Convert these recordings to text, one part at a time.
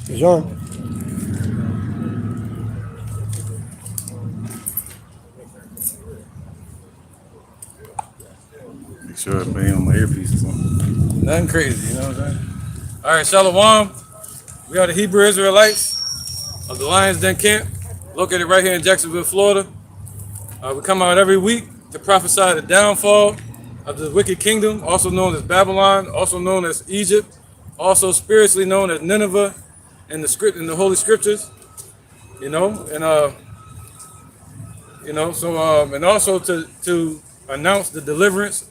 It's on. Make sure I pay on my earpiece or something. Nothing crazy, you know what I'm saying? All right, Shalom. We are the Hebrew Israelites of the Lions Den Camp, located right here in Jacksonville, Florida. We come out every week to prophesy the downfall of the wicked kingdom, also known as Babylon, also known as Egypt, also spiritually known as Nineveh in the script in the Holy Scriptures. You know, and and also to announce the deliverance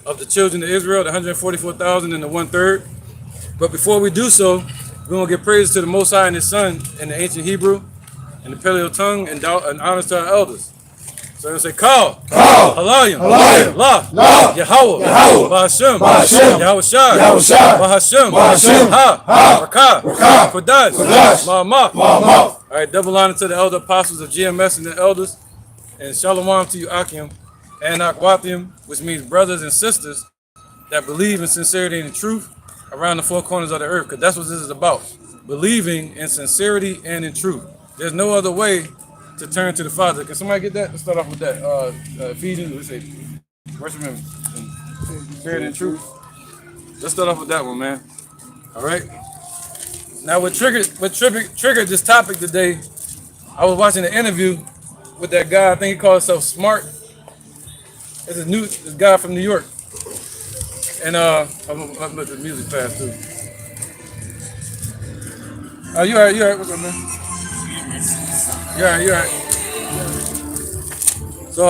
of the children of Israel, the 144,000 and the 1/3. But before we do so, we're gonna give praise to the Most High and His Son in the ancient Hebrew, in the Paleo tongue, and honors to our elders. So I'm gonna say, Call, Halayim, La, Yahweh, Ba'Hashem, Yahawashi, Ba'Hashem, Ha, Rakah, Kodash, Ma'amah. All right, double honor to the elder apostles of GMS and the elders, and Shalom to you, Akim, and Akwathium, which means brothers and sisters that believe in sincerity and in truth around the four corners of the earth, because that's what this is about. Believing in sincerity and in truth. There's no other way to turn to the Father. Can somebody get that? Let's start off with that. Ephesians, let's say, worship Him in spirit and truth. Let's start off with that one, man. All right. Now, what triggered this topic today? I was watching an interview with that guy. I think he called himself Smart. It's this guy from New York. And I'm gonna let the music pass too. You all right? What's up, man? You all right? So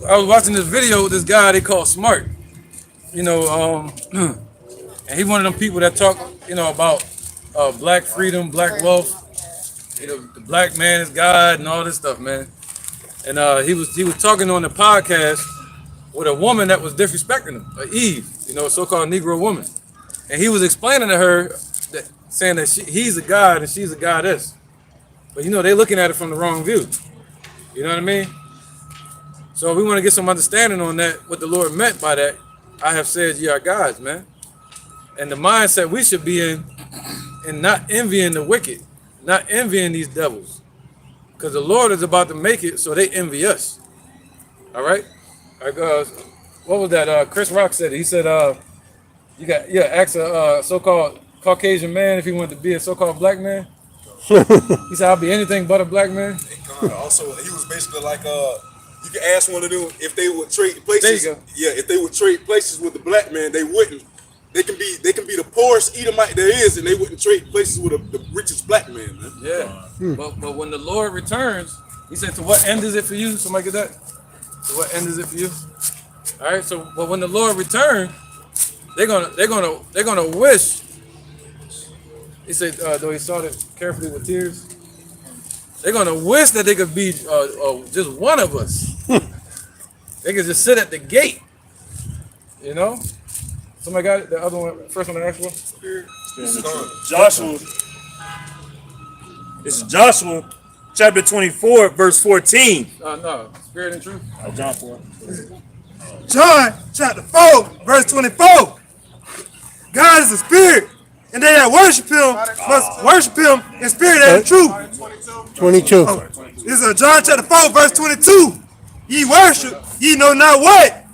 I was watching this video with this guy they call Smart. You know, and he one of them people that talk, you know, about black freedom, black wealth. You know, the black man is God and all this stuff, man. And he was talking on the podcast with a woman that was disrespecting him, Eve, you know, a so-called Negro woman. And he was explaining to her, saying that he's a god and she's a goddess. But, you know, they're looking at it from the wrong view. You know what I mean? So we want to get some understanding on that, what the Lord meant by that. I have said ye are gods, man. And the mindset we should be in, and not envying the wicked, not envying these devils. Because the Lord is about to make it so they envy us. All right? What was that? Chris Rock said it. He said, ask a so-called Caucasian man if he wanted to be a so-called black man. He said, I'll be anything but a black man. Also, he was basically like, you can ask one of them if they would trade places. There you go. Yeah, if they would trade places with the black man, they wouldn't. They can be the poorest Edomite there is, and they wouldn't trade places with the richest black man. Yeah. But when the Lord returns, he said, to what end is it for you? Somebody get that? To what end is it for you? All right. So, but when the Lord returns, they're gonna wish. He said, though he started carefully with tears, they're gonna wish that they could be just one of us. They could just sit at the gate. You know. Somebody got it? The other one, first one I asked for? Joshua. This is Joshua, chapter 24, verse 14. No, spirit and truth. John 4. John chapter 4, verse 24. God is a spirit, and they that worship him must worship him in spirit and in truth. 22. This is John chapter 4, verse 22. Ye worship, ye know not what.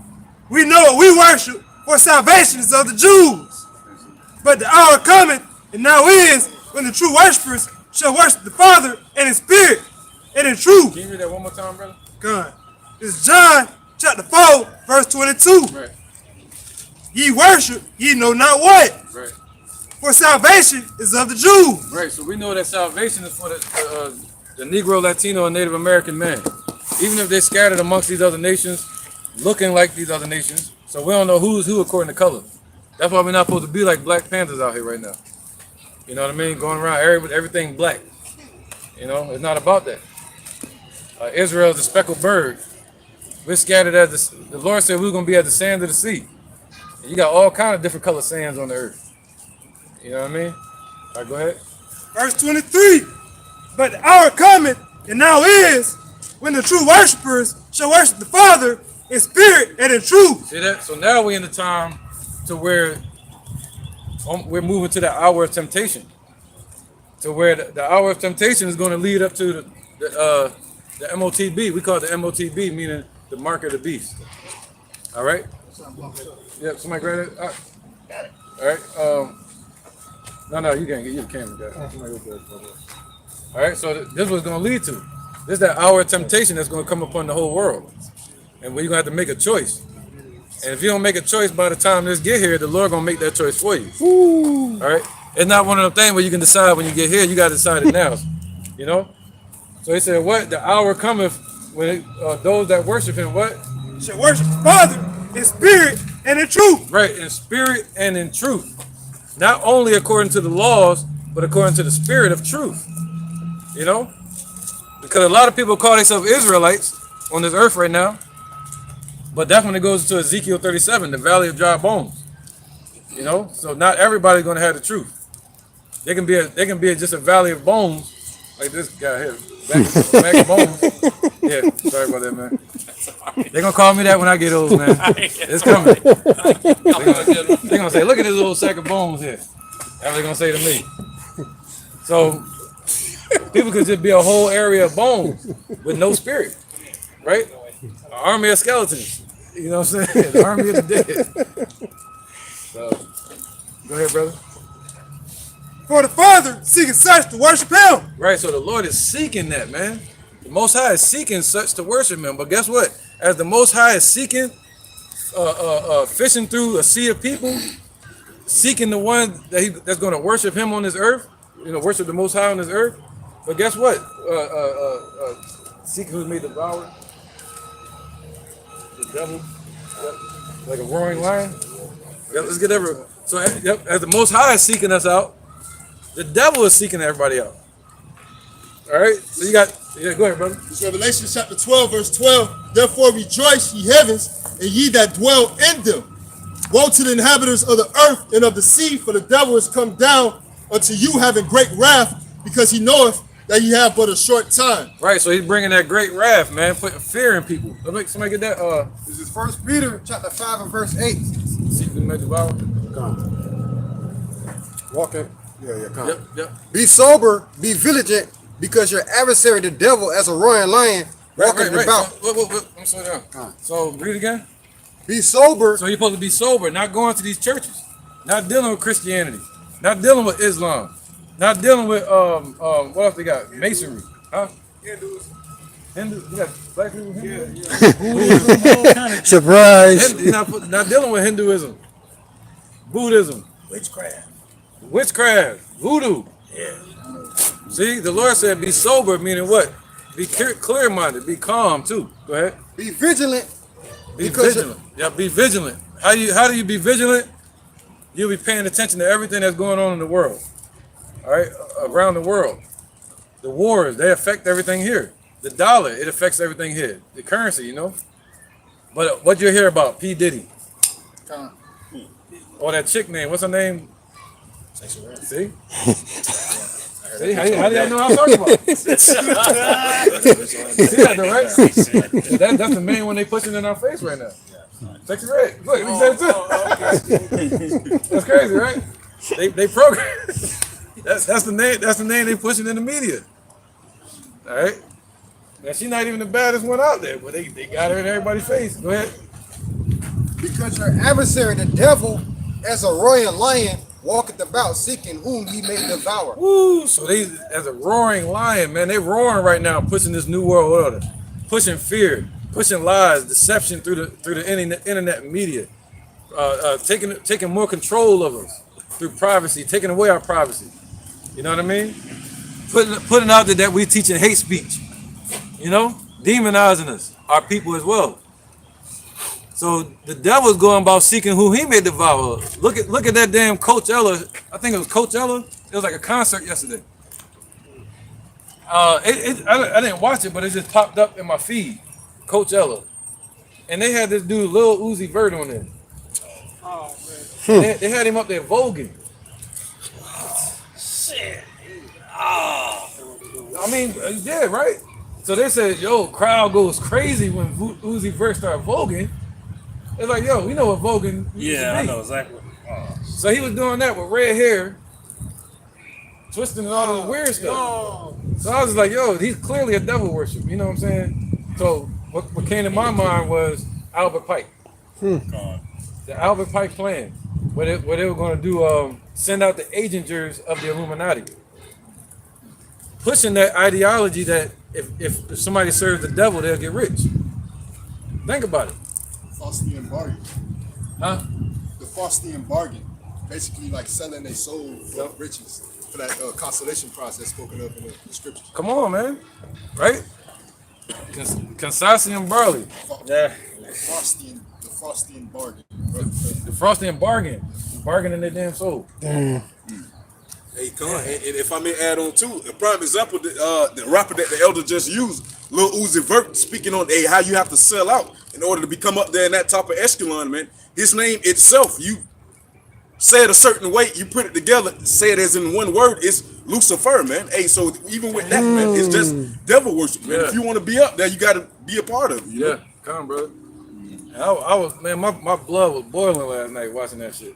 We know what we worship, for salvation is of the Jews. But the hour cometh, and now is, when the true worshipers shall worship the Father and in spirit and in truth. Can you read that one more time, brother? God. This is John chapter 4, verse 22. Right. Ye worship, ye know not what. Right. For salvation is of the Jews. Right. So we know that salvation is for the Negro, Latino, and Native American man. Even if they're scattered amongst these other nations, looking like these other nations. So we don't know who's who according to color. That's why we're not supposed to be like Black Panthers out here right now. You know what I mean? Going around with everything black. You know, it's not about that. Israel is a speckled bird. We're scattered as the Lord said we were going to be as the sand of the sea. And you got all kind of different color sands on the earth. You know what I mean? All right, go ahead. Verse 23. But the hour cometh, and now is, when the true worshipers shall worship the Father in spirit and in truth. See that? So now we're in the time to where we're moving to the hour of temptation. to where the hour of temptation is going to lead up to the MOTB. We call it the MOTB, meaning the mark of the beast. All right. Yep. Somebody grab it. All right. No, you can't get your camera. Guy. Somebody go grab it. All right. So this is what's going to lead to. This is that hour of temptation that's going to come upon the whole world, and where you're going to have to make a choice. And if you don't make a choice by the time this get here, the Lord gonna make that choice for you. Ooh. All right. It's not one of them things where you can decide when you get here. You gotta decide it now. You know. So he said, "What the hour cometh when those that worship Him, what shall worship the Father in spirit and in truth." Right, in spirit and in truth. Not only according to the laws, but according to the spirit of truth. You know, because a lot of people call themselves Israelites on this earth right now. But that's when it goes to Ezekiel 37, the valley of dry bones. You know, so not everybody's gonna have the truth. They can be just a valley of bones, like this guy here, back of bones. Yeah, sorry about that, man. They're gonna call me that when I get old, man. It's coming. They're gonna say, "Look at this little sack of bones here." That's what they're gonna say to me. So people could just be a whole area of bones with no spirit, right? An army of skeletons. You know what I'm saying? An army of the dead. So, go ahead, brother. For the Father seeking such to worship Him. Right, so the Lord is seeking that, man. The Most High is seeking such to worship Him. But guess what? As the Most High is seeking, fishing through a sea of people, seeking the one that's going to worship Him on this earth, you know, worship the Most High on this earth. But guess what? Seeking who's made devoured. The devil, like a roaring lion. Yep, let's get everywhere. So, yep, as the Most High is seeking us out, the devil is seeking everybody out. All right, so you got, go ahead, brother. It's Revelation chapter 12, verse 12. Therefore rejoice, ye heavens, and ye that dwell in them. Woe to the inhabitants of the earth and of the sea, for the devil is come down unto you having great wrath, because he knoweth that ye have but a short time. Right, so he's bringing that great wrath, man, putting fear in people. Somebody get that. This is 1 Peter chapter 5 and verse 8. Seeking the devour. Walking. Yeah, come. Yep. Be sober, be vigilant, because your adversary, the devil, as a roaring lion, walking about. So, I'm slow down. So read again. Be sober. So you're supposed to be sober, not going to these churches, not dealing with Christianity, not dealing with Islam, not dealing with what else they got? Masonry, huh? Hindu, you got black people. Buddhism, all kind of Surprise. You're not dealing with Hinduism, Buddhism, witchcraft, voodoo. Yeah. See, the Lord said, "Be sober," meaning what? Be clear-minded, be calm too. Go ahead. Be vigilant. Be vigilant. Yeah, be vigilant. How do you be vigilant? You'll be paying attention to everything that's going on in the world. All right, around the world. The wars, they affect everything here. The dollar, it affects everything here. The currency, you know. But what you hear about P. Diddy? Or that chick name, what's her name? See? See, how do y'all know what I'm talking about? See that though, right? That's the main one they pushing in our face right now. Sexy Red. Look, we said it too. That's crazy, right? They program. That's the name they pushing in the media. All right. Now she's not even the baddest one out there, but they got her in everybody's face. Go ahead. Because your adversary, the devil, as a roaring lion, walketh about seeking whom he may devour. Woo! So they, as a roaring lion, man, they roaring right now, pushing this new world order, pushing fear, pushing lies, deception through the internet media, taking more control of us through privacy, taking away our privacy. You know what I mean? Putting out there that we teaching hate speech. You know, demonizing us, our people as well. So the devil's going about seeking who he may devour. Look at that damn Coachella. I think it was Coachella. It was like a concert yesterday. I didn't watch it, but it just popped up in my feed. Coachella, and they had this dude Lil Uzi Vert on there. Oh man! They had him up there voguing. Shit. Oh. I mean, yeah, right. So they said, "Yo, crowd goes crazy when Uzi Vert started voguing." It's like, yo, we know what voguing. Yeah, I know exactly. So he was doing that with red hair, twisting and all this weird stuff. So I was like, yo, he's clearly a devil worship. You know what I'm saying? So what came to my mind was Albert Pike. The Albert Pike plan, where they were going to do, send out the agentures of the Illuminati, pushing that ideology that if somebody serves the devil, they'll get rich. Think about it. Faustian bargain. Huh? The Faustian bargain. Basically like selling their soul for riches. For that consolation process spoken of in the scriptures. Come on, man. Right? Consassium barley. Yeah. The Faustian bargain. The Faustian bargain. Bargaining their damn soul. Hey, come on. And if I may add on too, a prime example, the rapper that the elder just used, Lil Uzi Vert, speaking on how you have to sell out in order to become up there in that top of echelon, man. His name itself, you say it a certain way, you put it together, say it as in one word, it's Lucifer, man. Hey, so even with that, man, it's just devil worship, man. Yeah. If you want to be up there, you got to be a part of it. You know? Come on, brother. I was, man, my blood was boiling last night watching that shit.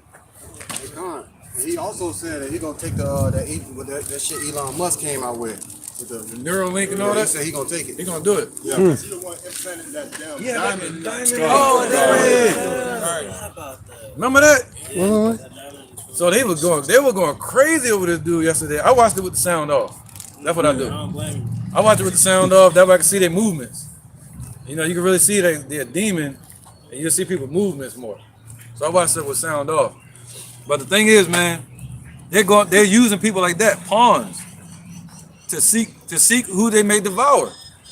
Hey, Con, he also said that he gonna take that shit Elon Musk came out with the Neuralink and all He that. said he gonna take it. He gonna do it. Yeah, because he the one implanted that damn diamond. Oh, yeah. Remember that? So they were going crazy over this dude yesterday. I watched it with the sound off. That's what I do. I watch it with the sound off. That way I can see their movements. You know, you can really see they're a demon, and you'll see people movements more. So I watched it with sound off. But the thing is, man, they're using people like that, pawns, to seek who they may devour,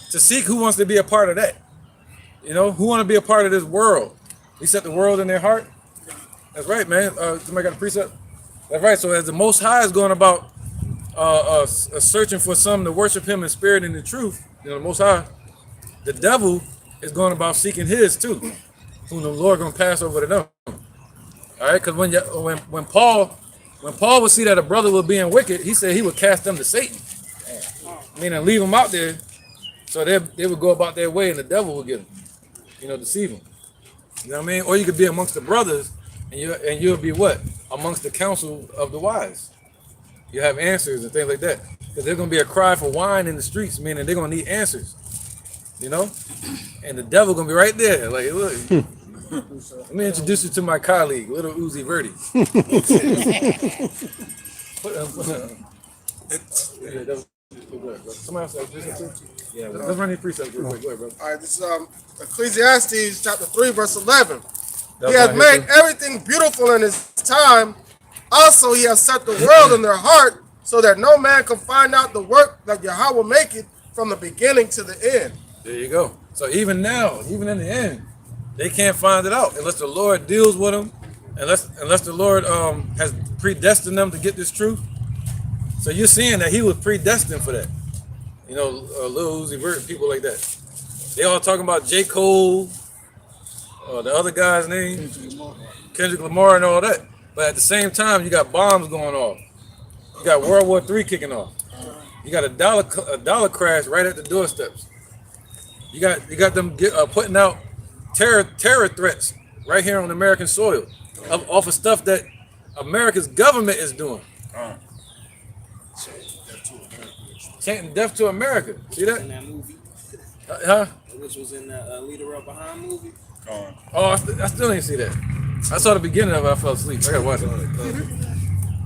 to seek who wants to be a part of that. You know, who want to be a part of this world. He set the world in their heart. That's right, man. Somebody got a precept? That's right. So as the Most High is going about searching for some to worship him in spirit and in truth, you know, the Most High, the devil is going about seeking his too, whom the Lord going to pass over to them. All right, because when Paul would see that a brother was being wicked, he said he would cast them to Satan, meaning leave them out there, so they would go about their way and the devil would get them, you know, deceive them. You know what I mean? Or you could be amongst the brothers and you'll be what? Amongst the council of the wise. You have answers and things like that. Because there's going to be a cry for wine in the streets, meaning they're going to need answers. You know? And the devil going to be right there. Like, look, let me introduce you to my colleague, Little Uzi Verdi. Somebody else let's run these precepts real quick. Go ahead, bro. All right, this is Ecclesiastes chapter 3, verse 11. That He was has my made history. everything beautiful in his time. Also, he has set the world in their heart, so that no man can find out the work that Yahweh maketh from the beginning to the end. There you go. So even now, even in the end, they can't find it out unless the Lord deals with them, unless the Lord has predestined them to get this truth. So you're seeing that he was predestined for that. You know, Lil Uzi Vert, people like that. They all talking about J. Cole, the other guy's name, Kendrick Lamar and all that. But at the same time, you got bombs going off. You got World War III kicking off. You got a dollar crash right at the doorsteps. You got them putting out terror threats right here on American soil, off of stuff that America's government is doing. Chanting death to America. See that? In that movie, Huh? which was in the Leader Up Behind movie. Oh, I still didn't see that. I saw the beginning of it. I fell asleep. I gotta watch it.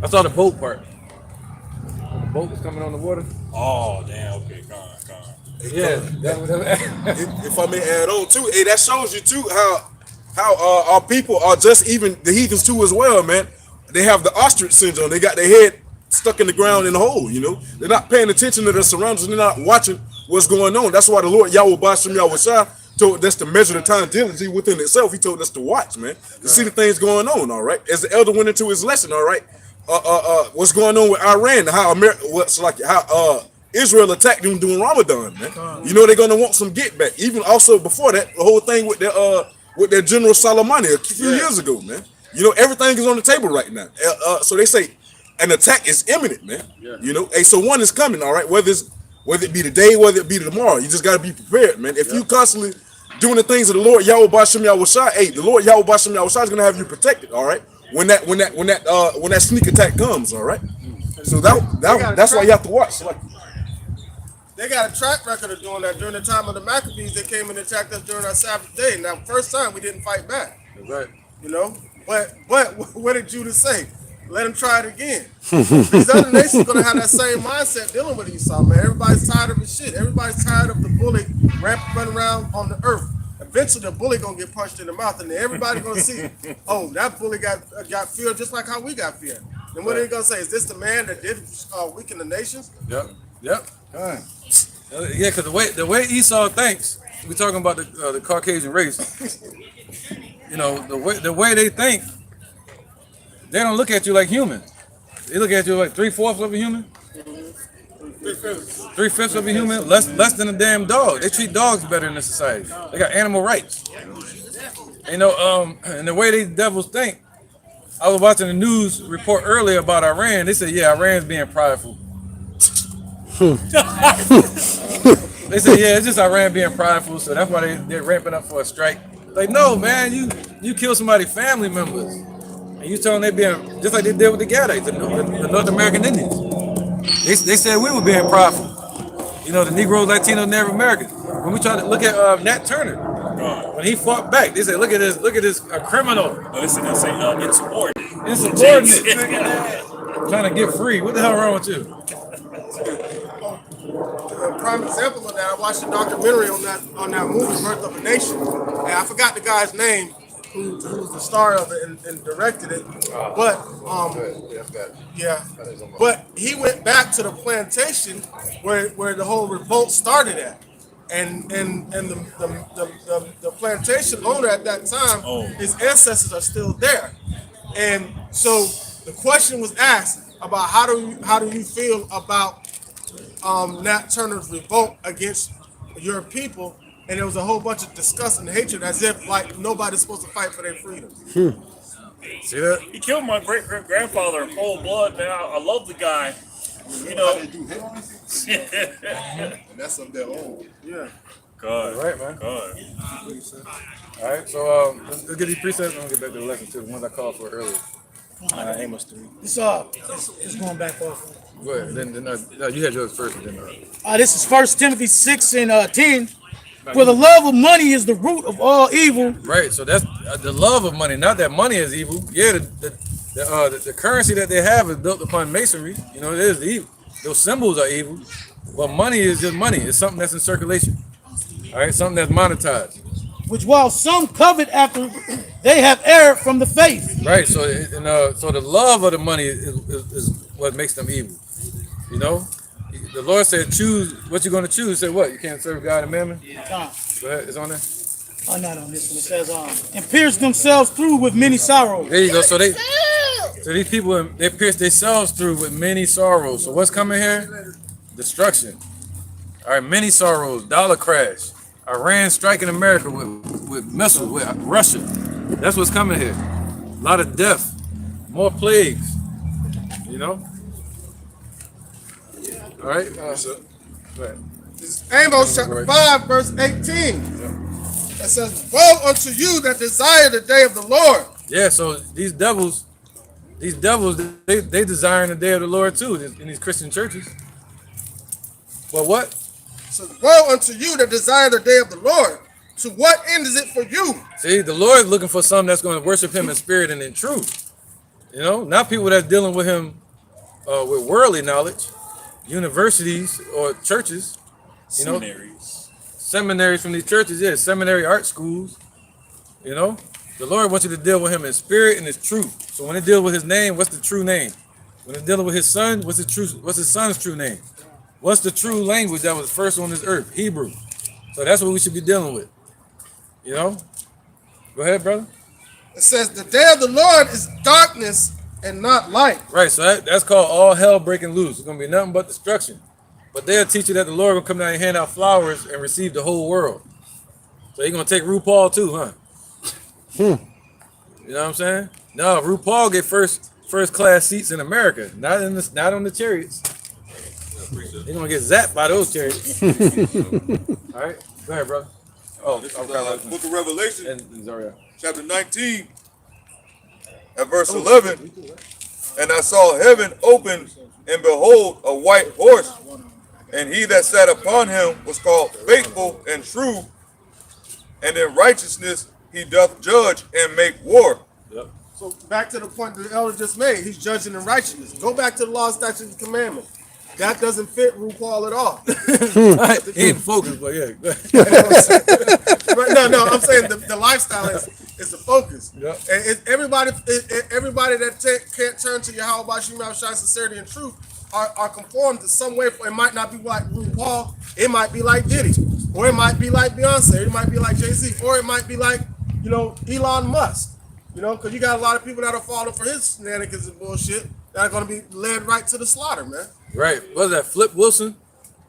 I saw the boat part. When the boat was coming on the water. Oh, damn. Okay, gone. Yeah. If I may add on too, hey, that shows you too how our people are just even the heathens too as well, man. They have the ostrich syndrome. They got their head stuck in the ground in the hole, you know. They're not paying attention to their surroundings. They're not watching what's going on. That's why the Lord Yahawashi told us to measure the time diligently within itself. He told us to watch, man, to see the things going on. All right, as the elder went into his lesson, all right, what's going on with Iran? How Israel attacked them during Ramadan, man. You know they're gonna want some get back. Even also before that, the whole thing with their General Soleimani a few years ago, man. You know everything is on the table right now. So they say an attack is imminent, man. You know, hey, so one is coming, all right. Whether it be today, whether it be tomorrow, you just gotta be prepared, man. If you constantly doing the things of the Lord Yahawashi, hey, the Lord Yahawashi is gonna have you protected, all right. When that sneak attack comes, all right. So that's why you have to watch. Like, They got a track record of doing that. During the time of the Maccabees, they came and attacked us during our Sabbath day. Now, first time we didn't fight back. Right. You know, but what did Judah say? Let him try it again. These other nations gonna have that same mindset dealing with Esau, man. Everybody's tired of his shit. Everybody's tired of the bully running around on the earth. Eventually, the bully gonna get punched in the mouth, and then everybody gonna see, oh, that bully got fear just like how we got fear. Then what are they gonna say? Is this the man that did weaken the nations? Yep. Yeah, because the way Esau thinks, we're talking about the Caucasian race. You know, the way they think, they don't look at you like human. They look at you like 3/4 of a human. 3/5 of a human, less than a damn dog. They treat dogs better in this society. They got animal rights. You know, and the way these devils think. I was watching the news report earlier about Iran. They said, yeah, Iran's being prideful. They said, yeah, it's just Iran being prideful, so that's why they're ramping up for a strike. Like, no, man, you kill somebody's family members, and you tell them they being just like they did with the Gadites, the North American Indians. They said we were being prideful. You know, the Negroes, Latinos, Native Americans. When we tried to look at Nat Turner, when he fought back, they said, look at this, a criminal. Listen, I say insubordinate. Insubordinate. Trying to get free. What the hell wrong with you? A prime example of that, I watched a documentary on that movie, Birth of a Nation, and I forgot the guy's name who was the star of it and directed it. But but he went back to the plantation where the whole revolt started at, and the plantation owner at that time, his ancestors are still there, and so the question was asked about how do you feel about Nat Turner's revolt against your people, and there was a whole bunch of disgust and hatred, as if like nobody's supposed to fight for their freedom. See that? He killed my great-great-grandfather in cold blood, man. I love the guy. You know. And that's of their own. Yeah. God. All right, man. God. All right, so let's get these precepts and we'll get back to the lesson too, the ones I called for earlier. Amos 3. It's going back off. Go ahead. Then no, you had yours first, and then This is 1 Timothy 6 and 10. For the love of money is the root of all evil. right. So that's the love of money. Not that money is evil. Yeah, the currency that they have is built upon masonry. You know, it is evil. Those symbols are evil. But money is just money. It's something that's in circulation. All right, something that's monetized. Which while some covet after, they have erred from the faith. Right. So so the love of the money is what makes them evil. You know, the Lord said, choose what you're going to choose. He said, what? You can't serve God and mammon? Go ahead. It's on there. Oh, not on this one. It says, and pierce themselves through with many sorrows. There you go. So these people, they pierce themselves through with many sorrows. So what's coming here? Destruction. All right, many sorrows, dollar crash. Iran striking America with missiles, with Russia. That's what's coming here. A lot of death, more plagues. You know. All right. Go ahead. It's Amos chapter 5, verse 18. It says, woe unto you that desire the day of the Lord. Yeah, so these devils, they desiring the day of the Lord too in these Christian churches. But what? So woe unto you that desire the day of the Lord. To what end is it for you? See, the Lord is looking for some that's going to worship him in spirit and in truth. You know, not people that's dealing with him with worldly knowledge, universities or churches, you know, seminaries from these churches, yeah, seminary art schools. You know, the Lord wants you to deal with him in spirit and his truth. So when they deal with his name, what's the true name? When they're dealing with his son, what's his son's true name? What's the true language that was first on this earth? Hebrew. So that's what we should be dealing with. You know? Go ahead, brother. It says the day of the Lord is darkness and not light. Right, so that's called all hell breaking loose. It's going to be nothing but destruction. But they'll teach you that the Lord will come down and hand out flowers and receive the whole world. So he's going to take RuPaul too, huh? You know what I'm saying? No, RuPaul get first class seats in America, not on the chariots. They're gonna get zapped by those chariots. All right, go ahead, brother. Oh, This is Book of Revelation, and Zaria. chapter 19, at verse 11. And I saw heaven open, and behold, a white horse. And he that sat upon him was called Faithful and True, and in righteousness he doth judge and make war. Yep. So back to the point that the elder just made, he's judging in righteousness. Go back to the law, statutes, and commandments. That doesn't fit RuPaul at all. He ain't focused, but yeah. No, I'm saying the lifestyle is the focus. Yep. And everybody that can't turn to Yahawashi, Yahawashi, sincerity, and truth are conformed to some way. It might not be like RuPaul. It might be like Diddy, or it might be like Beyonce. It might be like Jay-Z, or it might be like Elon Musk. Because you got a lot of people that are falling for his shenanigans and bullshit that are going to be led right to the slaughter, man. Right. What was that? Flip Wilson?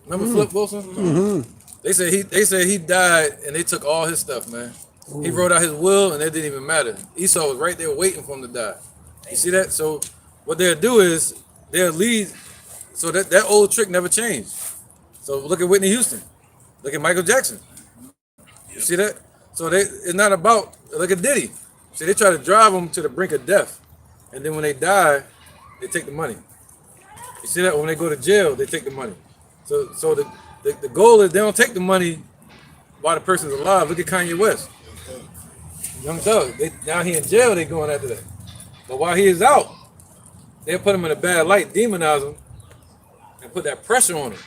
Remember Flip Wilson? Mm-hmm. They said he died and they took all his stuff, man. Ooh. He wrote out his will and it didn't even matter. Esau was right there waiting for him to die. You see that? So what they'll do is they'll lead. So that old trick never changed. So look at Whitney Houston. Look at Michael Jackson. You see that? So it's not about, look at Diddy. See, they try to drive them to the brink of death. And then when they die, they take the money. You see that? When they go to jail, they take the money. So the goal is they don't take the money while the person's alive. Look at Kanye West. Young Thug. Now he in jail, they going after that. But while he is out, they'll put him in a bad light, demonize him, and put that pressure on him.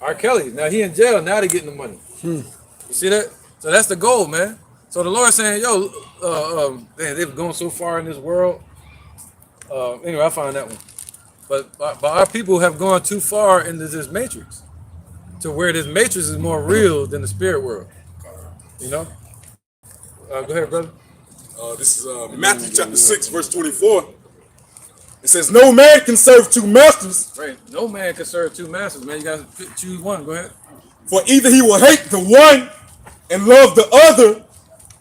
R. Kelly. Now he in jail, now they getting the money. You see that? So that's the goal, man. So the Lord's saying, yo, man, they've gone so far in this world. Anyway, I find that one. But our people have gone too far into this matrix to where this matrix is more real than the spirit world. Go ahead, brother. This is Matthew chapter 6, verse 24. It says, no man can serve two masters. Right. No man can serve two masters, man. You got to choose one. Go ahead. For either he will hate the one and love the other,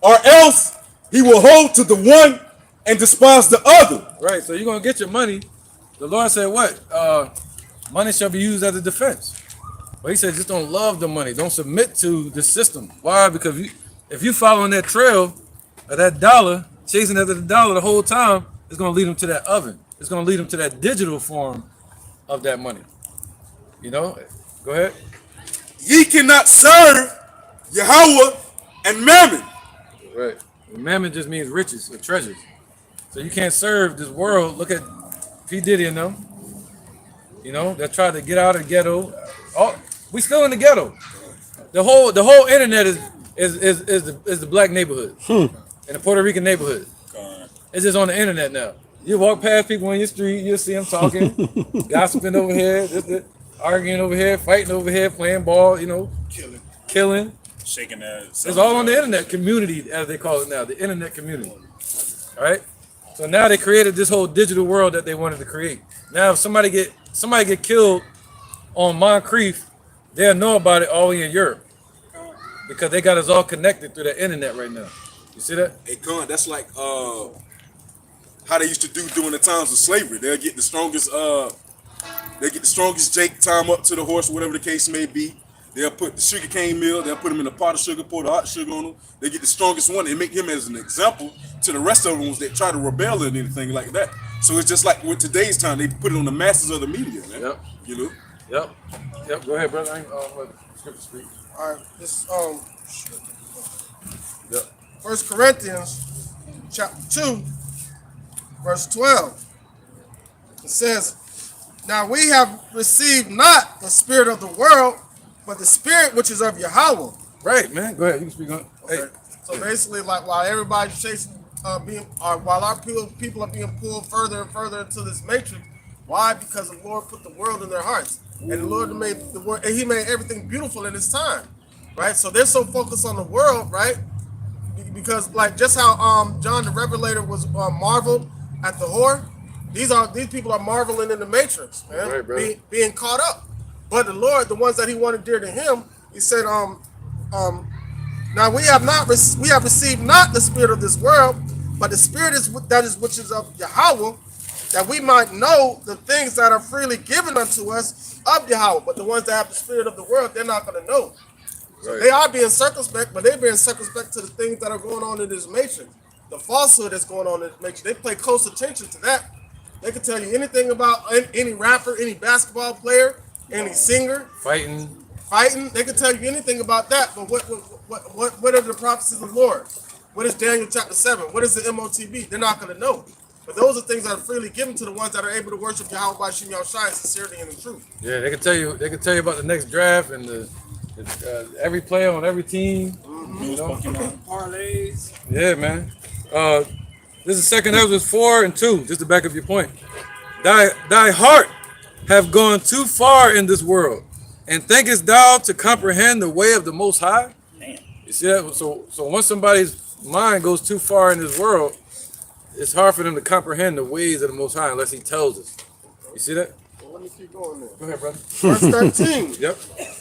or else he will hold to the one and despise the other. Right. So you're going to get your money. The Lord said what? Money shall be used as a defense. But he said just don't love the money. Don't submit to the system. Why? Because if you following that trail of that dollar, chasing after the dollar the whole time, it's going to lead them to that oven. It's going to lead them to that digital form of that money. Go ahead. Ye cannot serve Yahweh and Mammon. Right. Mammon just means riches or treasures. So you can't serve this world. Look at P. Diddy and them. They tried to get out of the ghetto. We still in the ghetto. The whole internet is the black neighborhood and the Puerto Rican neighborhood. It's just on the internet now. You walk past people on your street, you'll see them talking, gossiping over here, arguing over here, fighting over here, playing ball, killing. Shaking that. It's all on the internet community, as they call it now, the internet community. All right. So now they created this whole digital world that they wanted to create. Now, if somebody get killed on Moncrief, they'll know about it all the way in Europe because they got us all connected through the internet right now. You see that? Hey, Con, that's like how they used to do during the times of slavery. They'll get the strongest Jake, tie him up to the horse, whatever the case may be. They'll put the sugar cane mill, they'll put him in a pot of sugar, pour the hot sugar on him. They get the strongest one and make him as an example to the rest of the ones that try to rebel and anything like that. So it's just like with today's time, they put it on the masses of the media, man. Yep. Yep. Go ahead, brother. I ain't let scripture speak. All right. This Yep. 1 Corinthians chapter 2, verse 12. It says, now we have received not the spirit of the world, but the spirit which is of Yahweh. Right, man. Go ahead. You can speak on it. Okay. Hey. So basically, like while everybody's chasing, while our people are being pulled further and further into this matrix, why? Because the Lord put the world in their hearts, and the Lord made the world, and He made everything beautiful in His time, right? So they're so focused on the world, right? Because like just how John the Revelator was marveled at the whore, these people are marveling in the matrix, man, right, being caught up. But the Lord, the ones that He wanted dear to Him, He said, now we have received not the spirit of this world, but the spirit which is of Yahweh, that we might know the things that are freely given unto us of Yahweh. But the ones that have the spirit of the world, they're not going to know. So they are being circumspect, but they're being circumspect to the things that are going on in this matrix. The falsehood that's going on in this matrix. They pay close attention to that They can tell you anything about any rapper, any basketball player, any singer, Fighting. They can tell you anything about that. But what are the prophecies of the Lord? What is Daniel chapter 7? What is the MOTB? They're not going to know. But those are things that are freely given to the ones that are able to worship Yahawashi Yahawashi in sincerity and in truth. Yeah, they can tell you. They can tell you about the next draft and every player on every team. You know? Parlays. Yeah, man. This is 2 Ezra 4:2. Just to back up your point. Thy heart have gone too far in this world, and thinkest thou to comprehend the way of the Most High? You see that? So once somebody's mind goes too far in this world, it's hard for them to comprehend the ways of the Most High unless He tells us. You see that? Well, let me keep going there. Go ahead, brother. Verse 13. Yep.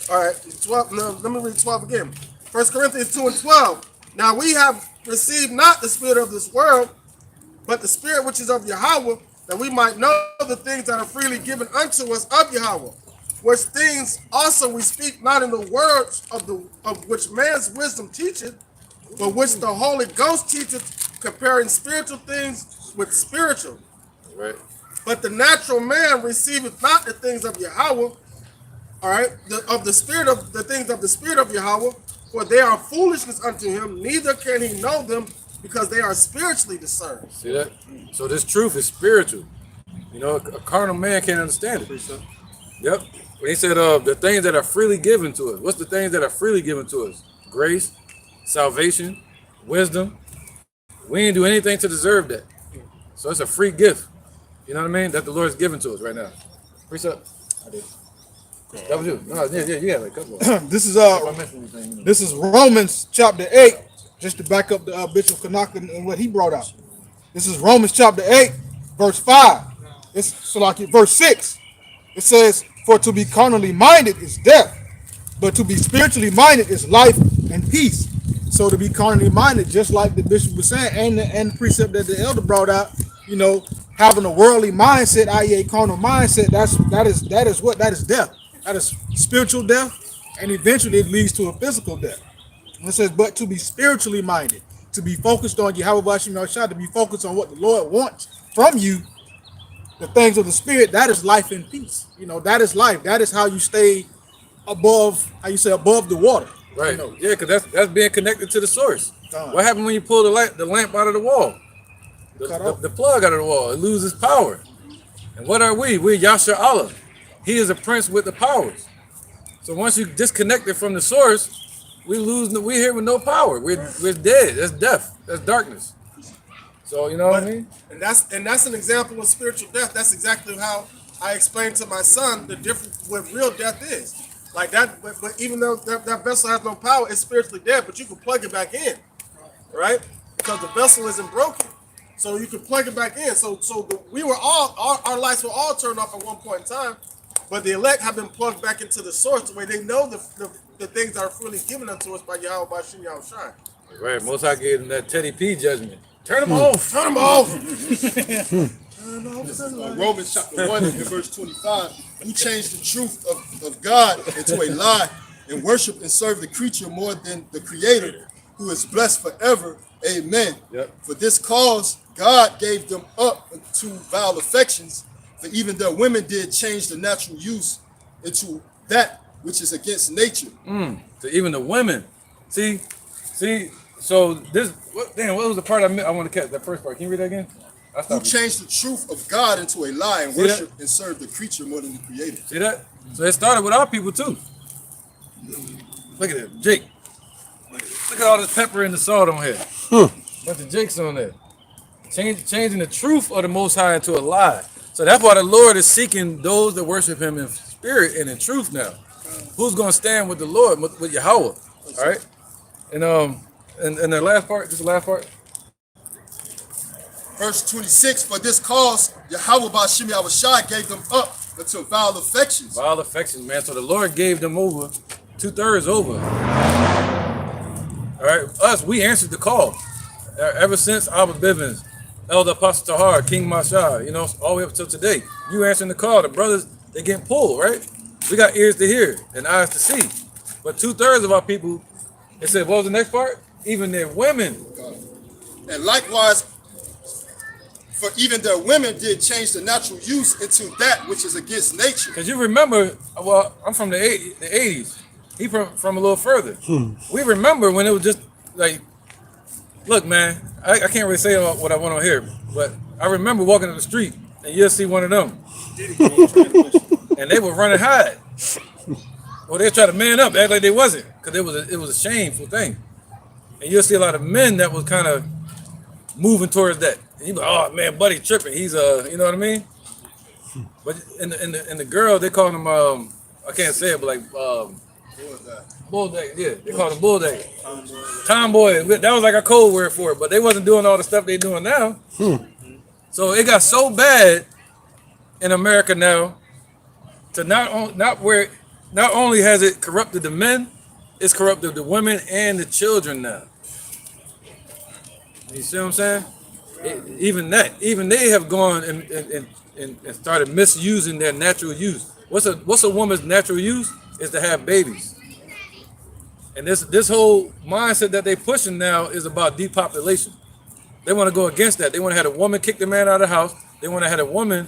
All right, 12. No, let me read 12 again. 1 Corinthians 2:12. Now we have received not the spirit of this world, but the spirit which is of Yahweh, that we might know the things that are freely given unto us of Yahweh. Which things also we speak not in the words of which man's wisdom teacheth, but which the Holy Ghost teacheth, comparing spiritual things with spiritual. Right. But the natural man receiveth not the things of Yahweh, all right, the things of the spirit of Yahweh, for they are foolishness unto him, neither can he know them, because they are spiritually discerned. See that? So this truth is spiritual. You know, a carnal man can't understand it. Yep. When he said the things that are freely given to us. What's the things that are freely given to us? Grace, salvation, wisdom. We didn't do anything to deserve that. So it's a free gift. You know what I mean? That the Lord has given to us right now. Precept. I did. That was you. No, yeah, you had a couple. This is Romans chapter 8, just to back up the Bishop Kanaka and what he brought out. This is Romans chapter 8, verse 5. It's so like verse 6. It says, "For to be carnally minded is death, but to be spiritually minded is life and peace." So to be carnally minded, just like the bishop was saying, and the precept that the elder brought out, you know, having a worldly mindset, i.e., a carnal mindset, that is death. That is spiritual death, and eventually it leads to a physical death. And it says, but to be spiritually minded, to be focused on Yahawashi Yahawashi, to be focused on what the Lord wants from you, the things of the spirit, that is life and peace. You know, that is life. That is how you stay above, above the water. Right. You know? Yeah, because that's being connected to the source. What happened when you pull the lamp out of the wall? The plug out of the wall. It loses power. And what are we? We're Yasha Allah. He is a prince with the powers. So once you disconnect it from the source, we're here with no power. We're dead. That's death. That's darkness. So you know what I mean? And that's an example of spiritual death. That's exactly how I explained to my son the difference what real death is. Like that, but even though that vessel has no power, it's spiritually dead, but you can plug it back in, right? Because the vessel isn't broken. So you can plug it back in. We were all, our lights were all turned off at one point in time, but the elect have been plugged back into the source the way they know the things that are freely given unto us by Yahweh Bashim Yahawashi. Right, Most High gave them that Teddy P judgment. Turn them off. Turn them off. Romans chapter 1 and verse 25. Who changed the truth of God into a lie and worship and serve the creature more than the creator, who is blessed forever. Amen. Yep. For this cause, God gave them up to vile affections, for even their women did change the natural use into that which is against nature. So even the women. See, so this, what was the part I want to catch? That first part. Can you read that again? Who changed the truth of God into a lie and worship and serve the creature more than the creator. See that? So it started with our people too. Look at that, Jake. Look at all this pepper and the salt on here. Bunch of Jakes on there. Changing the truth of the Most High into a lie. So that's why the Lord is seeking those that worship Him in spirit and in truth now. Who's going to stand with the Lord, with Yahweh? All right? And the last part, just the last part. Verse 26, for this cause, Yahweh Bashim Yahawashi gave them up unto vile affections. Vile affections, man. So the Lord gave them over, 2/3 over. All right, us, we answered the call. Ever since Abba Bivens, Elder Apostle Tahar, King Mashah, you know, all the way up till today. You answering the call. The brothers, they getting pulled, right? We got ears to hear and eyes to see. But 2/3 of our people, it said, what was the next part? Even their women. And likewise, For even their women did change the natural use into that which is against nature. Because you remember, well, I'm from the 80s. He from a little further. We remember when it was just like, look, man, I can't really say what I want on here, but I remember walking up the street and you'll see one of them. And they were running hide. Well, they tried to man up, act like they wasn't, because it was a shameful thing. And you'll see a lot of men that was kind of moving towards that. And you be like, oh man, buddy tripping. He's you know what I mean? But in the girl, they call him I can't say it, but like bulldag, yeah, they call him bulldag. Tomboy. That was like a code word for it, but they wasn't doing all the stuff they doing now. So it got so bad in America now to not only has it corrupted the men, it's corrupted the women and the children now. You see what I'm saying? Even they have gone and started misusing their natural use. What's a woman's natural use? Is to have babies. And this whole mindset that they pushing now is about depopulation. They want to go against that. They want to have a woman kick the man out of the house. They want to have a woman,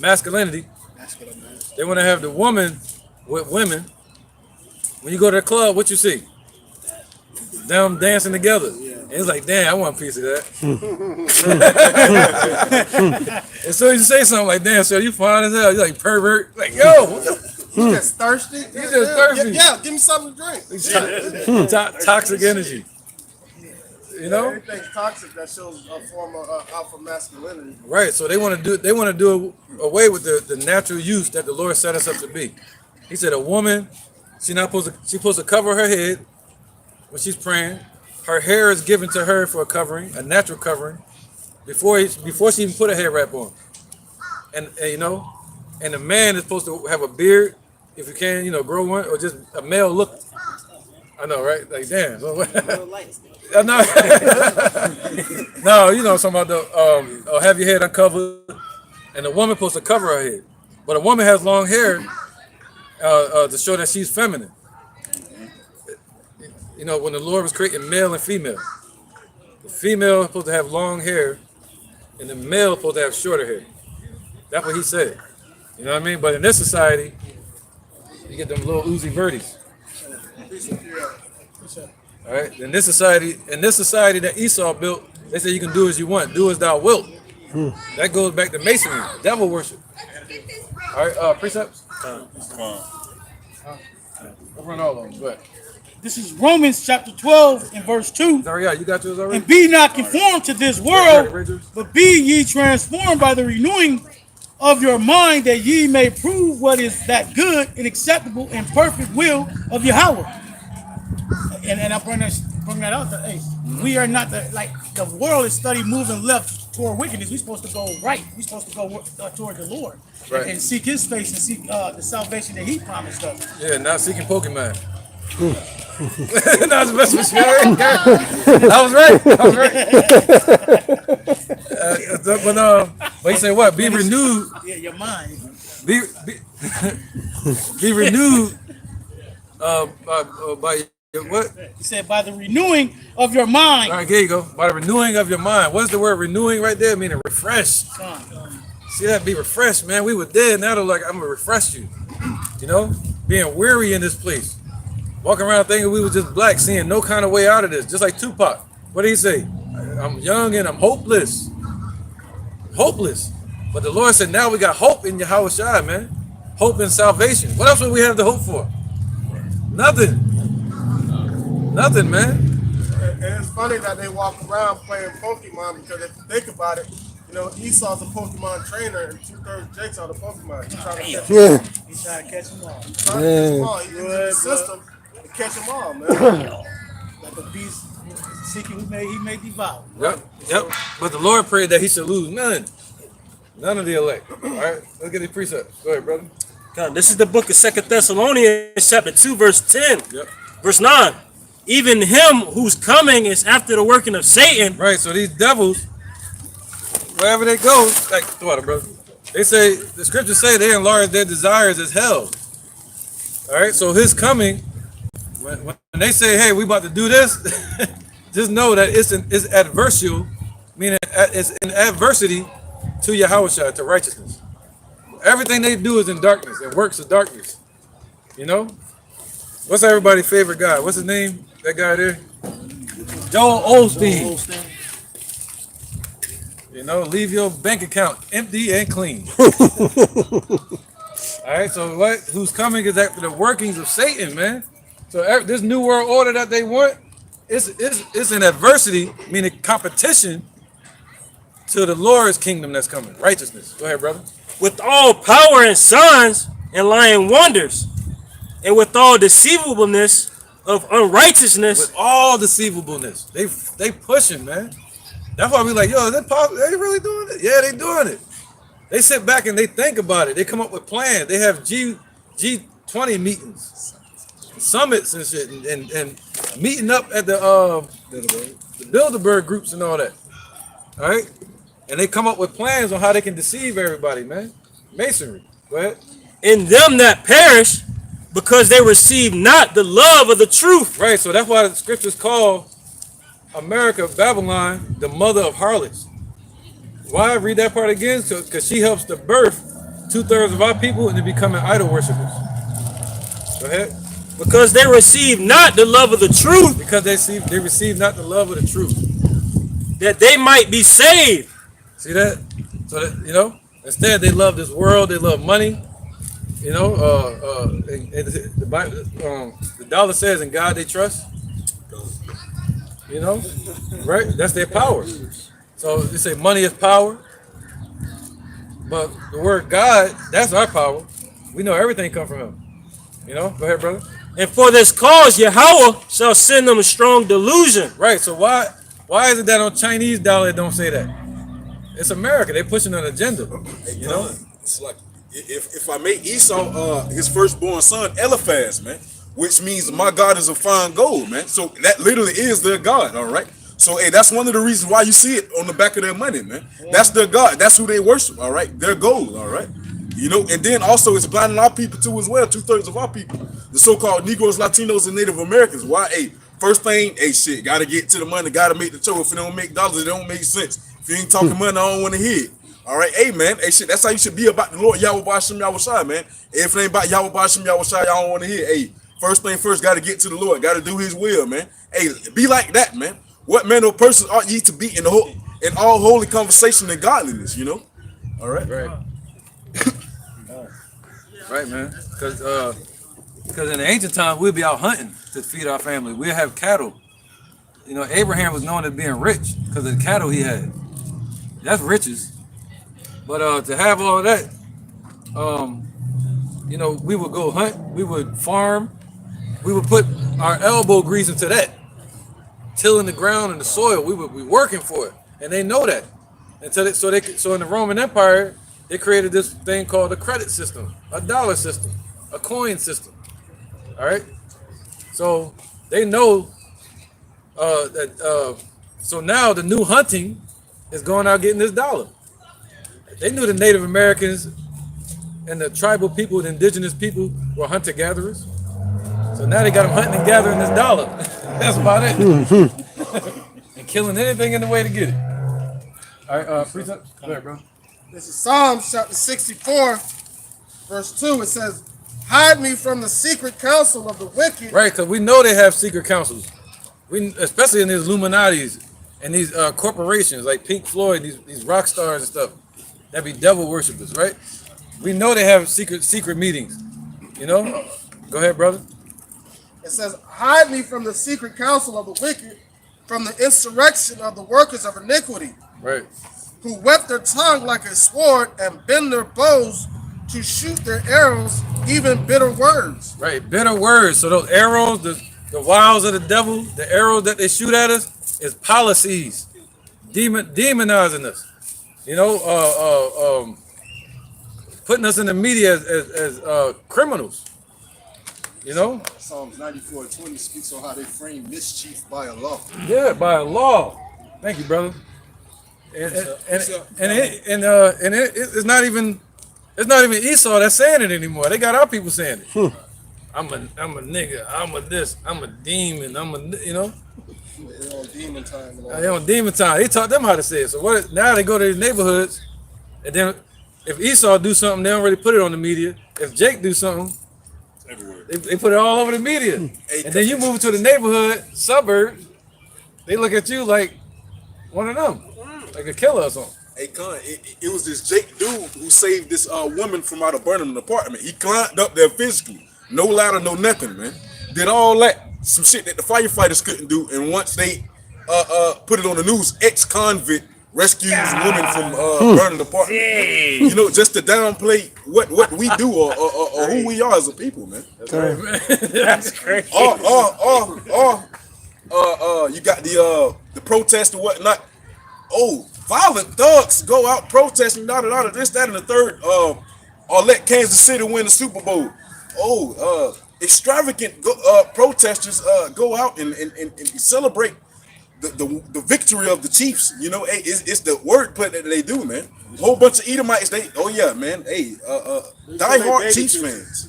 masculinity. They want to have the woman with women. When you go to the club, what you see? Them dancing together. And it's like, damn, I want a piece of that. And so you say something like, damn, sir, you fine as hell. You're like pervert. Like, yo, what the? You just thirsty? You just thirsty. Yeah, give me something to drink. Toxic energy. You know? Anything toxic that shows a form of alpha masculinity. Right. So they want to do away with the natural use that the Lord set us up to be. He said a woman, she's supposed to cover her head when she's praying. Her hair is given to her for a covering, a natural covering, before she even put a hair wrap on. And you know, and the man is supposed to have a beard, if you can, grow one, or just a male look. I know, right? Like, damn. No, I'm talking about the have your head uncovered, and the woman supposed to cover her head, but a woman has long hair to show that she's feminine. When the Lord was creating male and female, the female is supposed to have long hair, and the male is supposed to have shorter hair. That's what he said. You know what I mean? But in this society, you get them little Uzi Verdes. All right. In this society that Esau built, they say you can do as you want, do as thou wilt. That goes back to masonry, devil worship. All right. Precepts. Come on. I'll run all of them. But this is Romans chapter 12 and verse 2. Zaria, you got yours already? And be not conformed to this world, but be ye transformed by the renewing of your mind, that ye may prove what is that good and acceptable and perfect will of Yahweh. And I bring that out that, hey, we are not the world is study moving left toward wickedness. We're supposed to go right. We're supposed to go toward the Lord, right, and seek His face and seek the salvation that He promised us. Yeah, not seeking Pokemon. That was the best one, I was right. But he said what? Be renewed. Yeah, your mind. Be renewed by what? He said by the renewing of your mind. All right, there you go. By the renewing of your mind. What is the word renewing right there? Meaning refresh. See that? Be refreshed, man. We were dead. Now they're like, I'm gonna refresh you. Being weary in this place. Walking around thinking we was just black, seeing no kind of way out of this. Just like Tupac. What did he say? I'm young and I'm hopeless. Hopeless. But the Lord said, now we got hope in Yahawashi, man. Hope in salvation. What else would we have to hope for? Nothing. Nothing, man. And it's funny that they walk around playing Pokemon, because if you think about it, Esau's a Pokemon trainer and 2/3 Jake's are the Pokemon. He's trying to catch them all. He's trying to catch them all. He's trying to catch them all. He uses the system to catch them all, man. Like a beast seeking he may devour. Yep. But the Lord prayed that he should lose none. None of the elect. All right, let's get the precepts. Go ahead, brother. God, this is the book of 2 Thessalonians, chapter 2, verse 10. Yep. Verse 9. Even him whose coming is after the working of Satan. Right, so these devils, wherever they go, like, the water, brother. They say, the scriptures say they enlarge their desires as hell. All right, so his coming, when they say, hey, we about to do this, just know that it's adversarial, meaning it's in adversity to Yahawashi, to righteousness. Everything they do is in darkness and works of darkness. You know? What's everybody's favorite guy? What's his name? That guy there? Joel Osteen. You know, leave your bank account empty and clean. All right, so what? Who's coming is after the workings of Satan, man. So this new world order that they want, it's an adversity, meaning competition to the Lord's kingdom that's coming, righteousness. Go ahead, brother. With all power and signs and lying wonders, and with all deceivableness of unrighteousness. With all deceivableness, they pushing, man. That's why we like, yo, is that possible? They really doing it? Yeah, they doing it. They sit back and they think about it. They come up with plans. They have G20 meetings, summits and shit, and meeting up at the Bilderberg groups and all that. All right, and they come up with plans on how they can deceive everybody, man. Masonry. Go ahead. In them that perish, because they receive not the love of the truth. Right. So that's why the scriptures call America, Babylon, the mother of harlots. Why? Read that part again. So, because she helps to birth 2/3 of our people into becoming idol worshipers. Go ahead. Because they receive not the love of the truth. Because they receive not the love of the truth. That they might be saved. See that? So that, you know, instead they love this world. They love money. You know, the Bible, the dollar says, "In God they trust." You know, right? That's their power. So they say money is power, but the word God, that's our power. We know everything comes from Him. You know, go ahead, brother. And for this cause, Yahweh shall send them a strong delusion. Right. So why is it that on Chinese dollar it don't say that? It's America. They're pushing an agenda. You know, it's like if I make Esau his firstborn son Eliphaz, man, which means my God is a fine gold, man. So that literally is their God, all right? So, hey, that's one of the reasons why you see it on the back of their money, man. That's their God. That's who they worship, all right? Their gold, all right? You know, and then also it's blinding our people too as well, 2/3 of our people. The so-called Negroes, Latinos, and Native Americans. Why? Hey, first thing, hey, shit, got to get to the money, got to make the show. If it don't make dollars, it don't make sense. If you ain't talking money, I don't want to hear it. All right, hey, man, hey, shit, that's how you should be about the Lord, Yahweh Shem Yahawashi, man. If it ain't about Yahweh Shem Yahawashi, I don't want to hear, hey, first thing first, got to get to the Lord, got to do His will, man. Hey, be like that, man. What man or person ought ye to be in all holy conversation and godliness, you know? All right, right, right, man. Because in the ancient times we'd be out hunting to feed our family. We'd have cattle. You know, Abraham was known as being rich because of the cattle he had. That's riches. But to have all that, you know, we would go hunt, we would farm, we would put our elbow grease into that, tilling the ground and the soil. We would be working for it, and they know that. Until so in the Roman Empire, they created this thing called a credit system, a dollar system, a coin system. All right, so they know that. So now the new hunting is going out getting this dollar. They knew the Native Americans and the tribal people, the indigenous people, were hunter-gatherers. So now they got them hunting and gathering this dollar. That's about it. And killing anything in the way to get it. All right, precept. Go ahead, bro. This is Psalms chapter 64, verse 2. It says, "Hide me from the secret counsel of the wicked." Right, because we know they have secret councils. Especially in these Illuminatis and these corporations like Pink Floyd, these rock stars and stuff. That be devil worshippers, right? We know they have secret meetings. You know? Go ahead, brother. It says, "Hide me from the secret counsel of the wicked, from the insurrection of the workers of iniquity, Right. who whet their tongue like a sword and bend their bows to shoot their arrows, even bitter words." Right, bitter words. So those arrows, the wiles of the devil, the arrows that they shoot at us is policies, demonizing us. You know, putting us in the media as criminals. You know? Psalms 94:20 speaks on how they frame mischief by a law. Yeah, by a law. Thank you, brother. It's not even Esau that's saying it anymore. They got our people saying it. I'm a nigga. I'm a this. I'm a demon. You know. They're on demon time. And all They on demon time. He taught them how to say it. So what? Now they go to these neighborhoods, and then if Esau do something, they don't really put it on the media. If Jake do something, they put it all over the media. And then you move to the neighborhood, suburb, they look at you like one of them, like a killer or something. Hey, Con, it was this Jake dude who saved this woman from out of burning an apartment. He climbed up there physically, no ladder, no nothing, man. Did all that, some shit that the firefighters couldn't do. And once they put it on the news, ex-convict rescues women from burning the apartment. You know, just to downplay what we do or who we are as a people, man. That's right, man. That's crazy. You got the protest and whatnot. Oh, violent thugs go out protesting, this, that, and the third. Or let Kansas City win the Super Bowl. Oh, extravagant protesters go out and celebrate the victory of the Chiefs. You know, hey, it's the wordplay that they do, man. A whole bunch of Edomites, man. Hey, die-hard Chiefs fans.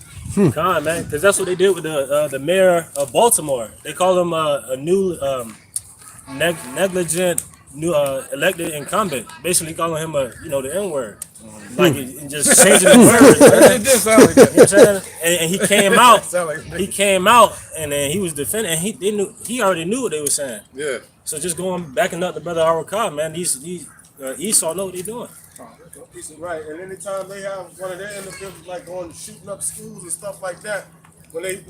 Con, man, because that's what they did with the mayor of Baltimore. They call him a new negligent new elected incumbent. Basically calling him the N-word. Like just changing the words. It did sound like that. You know what I'm saying? And he came out. He came out, and then he was defending. And he already knew what they were saying. Yeah. So just backing up the brother Harakah, man. These Esau know what they're doing. Right, and anytime they have one of their individuals like going shooting up schools and stuff like that,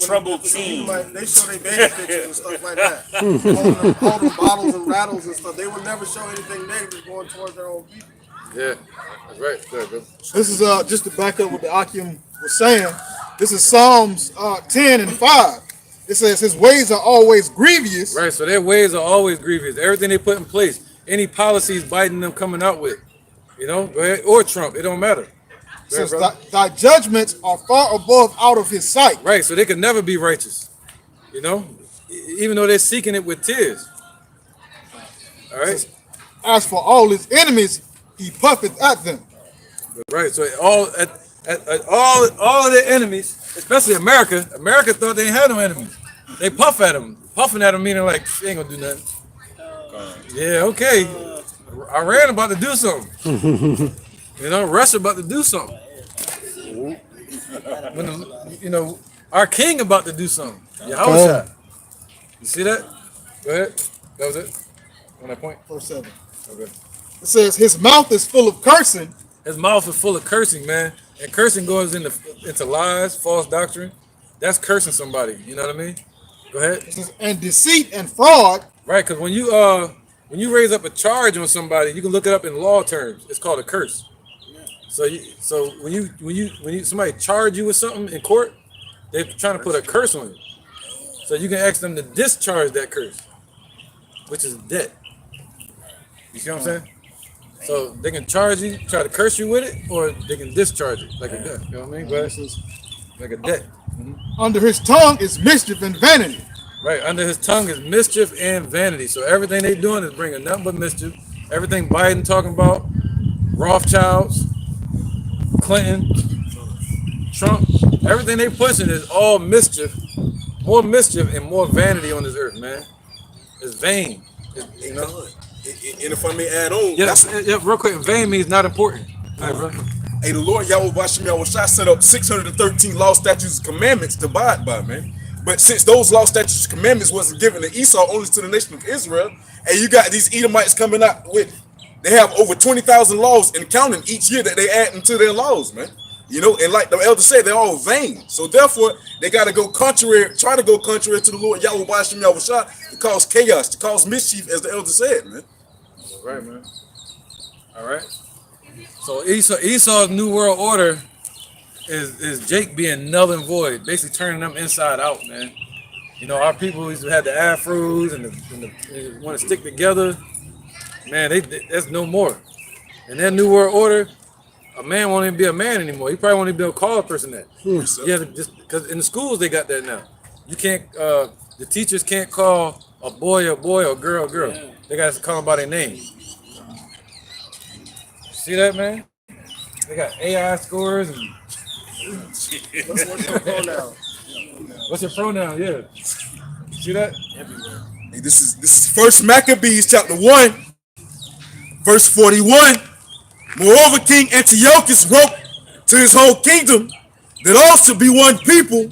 Trouble team. They show their baby pictures and stuff like that, holding bottles and rattles and stuff. They would never show anything negative going towards their own people. Yeah, that's right. There, bro. This is just to back up what the Akim was saying. This is Psalms 10 and 5. It says his ways are always grievous. Right, so their ways are always grievous. Everything they put in place, any policies Biden them coming out with, go ahead, or Trump, it don't matter. Says thy judgments are far above out of his sight. Right, so they could never be righteous. Even though they're seeking it with tears. All right. Says, as for all his enemies, he puffeth at them. Right, so all of their enemies, especially America thought they ain't had no enemies. They puff at them. Puffing at them meaning like, she ain't gonna do nothing. Yeah, okay. Iran about to do something. Russia about to do something. When our king about to do something. Yahawashi. You see that? Go ahead. That was it? On that point? Verse 7. Okay. It says his mouth is full of cursing. His mouth is full of cursing, man. And cursing goes into lies, false doctrine. That's cursing somebody. You know what I mean? Go ahead. It says, and deceit and fraud. Right, because when you raise up a charge on somebody, you can look it up in law terms. It's called a curse. So when somebody charge you with something in court, they're trying to put a curse on you. So you can ask them to discharge that curse, which is debt. You see what I'm saying? So they can charge you, try to curse you with it, or they can discharge it like a debt. You know what I mean? But like a debt. Under his tongue is mischief and vanity. Right, under his tongue is mischief and vanity. So everything they doing is bringing nothing but mischief. Everything Biden talking about, Rothschilds, Clinton, Trump, everything they pushing is all mischief, more mischief and more vanity on this earth, man. It's vain. And if I may add on, yeah, real quick, vain means not important. All right, bro. Hey, the Lord Yahawashi set up 613 law, statutes, and commandments to abide by, man. But since those law, statutes, and commandments wasn't given to Esau, only to the nation of Israel, and you got these Edomites coming out with, they have over 20,000 laws and counting each year that they add into their laws, man. And like the elder said, they're all vain. So therefore, they got to try to go contrary to the Lord Yahawashi to cause chaos, to cause mischief, as the elder said, man. All right, man. All right. So Esau's new world order is Jake being null and void, basically turning them inside out, man. Our people used to have the afros and they want to stick together. Man, that's no more. And that new world order, a man won't even be a man anymore. He probably won't even be able to call a person that. Yeah, just because in the schools they got that now. You can't. The teachers can't call a boy or girl. They got to call them by their name. See that, man? They got AI scores and. What's your pronoun? What's your pronoun? Yeah. See that? Everywhere. Hey, this is First Maccabees chapter 1, verse 41. Moreover, King Antiochus wrote to his whole kingdom that all should be one people,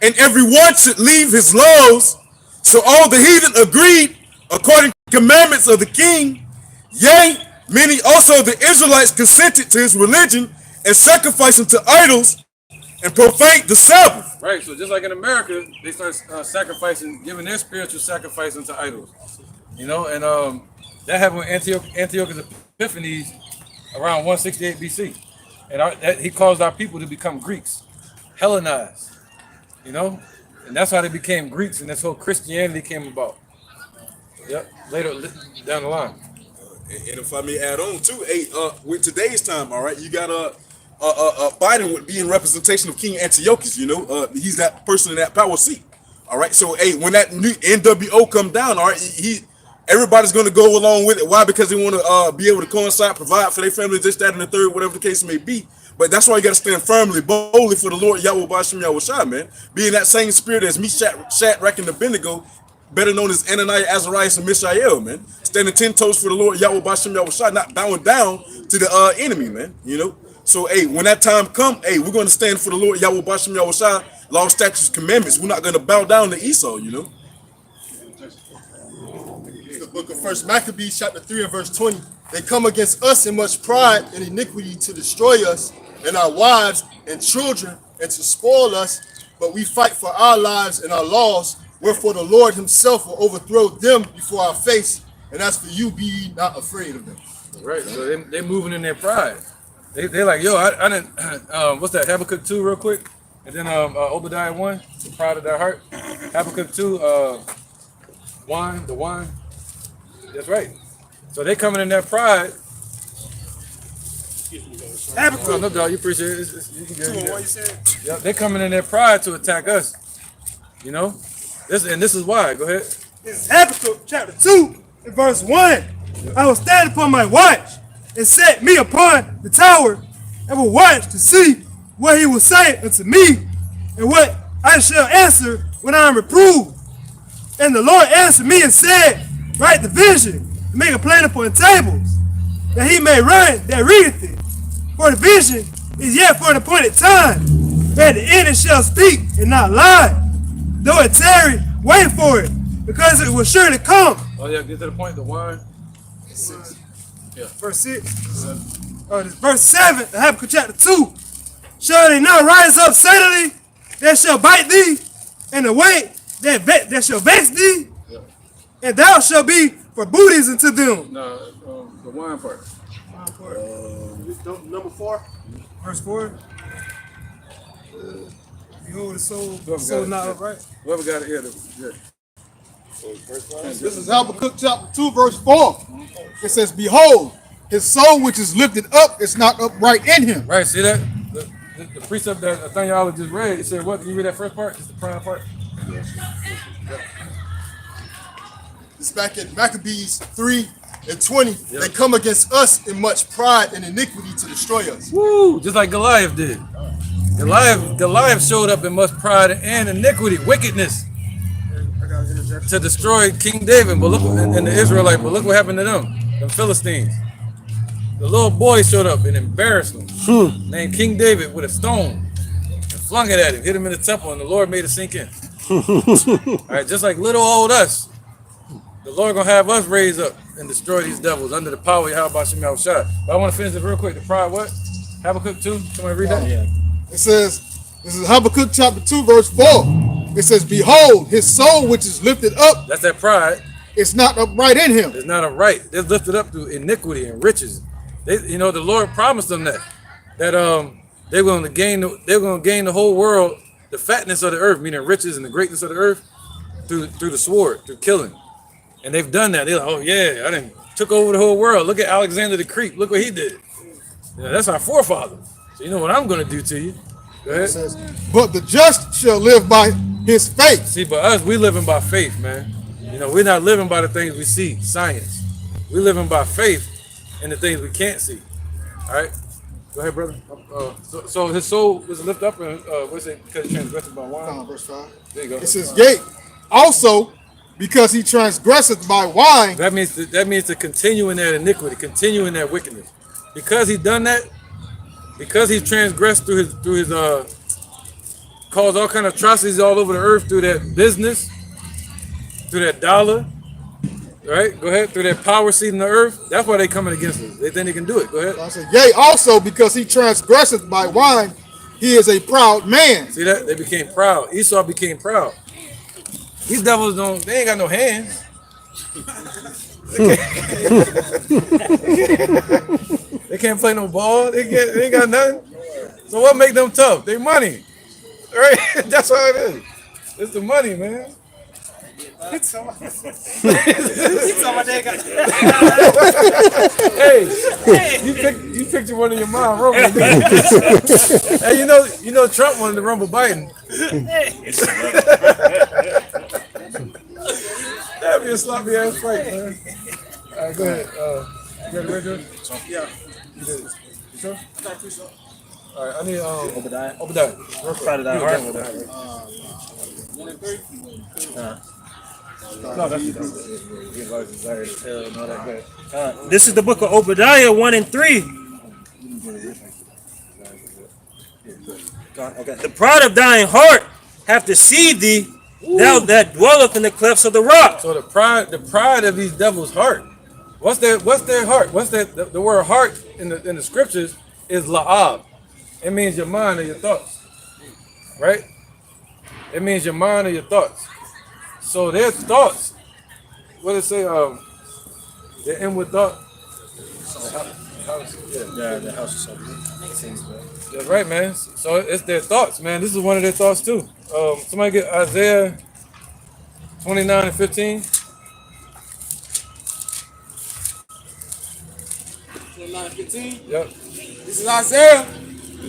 and every one should leave his laws. So all the heathen agreed according to the commandments of the king. Yea, many also of the Israelites consented to his religion and sacrificing to idols and profaned the Sabbath. Right, so just like in America, they start sacrificing, giving their spiritual sacrifice unto idols. You know, and that happened with Antiochus Epiphanes around 168 BC. And he caused our people to become Greeks, Hellenized, you know? And that's how they became Greeks, and this whole Christianity came about. Yep, later down the line. And if I may add on too, hey, with today's time, all right, you got Biden would be in representation of King Antiochus. You know, he's that person in that power seat. All right, so hey, when that new NWO come down, all right, everybody's going to go along with it. Why? Because they want to be able to coincide, provide for their family, this, that, and the third, whatever the case may be. But that's why you got to stand firmly, boldly for the Lord Yahawashi Yahawashi, man. Being that same spirit as Shadrach, and Abednego, better known as Ananias, Azarias, and Mishael, man. Standing 10 toes for the Lord Yahawashi Yahawashi, not bowing down to the enemy, man. You know. So hey, when that time come, hey, we're going to stand for the Lord Yahawashi Yahawashi, law, statutes, commandments. We're not going to bow down to Esau, you know. The book of First Maccabees, chapter 3 and verse 20. They come against us in much pride and iniquity to destroy us and our wives and children and to spoil us. But we fight for our lives and our laws. Wherefore the Lord himself will overthrow them before our face. And as for you, be ye not afraid of them. Right, so they moving in their pride. They like, yo, I didn't, what's that, Habakkuk 2 real quick? And then Obadiah 1, the pride of their heart. Habakkuk 2, the wine. That's right. So they coming in their pride. Habakkuk. No doubt, you appreciate it. What you said? Yeah, they coming in their pride to attack us. You know? This is why. Go ahead. This is Habakkuk chapter 2 and verse 1. I will stand upon my watch and set me upon the tower and will watch to see what he will say unto me and what I shall answer when I am reproved. And the Lord answered me and said, write the vision and make a plan upon tables, that he may run that readeth it. For the vision is yet for an appointed time, and the end it shall speak and not lie. Though it tarry, wait for it, because it will surely come. Oh yeah, get to the point, the wine. Yeah. Verse 6. Verse 7, Habakkuk chapter 2. Shall they not rise up suddenly that shall bite thee, and the weight that shall vex thee? Yeah. And thou shalt be for booties unto them. No, the wine part. Number 4. Verse 4. Behold, the soul not upright. Whoever got it here, yeah. This is Habakkuk chapter 2, verse 4. It says, behold, his soul which is lifted up is not upright in him. Right, see that? The precept that Nathaniel just read, it said what? Can you read that first part? It's the prime part. It's back in Maccabees 3 and 20. Yep. They come against us in much pride and iniquity to destroy us. Woo! Just like Goliath did. Goliath showed up in much pride and iniquity, wickedness, to destroy King David. But look, and the Israelites. But look what happened to them, the Philistines. The little boy showed up and embarrassed them, named King David, with a stone and flung it at him, hit him in the temple, and the Lord made it sink in. All right, just like little old us, the Lord gonna have us raise up and destroy these devils under the power of Yahawashi Yahawashi. But I want to finish it real quick. The pride, what? Habakkuk 2. Somebody read that? Yeah. It says, this is Habakkuk chapter 2, verse 4. It says, behold, his soul which is lifted up. That's that pride. It's not upright in him. It's not upright. It's lifted up through iniquity and riches. The Lord promised them that they're going to gain the whole world, the fatness of the earth, meaning riches and the greatness of the earth, through the sword, through killing. And they've done that. They're like, oh yeah, I done took over the whole world. Look at Alexander the Greek. Look what he did. That's our forefather. So you know what I'm going to do to you. Go ahead. Says, but the just shall live by his faith. See, but us, we living by faith, man. We're not living by the things we see, science. We're living by faith in the things we can't see. All right? Go ahead, brother. So his soul was lifted up, and what's it? Because he transgressed by wine. Verse 5. There you go. It says, yea, also because he transgresseth by wine. That means to continue in that iniquity, continue in that wickedness. Because he done that, because he transgressed through his caused all kind of atrocities all over the earth through that business, through that dollar, right? Go ahead, through that power seat in the earth. That's why they coming against us. They think they can do it. Go ahead. I said, yea, also because he transgresseth by wine, he is a proud man. See that? They became proud. Esau became proud. These devils they ain't got no hands. They can't play no ball. They ain't got nothing. So what make them tough? They money. Right? That's all it is. It's the money, man. Hey, you picture one of your mom rumbling. Hey, you know Trump wanted to rumble Biden. That'd be a sloppy ass fight, man. All right, go ahead. You ready, Richard? Yeah. You did it. You sure? All right, I need Obadiah. Real quick. Proud of that heart. No, that's This is the book of Obadiah 1 and 3. Okay. The pride of thine heart hath deceived thee, thou that dwelleth in the clefts of the rock. So the pride of these devils' heart. What's their heart? What's that? The word heart in the scriptures is la'ab. It means your mind or your thoughts, right? It means your mind or your thoughts. So their thoughts, what does it say? Their inward thought. The house is something. That's right, man. So it's their thoughts, man. This is one of their thoughts too. Somebody get Isaiah 29 and 15. 29 and 15. Yep. This is Isaiah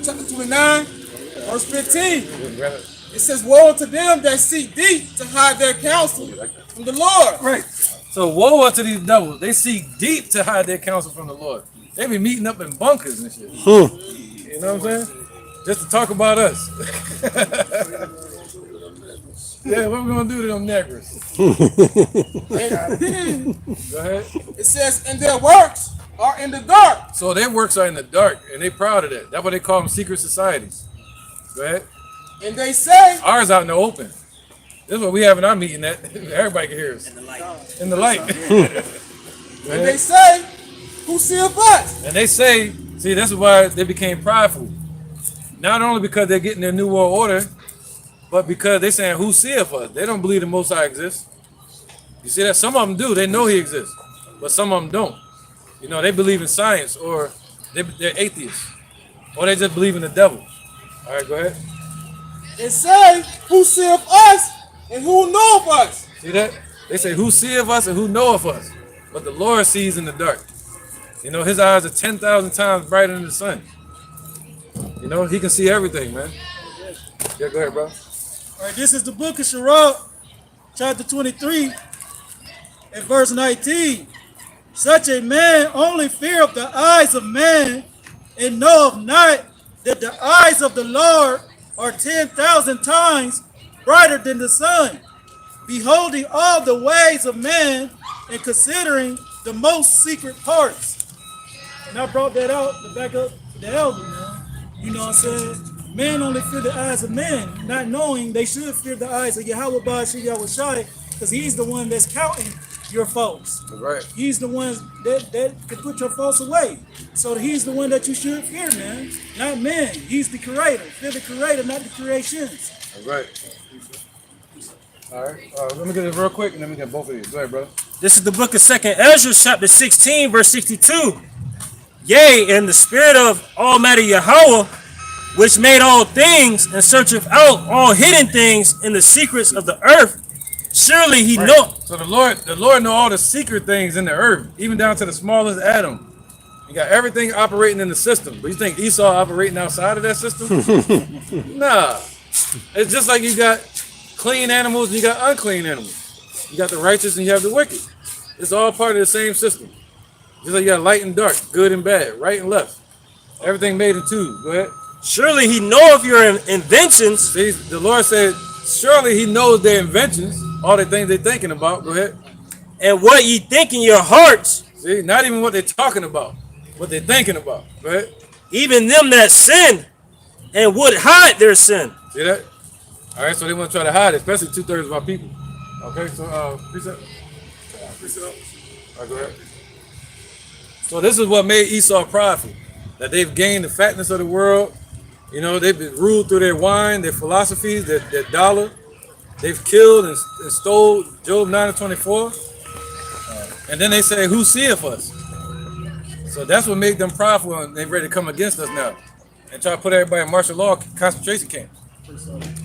chapter 29, verse 15. It says, woe to them that seek deep to hide their counsel from the Lord. Right. So woe unto these devils. They seek deep to hide their counsel from the Lord. They be meeting up in bunkers and shit. You know what I'm saying? Just to talk about us. Yeah, what we gonna do to them niggers? Go ahead. It says, and their works are in the dark. So their works are in the dark, and they proud of that. That's what they call them, secret societies. Go ahead. And they say, ours out in the open. This is what we have in our meeting that everybody can hear us. In the light. In the light. And they say, who seeth us? And they say, see, this is why they became prideful. Not only because they're getting their new world order, but because they're saying, who seeth us? They don't believe the Most High exists. You see that? Some of them do. They know he exists. But some of them don't. You know, they believe in science, or they're atheists. Or they just believe in the devil. All right, go ahead. And say, who seeth us and who knoweth us? See that? They say, who seeth us and who knoweth us? But the Lord sees in the dark. You know, his eyes are 10,000 times brighter than the sun. You know, he can see everything, man. Yeah, go ahead, bro. All right, this is the book of Sirach, chapter 23, and verse 19. Such a man only feareth the eyes of man, and knoweth not that the eyes of the Lord are 10,000 times brighter than the sun, beholding all the ways of man and considering the most secret parts. And I brought that out to back up the elder, man. You know what I'm saying? Man only fear the eyes of man, not knowing they should fear the eyes of Yahawashi, because he's the one that's counting your faults. Right. He's the one that can put your faults away. So he's the one that you should fear, man. Not man. He's the creator. Fear the creator, not the creations. All right. All right. Let me get this real quick, and then we get both of these. Go ahead, bro. This is the book of 2nd Ezra, chapter 16, verse 62. Yea, and the spirit of Almighty Yahweh, which made all things and searcheth out all hidden things in the secrets of the earth. Surely he know. So the Lord know all the secret things in the earth, even down to the smallest atom. You got everything operating in the system. But you think Esau operating outside of that system? Nah. It's just like you got clean animals and you got unclean animals. You got the righteous and you have the wicked. It's all part of the same system. Just like you got light and dark, good and bad, right and left. Everything made in twos. Go ahead. Surely he knoweth your inventions. See, the Lord said, surely he knows their inventions. all the things they're thinking about. Go ahead. And what ye think in your hearts, See, not even what they're talking about, what they're thinking about. Go ahead. even them that sin, and would hide their sin. See that? All right, so they want to try to hide it, especially 2/3 of our people. Okay, so precept. All right, go ahead. So this is what made Esau prideful, that they've gained the fatness of the world. You know, they've been ruled through their wine, their philosophies, their dollar. They've killed and stole. Job 9:24. And then they say, who seeth us? So that's what made them prideful, and they're ready to come against us now and try to put everybody in martial law concentration camps.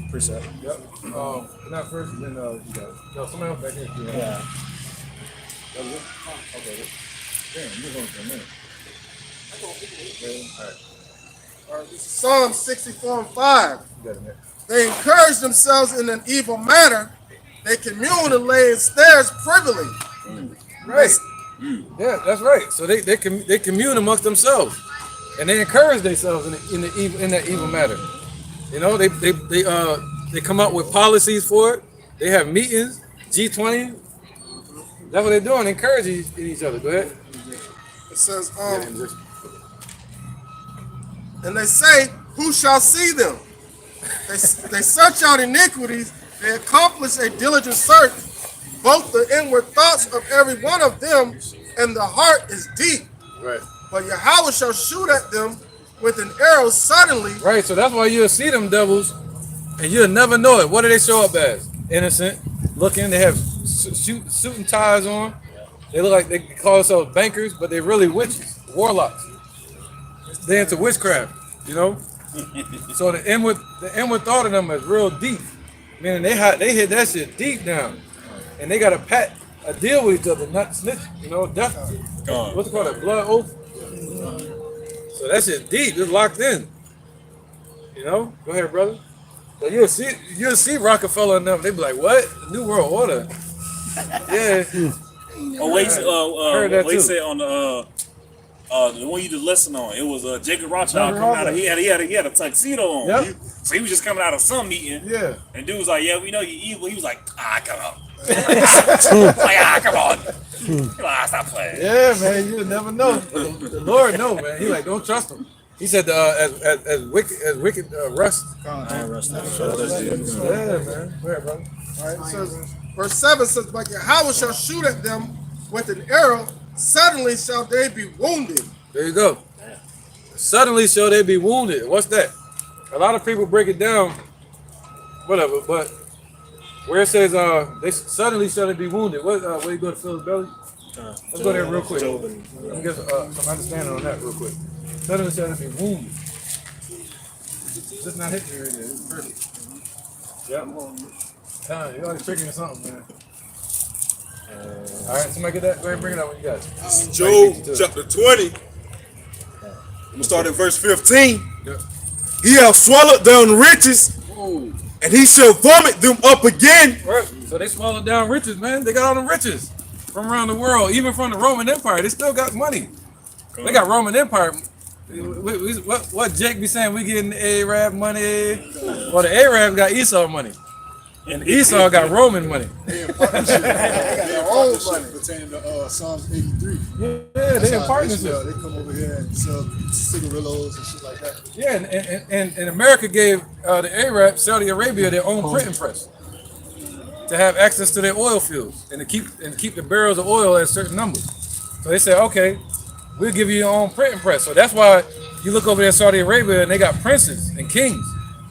Precept. Yep. Not first, then you got it. No, somebody else back here. Yeah. That was it? Okay. Damn, you're going for a minute. All right, this is Psalm 64:5. You got it, man. They encourage themselves in an evil manner. They commune and lay in snares privily. Right. Yeah, that's right. So they commune amongst themselves, and they encourage themselves in that evil matter. You know, they come up with policies for it. They have meetings, G20. That's what they're doing, encouraging each other. Go ahead. It says, and they say, who shall see them? They search out iniquities. They accomplish a diligent search. Both the inward thoughts of every one of them and the heart is deep. Right. But Yahweh shall shoot at them with an arrow suddenly. Right, so that's why you'll see them devils and you'll never know it. What do they show up as? Innocent, looking. They have suit and ties on. They look like they call themselves bankers, but they're really witches, warlocks. They're into witchcraft, you know? So the inward thought of them is real deep. Meaning they hit that shit deep down. And they got a deal with each other, not snitch, you know, death. What's it called? A blood oath? So that shit deep, it's locked in. You know? Go ahead, brother. So you'll see Rockefeller and them, they be like, what? The New World Order. Yeah. Oh, wait, Heard that wait, too. say on the one you just listened on, it was Jacob Rothschild coming out of, he had a tuxedo on. Yep. So he was just coming out of some meeting. Yeah. And dude was like, yeah, we know you evil. He was like, come on. Like, come on. He's like, stop playing. Yeah, man, you never know. The Lord know, man. He like, don't trust him. He said, as wicked rust. I rust. Yeah, man. Go ahead, brother. All right, it says, verse 7 says, but Yahweh shall shoot at them with an arrow. Suddenly shall they be wounded. There you go. Suddenly shall they be wounded. What's that? A lot of people break it down, whatever, but where it says they suddenly shall they be wounded. Where you go to Phil's belly? Let's go there real quick. Let me get some understanding on that real quick. Suddenly shall they be wounded. Just not hitting me right there. It's perfect. Yep. You're always tricking or something, man. All right, somebody get that. Go ahead and bring it out when you got it. This is Job chapter 20. I'm gonna start at verse 15. Yep. He hath swallowed down riches, and he shall vomit them up again. Right. So they swallowed down riches, man. They got all the riches from around the world, even from the Roman Empire. They still got money. They got Roman Empire. What Jake be saying? We getting the Arab money. Well, the Arabs got Esau money, and Esau got Roman money. They in partnership. They got their own money pertaining to Psalms 83. Yeah, they in partnership. They come over here and sell cigarillos and shit like that. Yeah, and America gave the Arab, Saudi Arabia, their own printing press to have access to their oil fields and to keep the barrels of oil at a certain number. So they said, okay, we'll give you your own printing press. So that's why you look over there in Saudi Arabia and they got princes and kings,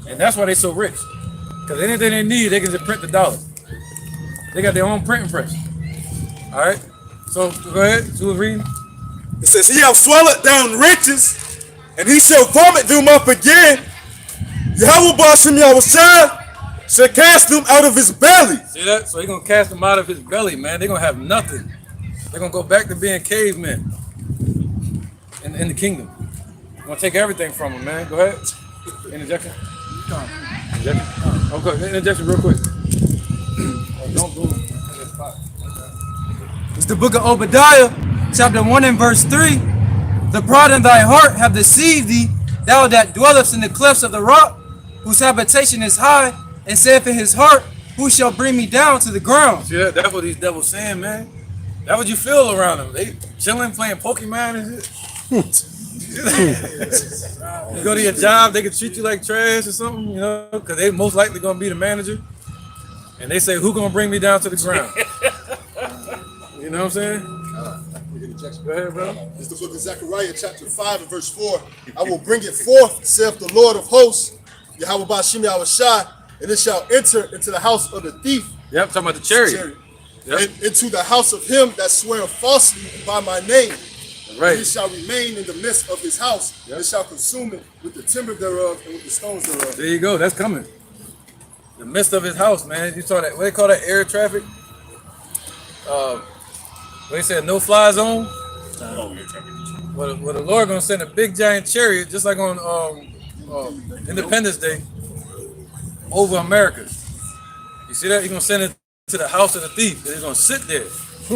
and that's why they so rich. Because anything they need, they can just print the dollar. They got their own printing press. All right. So go ahead. Who was reading? It says, he hath swallowed down riches, and he shall vomit them up again. Yahweh Bashim Yahawashi shall cast them out of his belly. See that? So he's going to cast them out of his belly, man. They're going to have nothing. They're going to go back to being cavemen in the kingdom. We're going to take everything from them, man. Go ahead. Interjection. Interjection. Oh, go ahead. Interjection real quick. Don't do it. It's the book of Obadiah, chapter 1 and verse 3. The pride in thy heart have deceived thee, thou that dwellest in the clefts of the rock, whose habitation is high, and saith in his heart, who shall bring me down to the ground? See that? That's what these devils saying, man. That's what you feel around them. They chilling, playing Pokemon and shit. You go to your job, they can treat you like trash or something, you know, because they most likely gonna be the manager. And they say, who gonna bring me down to the ground? You know what I'm saying? Go ahead, bro. It's the book of Zechariah, chapter 5 and verse 4. I will bring it forth, saith the Lord of hosts, Yahawashi, and it shall enter into the house of the thief. Yep, talking about the chariot. Yep. And into the house of him that swear falsely by my name. Right. And it shall remain in the midst of his house. Yep. And it shall consume it with the timber thereof and with the stones thereof. There you go. That's coming. The midst of his house, man. You saw that? What they call that? Air traffic. They said no fly zone. Well, the Lord gonna send a big giant chariot, just like on Independence Day, over America. You see that? He's gonna send it to the house of the thief. And he's gonna sit there,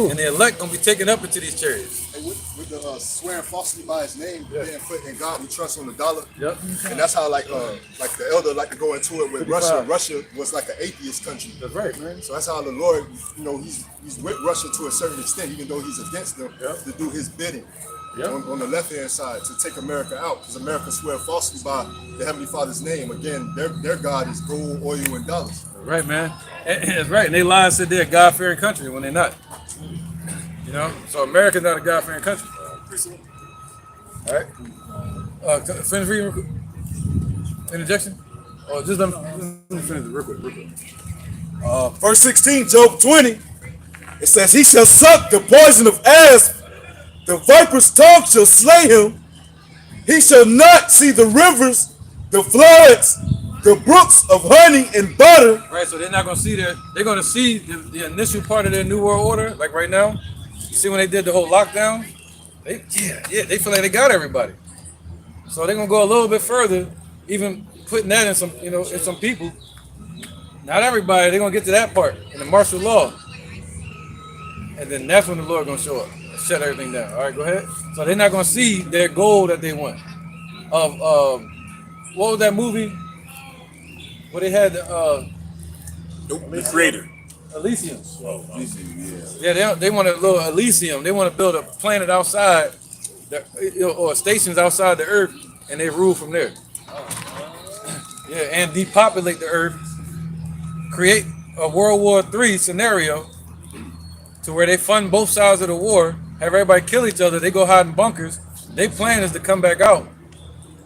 and the elect gonna be taken up into these chariots. And with the swearing falsely by his name, being put in God we trust on the dollar. Yep. And that's how like the elder like to go into it with Russia. Russia was like an atheist country. That's right, man. So that's how the Lord, you know, he's with Russia to a certain extent, even though he's against them, to do his bidding. Yep. On the left-hand side to take America out, because America swear falsely by the Heavenly Father's name. Again, their God is gold, oil, and dollars. Right, man. That's right. And they lie and said they're a God-fearing country when they're not. You know, so America's not a God-fearing country. All right. Finish reading real quick. Interjection? Oh, just let me finish it real quick. Verse 16, Job 20. It says, he shall suck the poison of asp. The viper's tongue shall slay him. He shall not see the rivers, the floods, the brooks of honey and butter. Right, so they're not going to see that. They're going to see the initial part of their New World Order, like right now. You see when they did the whole lockdown? They feel like they got everybody. So they're going to go a little bit further, even putting that in some, you know, in some people. Not everybody, they're going to get to that part in the martial law. And then that's when the Lord going to show up. Shut everything down. All right, go ahead. So they're not gonna see their goal that they want. Of what was that movie? Where they had the Creator. Elysium. Oh, Elysium, Yeah, they want a little Elysium. They want to build a planet outside, or stations outside the Earth, and they rule from there. Yeah, and depopulate the Earth, create a World War III scenario, to where they fund both sides of the war, have everybody kill each other, they go hide in bunkers. Their plan is to come back out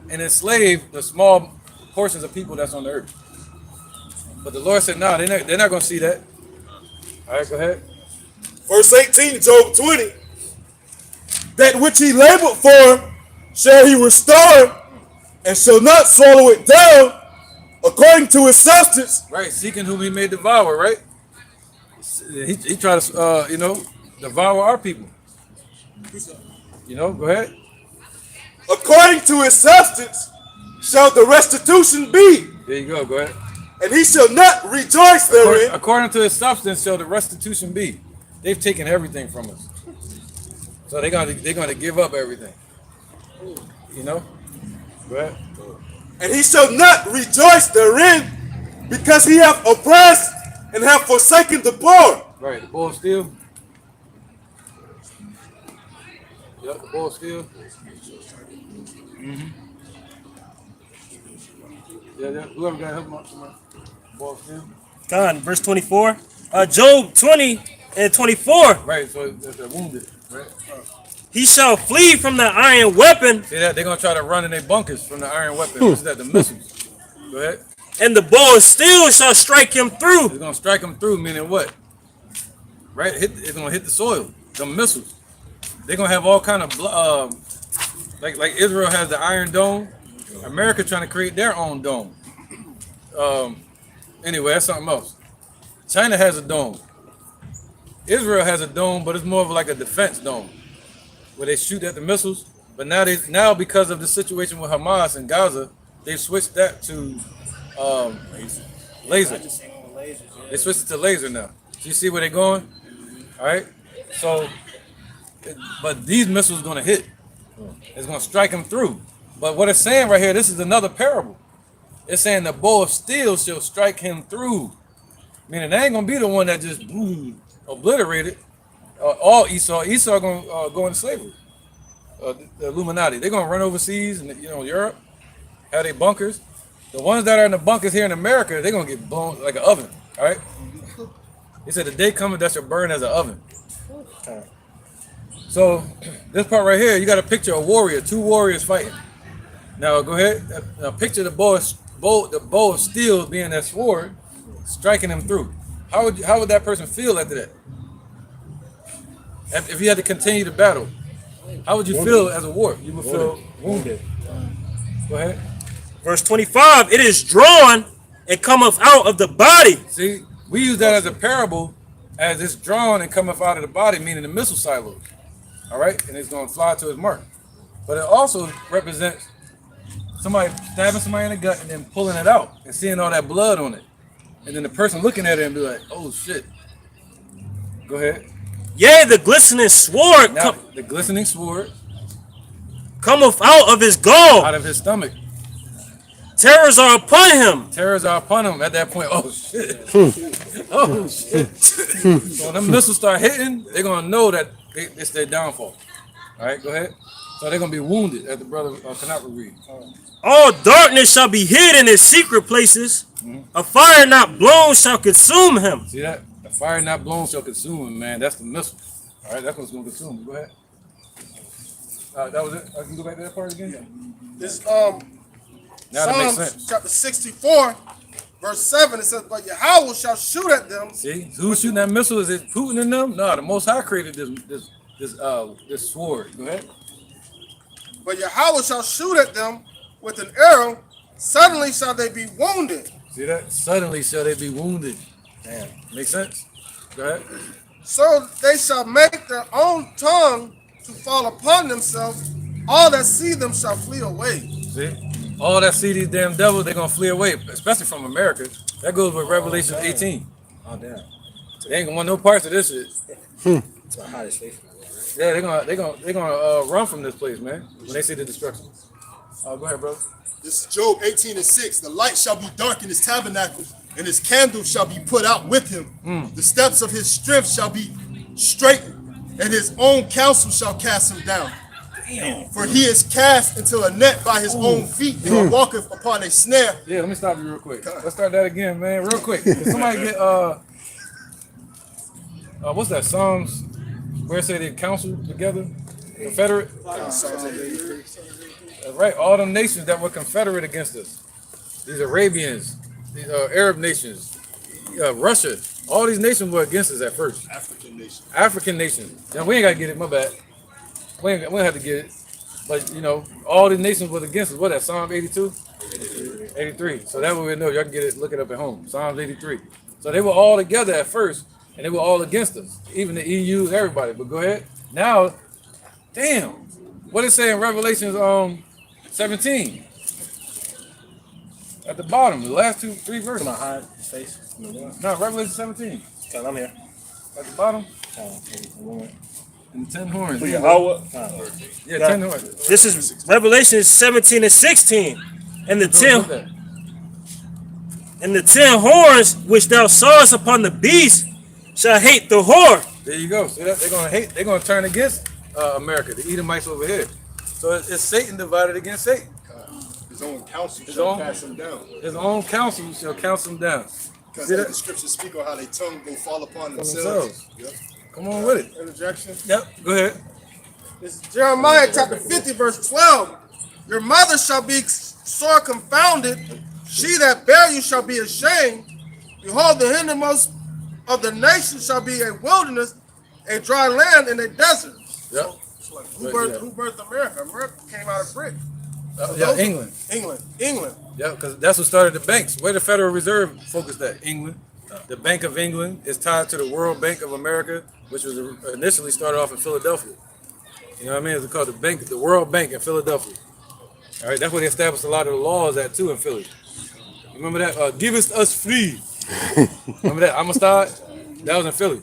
and enslave the small portions of people that's on the earth. But the Lord said, no, they're not going to see that. All right, go ahead. Verse 18, Job 20. That which he labored for shall he restore, and shall not swallow it down according to his substance. Right, seeking whom he may devour, right? He tried to, devour our people. You know, go ahead. According to his substance shall the restitution be. There you go ahead. And he shall not rejoice therein. According to his substance shall the restitution be. They've taken everything from us. So they're gonna give up everything. You know? Go ahead. And he shall not rejoice therein, because he hath oppressed and have forsaken the poor. Right, the bowl of steel. Yep, the bowl of steel. Mm-hmm. Yeah, whoever got help out, bowl of steel. God, verse 24. Job 20 and 24. Right, so they're wounded, right? He shall flee from the iron weapon. See that? They're going to try to run in their bunkers from the iron weapon. What's that? The missiles. Go ahead. And the bow of steel shall strike him through. It's going to strike him through, meaning what? Right? It's going to hit the soil. The missiles. They're going to have all kind of, like Israel has the Iron Dome. America trying to create their own dome. Anyway, that's something else. China has a dome. Israel has a dome, but it's more of like a defense dome, where they shoot at the missiles. But now because of the situation with Hamas and Gaza, they've switched that to laser. They switched it to laser now. So you see where they're going? All right. So, but these missiles going to hit. It's going to strike them through. But what it's saying right here, this is another parable. It's saying the bow of steel shall strike him through. Meaning they ain't gonna be the one that just boom, obliterated all Esau. Esau gonna go into slavery. The Illuminati, they're gonna run overseas and Europe, have their bunkers. The ones that are in the bunkers here in America, they're gonna get blown like an oven. All right. He said the day coming that shall burn as an oven. So this part right here, you got a picture of a warrior, two warriors fighting. Now go ahead. Now picture the bow of steel being that sword, striking him through. How would that person feel after that? If you had to continue the battle, how would you feel as a warrior? You would feel wounded. Go ahead. Verse 25, it is drawn and cometh out of the body. See, we use that as a parable, as it's drawn and cometh out of the body, meaning the missile silos. All right, and it's going to fly to its mark. But it also represents somebody stabbing somebody in the gut and then pulling it out and seeing all that blood on it. And then the person looking at it and be like, oh shit. Go ahead. Yea, the glistening sword. Now, the glistening sword cometh out of his gall. Out of his stomach. Terrors are upon him. Terrors are upon him at that point. Oh shit. Oh shit. So when them missiles start hitting, they're going to know that it's their downfall. All right, go ahead. So they're going to be wounded, as the brother cannot read. All darkness shall be hid in his secret places. A fire not blown shall consume him. See that? A fire not blown shall consume him, man. That's the missile. All right, that's what's going to consume him. Go ahead. That was it. I can go back to that part again? Yeah. This now that makes Psalms sense. chapter 64, verse 7, it says, but Yahweh shall shoot at them. See, who's shooting that missile? Is it Putin in them? No, the Most High created this sword. Go ahead. But Yahweh shall shoot at them with an arrow. Suddenly shall they be wounded. See that? Suddenly shall they be wounded. Damn. Make sense? Go ahead. So they shall make their own tongue to fall upon themselves. All that see them shall flee away. See? All that see these damn devils, they're going to flee away, especially from America. That goes with Revelation 18. Oh, damn. They ain't going to want no parts of this shit. It's my hottest place. Yeah, they're gonna run from this place, man, when they see the destruction. Go ahead, bro. This is Job 18:6. The light shall be dark in his tabernacle, and his candle shall be put out with him. The steps of his strength shall be straightened, and his own counsel shall cast him down. Damn. For he is cast into a net by his own feet, and he walketh upon a snare. Yeah, let me stop you real quick. Let's start that again, man, real quick. Can somebody get what's that? Psalms, where it say they counsel together, confederate. Right, all them nations that were confederate against us. These Arabians, these Arab nations, Russia. All these nations were against us at first. African nations. Now we ain't gotta get it. My bad. We don't have to get it. But all these nations were against us. What that? Psalm 82, 83. So that way we know. Y'all can get it. Look it up at home. Psalms 83. So they were all together at first, and they were all against us. Even the EU, everybody. But go ahead. Now, damn. What it say in Revelations 17? At the bottom, the last 3 verses. Can I hide his face? No, Revelation 17. Okay, I'm here. At the bottom. And 10 horns. Yeah, 10 horns. This is Revelation 17 and 16. And the 10 horns which thou sawest upon the beast shall hate the whore. There you go. See that? They're gonna hate. They're gonna turn against America. The Edomites over here. So it's Satan divided against Satan. His own counsel shall cast him down. His own counsel shall cast him down. Because the scriptures speak on how their tongue will fall upon themselves. Yep. Come on with it. Interjection. Yep. Go ahead. This is Jeremiah chapter 50, verse 12. Your mother shall be sore confounded. She that bare you shall be ashamed. Behold, the hindermost of the nations shall be a wilderness, a dry land, and a desert. Yep. Who birthed America? America came out of Britain. England. England. Yeah, because that's what started the banks. Where the Federal Reserve focused at? England. The Bank of England is tied to the World Bank of America, which was initially started off in Philadelphia. You know what I mean? It's called the World Bank in Philadelphia. All right, that's where they established a lot of the laws at too in Philly. Remember that? Give us free. Remember that? Amistad? That was in Philly.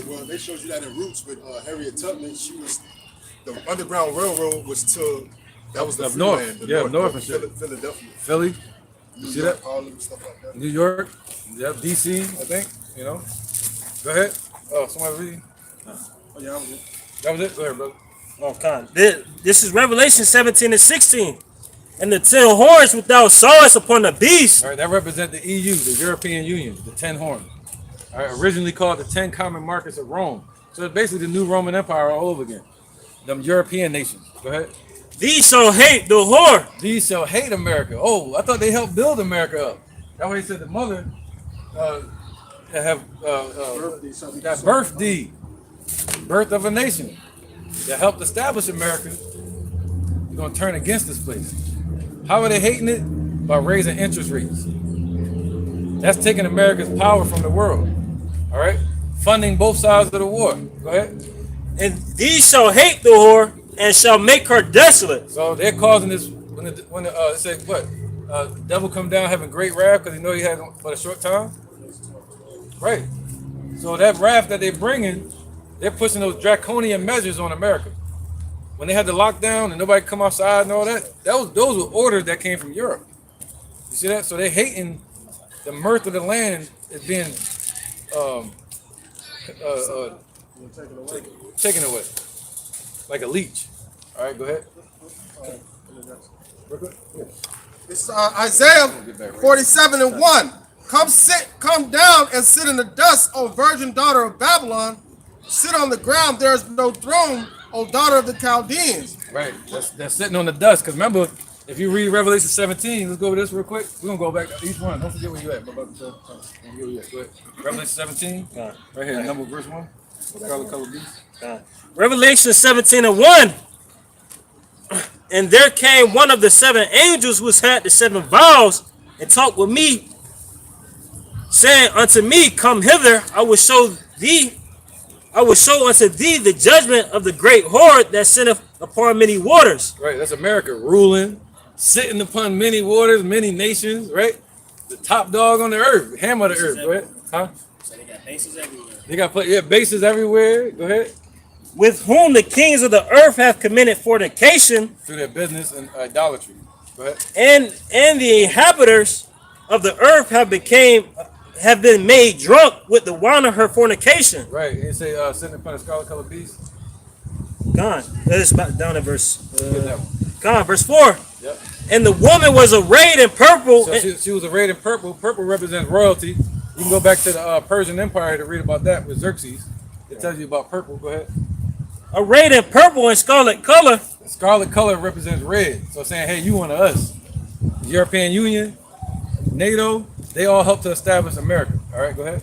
Well, they showed you that in Roots with Harriet Tubman. She was the Underground Railroad was to that was the up north. Land, North and shit. Philadelphia. Philly. You see that? New York, yep, DC, I think, you know. Go ahead. Oh, somebody reading? Oh, yeah, that was it. Go ahead, brother. Oh, God. This is Revelation 17 and 16. And the 10 horns without swords upon the beast. All right, that represents the EU, the European Union, the 10 horns. All right, originally called the 10 common markets of Rome. So it's basically the new Roman Empire all over again. Them European nations. Go ahead. These shall hate the whore. These shall hate America. Oh, I thought they helped build America up. That's why they said the mother have that birth deed, birth of a nation that helped establish America. You're gonna turn against this place. How are they hating it? By raising interest rates. That's taking America's power from the world. All right, funding both sides of the war. Go ahead. And these shall hate the whore and shall make her desolate. So they're causing this when they say what? The devil come down having great wrath because he know he had for a short time. Right. So that wrath that they're bringing, they're pushing those draconian measures on America. When they had the lockdown and nobody come outside and all that, those were orders that came from Europe. You see that? So they're hating the mirth of the land is being taken away, like a leech. All right, go ahead. It's Isaiah 47 and 1. Come down and sit in the dust, O virgin daughter of Babylon. Sit on the ground, there is no throne, O daughter of the Chaldeans. Right, that's sitting on the dust. Because remember, if you read Revelation 17, let's go over this real quick. We're going to go back to each one. Don't forget where you at. Go ahead. Revelation 17, right here, number verse 1. Scarlet colored beast. Revelation 17 and 1. And there came one of the 7 angels which had the 7 vials and talked with me, saying unto me, Come hither, I will show unto thee the judgment of the great whore that sitteth upon many waters. Right, that's America ruling, sitting upon many waters, many nations, right? The top dog on the earth, hammer of the earth, right? Huh? So they got bases everywhere. They got bases everywhere. Go ahead. With whom the kings of the earth have committed fornication Through their business and idolatry. Go ahead. And the inhabitants of the earth have been made drunk with the wine of her fornication. Right. It say sitting upon a scarlet colored beast. Gone. That is down in verse. Verse 4. Yep. And the woman was arrayed in purple. So she was arrayed in purple. Purple represents royalty. You can go back to the Persian Empire to read about that with Xerxes. It tells you about purple. Go ahead. Arrayed in purple and scarlet color. The scarlet color represents red. So saying, hey, you one of us. The European Union, NATO, they all helped to establish America. All right, go ahead.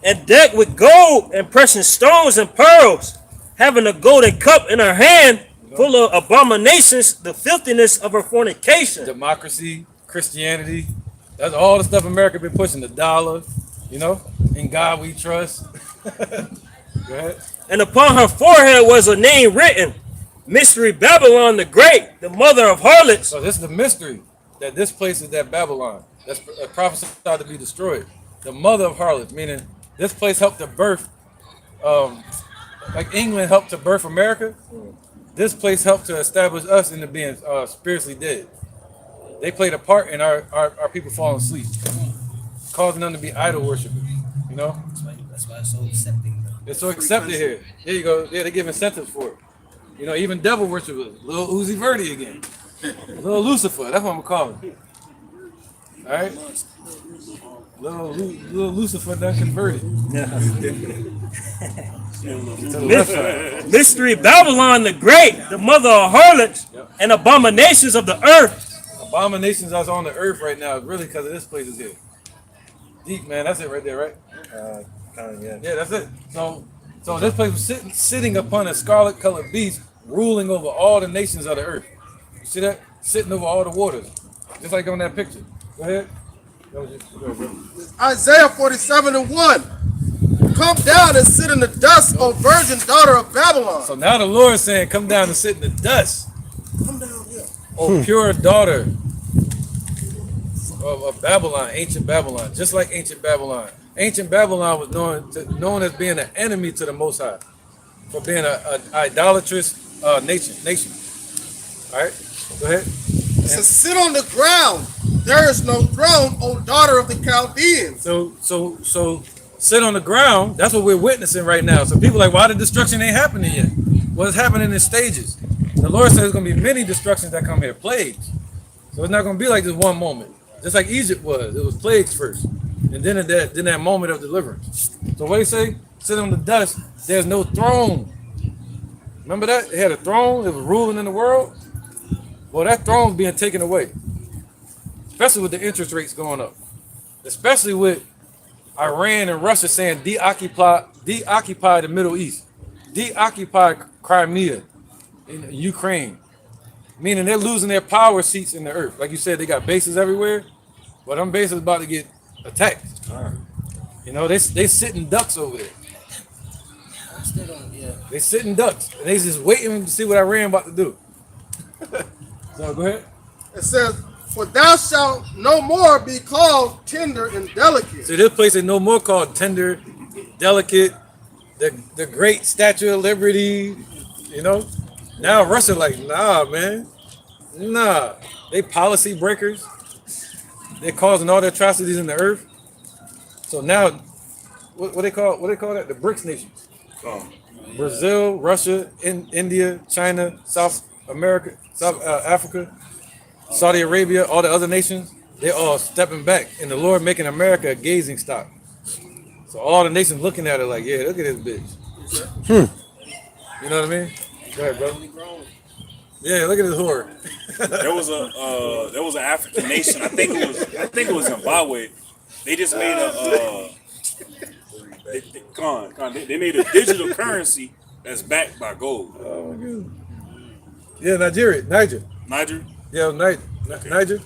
And decked with gold and precious stones and pearls, having a golden cup in her hand, full of abominations, the filthiness of her fornication. Democracy, Christianity, that's all the stuff America been pushing. The dollar, you know, in God we trust. Go ahead. And upon her forehead was a name written, Mystery Babylon the Great, the mother of harlots. So this is the mystery, that this place is that Babylon. That's prophesied to be destroyed. The mother of harlots, meaning this place helped to birth, like England helped to birth America. This place helped to establish us into being spiritually dead. They played a part in our people falling asleep, causing them to be idol worshipers. You know? That's why it's so accepting. It's so accepted here. There you go. Yeah, they give incentives for it. You know, even devil worshipers, little Uzi Verde again, little Lucifer. That's what I'm calling him. All right, little Lucifer done converted. Mystery Babylon the Great, the mother of harlots and abominations of the earth. Abominations that's on the earth right now is really because of this place is here. Deep, man. That's it right there, right? Yeah, that's it. So this place was sitting upon a scarlet colored beast, ruling over all the nations of the earth. You see that? Sitting over all the waters. Just like on that picture. Go ahead. Isaiah 47 and 1. Come down and sit in the dust, O virgin daughter of Babylon. So now the Lord is saying, come down and sit in the dust. Come down, yeah. O pure daughter of Babylon, ancient Babylon, just like ancient Babylon. Ancient Babylon was known as being an enemy to the Most High, for being an idolatrous nation. All right, go ahead. It says, sit on the ground. There is no throne, O daughter of the Chaldeans. So sit on the ground. That's what we're witnessing right now. So people are like, why the destruction ain't happening yet? Well, it's happening in stages. The Lord says there's going to be many destructions that come here, plagues. So it's not going to be like this one moment. Just like Egypt was. It was plagues first. And then that moment of deliverance. So what do you say? Sit on the dust. There's no throne. Remember that? It had a throne. It was ruling in the world. Well, that throne's being taken away. Especially with the interest rates going up. Especially with Iran and Russia saying deoccupy the Middle East. Deoccupy Crimea in Ukraine. Meaning they're losing their power seats in the earth. Like you said, they got bases everywhere. But them bases about to get attacked. You know, they sitting ducks over there. They sitting ducks. And they just waiting to see what Iran about to do. So go ahead. It says, for thou shalt no more be called tender and delicate. See, this place is no more called tender, delicate, the great Statue of Liberty, you know? Now Russia like, nah, man. Nah. They policy breakers. They're causing all the atrocities in the earth. So now, what they call that? The BRICS nations. Brazil, Russia, India, China, South America, South Africa, Saudi Arabia, all the other nations, they all stepping back. And the Lord making America a gazing stock. So all the nations looking at it like, yeah, look at this bitch. You know what I mean? Go ahead, brother. Yeah, look at this whore. There was an African nation. I think it was Zimbabwe. They just made they made a digital currency that's backed by gold. Oh my God. Yeah, Niger. Yeah, Niger.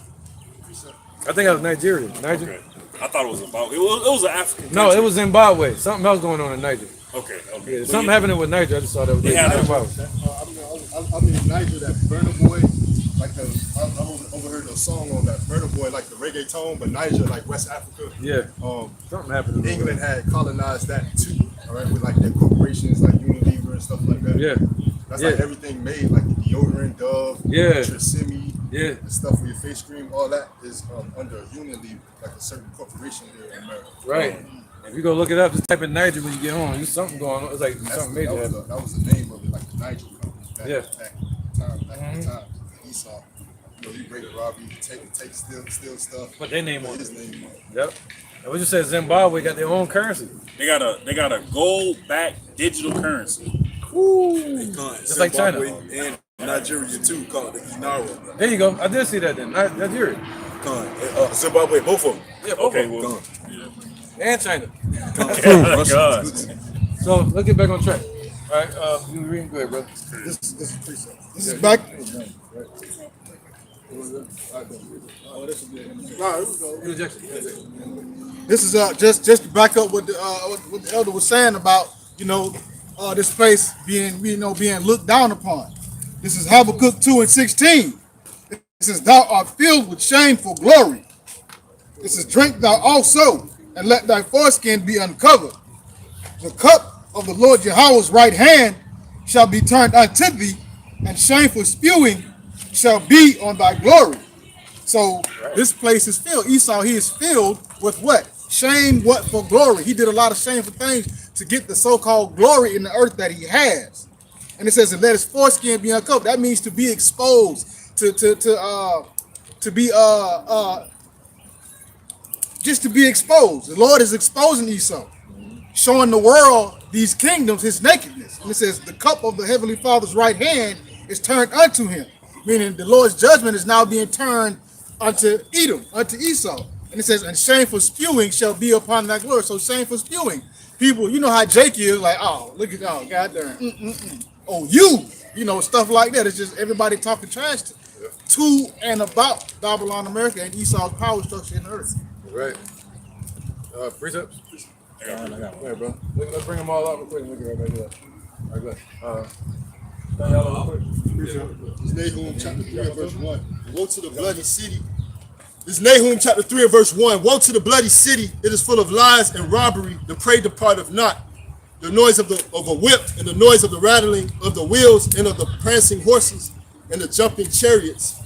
I think I was Nigeria. Niger. Okay. I thought it was Zimbabwe. It was an African country. No, it was Zimbabwe. Something else going on in Niger. Okay. Yeah, something happening with Niger. I just saw that was Zimbabwe. I mean, Niger, that Burna Boy, like I overheard the song on that Burna Boy, like the reggaeton, but Niger, like West Africa. Yeah. Something happened. England had colonized that too, all right, with like their corporations like Unilever and stuff like that. Yeah. That's like everything made, like the deodorant, Dove, Tresemme, the stuff for your face cream, all that is under Unilever, like a certain corporation here in America. Right. If you go look it up, just type in Niger when you get home. There's something going on. It's like something major. That was the name of it, like the Niger company. Back in the time. Esau, you know, he break robbery, take steal stuff. Put their name on his it. name on it. Yep. And we just said Zimbabwe got their own currency. They got a gold-backed digital currency. Ooh. Just like China. And Nigeria too, called the Inara. There you go. I did see that then. Nigeria. Zimbabwe, both of them. Yeah, both Okay, of them. well, And China. Oh, God. So let's get back on track. All right, you reading good, brother. This is precept. This is back. This is just to back up what the elder was saying about, you know, this place being looked down upon. This is Habakkuk 2:16. It says, thou art filled with shameful glory. It says, drink thou also, and let thy foreskin be uncovered. The cup of the Lord Yahweh's right hand shall be turned unto thee, and shameful spewing shall be on thy glory. So this place is filled. Esau, he is filled with what? Shame, what for glory. He did a lot of shameful things to get the so-called glory in the earth that he has. And it says, and let his foreskin be uncovered. That means to be exposed, just to be exposed. The Lord is exposing Esau, showing the world these kingdoms his nakedness. And it says the cup of the Heavenly Father's right hand is turned unto him, meaning the Lord's judgment is now being turned unto Edom, unto Esau. And it says, and shameful spewing shall be upon that glory. So shameful spewing. People, you know how Jake is, like, oh, look at, oh, God damn, oh, you know, stuff like that. It's just everybody talking trash to and about Babylon, America, and Esau's power structure in the earth. Right. Precepts? I got one. Go ahead, bro. Let's bring them all up real quick and look at right back. All right, go ahead. This is Nahum chapter 3 and verse 1. Woe to the bloody city. This is Nahum chapter 3 and verse 1. Woe to the bloody city. It is full of lies and robbery. The prey departeth not. The noise of a whip and the noise of the rattling of the wheels and of the prancing horses and the jumping chariots.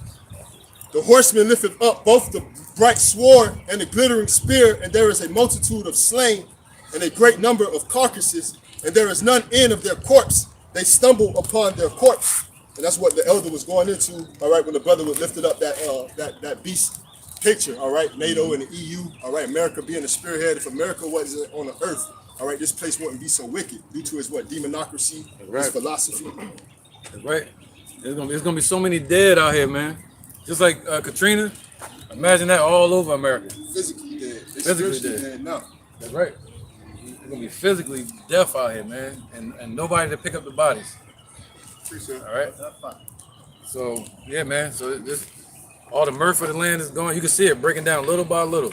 The horseman lifteth up both the bright sword and the glittering spear, and there is a multitude of slain, and a great number of carcasses, and there is none end of their corpse. They stumble upon their corpse. And that's what the elder was going into, all right, when the brother was lifted up that beast picture, all right, NATO and the EU, all right, America being the spearhead. If America wasn't on the earth, all right, this place wouldn't be so wicked due to its demonocracy, its philosophy. That's right. There's gonna be so many dead out here, man. Just like Katrina. Imagine that all over America. Physically dead. Physically dead. No. That's right. There's gonna be physically deaf out here, man, and nobody to pick up the bodies. All right. So yeah, man. So all the mirth of the land is gone. You can see it breaking down little by little.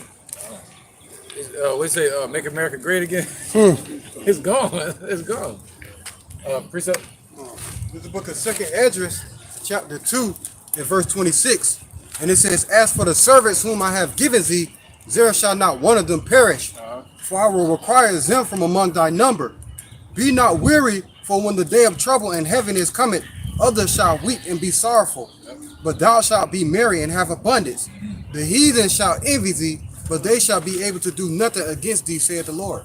We say, "Make America great again." It's gone. It's gone. Precept. This is the book of 2nd Esdras, chapter 2, and verse 26. And it says, "As for the servants whom I have given thee, there shall not one of them perish. For I will require them from among thy number. Be not weary, for when the day of trouble and heaviness cometh, others shall weep and be sorrowful. But thou shalt be merry and have abundance. The heathen shall envy thee, but they shall be able to do nothing against thee, saith the Lord."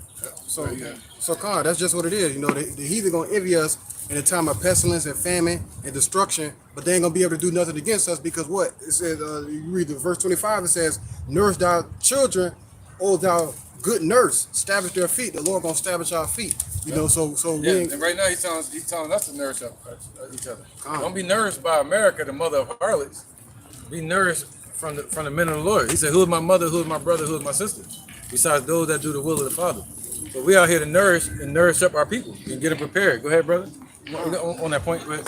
So Khan, that's just what it is. You know, the heathen gonna envy us in a time of pestilence and famine and destruction, but they ain't gonna be able to do nothing against us because what? It says, you read the verse 25, it says, "Nourish thy children, O thou good nurse, establish their feet." The Lord gonna establish our feet. You know, so yeah, and right now he's telling us to nourish each other. Don't be nourished by America, the mother of harlots. Be nourished from the men of the Lord. He said, "Who is my mother? Who is my brother? Who is my sister? Besides those that do the will of the Father." So we out here to nourish up our people and get them prepared. Go ahead, brother. On that point, go ahead.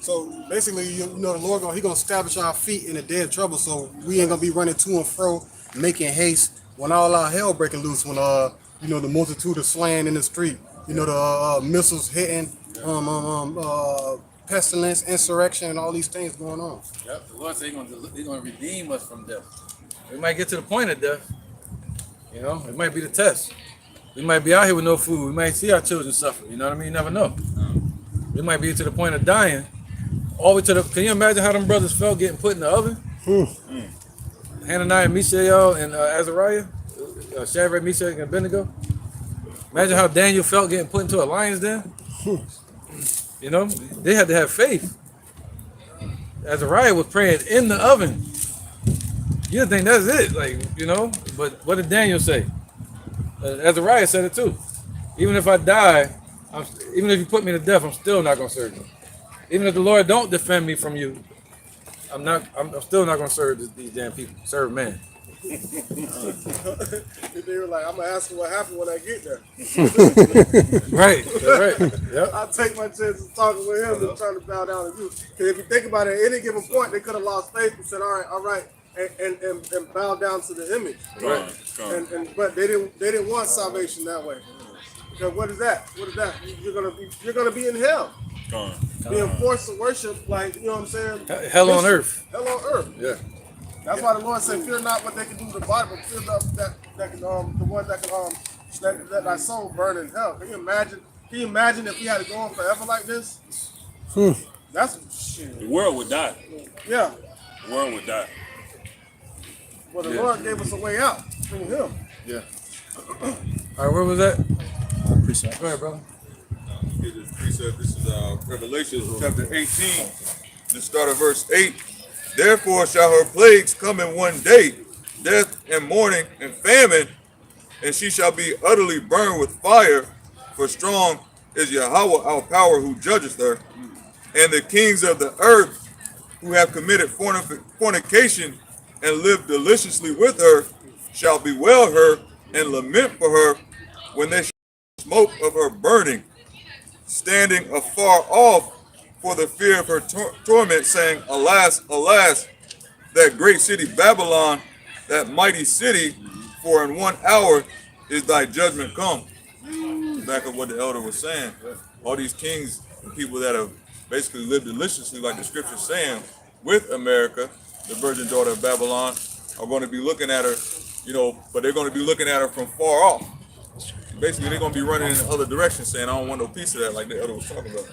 So basically, you know, the Lord gonna establish our feet in the day of trouble, so we ain't gonna be running to and fro, making haste when all our hell breaking loose. When you know, the multitude of slain in the street, you know, the missiles hitting, pestilence, insurrection, and all these things going on. Yep, the Lord said He's gonna redeem us from death. We might get to the point of death. You know, it might be the test. We might be out here with no food. We might see our children suffer. You know what I mean? You never know. We might be to the point of dying. All the way to the. Can you imagine how them brothers felt getting put in the oven? Hananiah, Mishael, and Azariah, Shadrach, Meshach, and Abednego. Imagine how Daniel felt getting put into a lion's den. You know, they had to have faith. Azariah was praying in the oven. You didn't think that's it, like, you know. But what did Daniel say? Azariah said it too. Even if I die, even if you put me to death, I'm still not going to serve you. Even if the Lord don't defend me from you, I'm still not going to serve these damn people. Serve man. They were like, "I'm gonna ask you what happened when I get there." Right. Yep. I'll take my chances talking with him than trying to bow down to you. Because if you think about it, at any given point, they could have lost faith and said, all right, and bow down to the image. Right. But they didn't want salvation that way. Because what is that? You're gonna be in hell. Being forced to worship, like, you know what I'm saying? Hell on earth. Hell on earth. Yeah. That's why the Lord said, "Fear not what they can do to the body, but fear not that can the one that can let thy soul burn in hell." Can you imagine? Can you imagine if we had to go on forever like this? That's shit. The world would die. Yeah. The world would die. Well, the Lord gave us a way out through Him. Yeah. All right, where was that? Precept. Go ahead, brother. This is Revelation chapter 18. Let's start at verse 8. "Therefore shall her plagues come in one day, death and mourning and famine, and she shall be utterly burned with fire, for strong is Yahweh our power who judgeth her. And the kings of the earth who have committed fornication and lived deliciously with her shall bewail her and lament for her when they shall smoke of her burning, standing afar off for the fear of her torment, saying, Alas, alas, that great city Babylon, that mighty city, for in 1 hour is thy judgment come." Back of what the elder was saying. All these kings and people that have basically lived deliciously, like the scripture's saying, with America, the virgin daughter of Babylon, are going to be looking at her, you know, but they're going to be looking at her from far off. basically they're gonna be running in the other direction, saying I don't want no piece of that, like the other was talking about.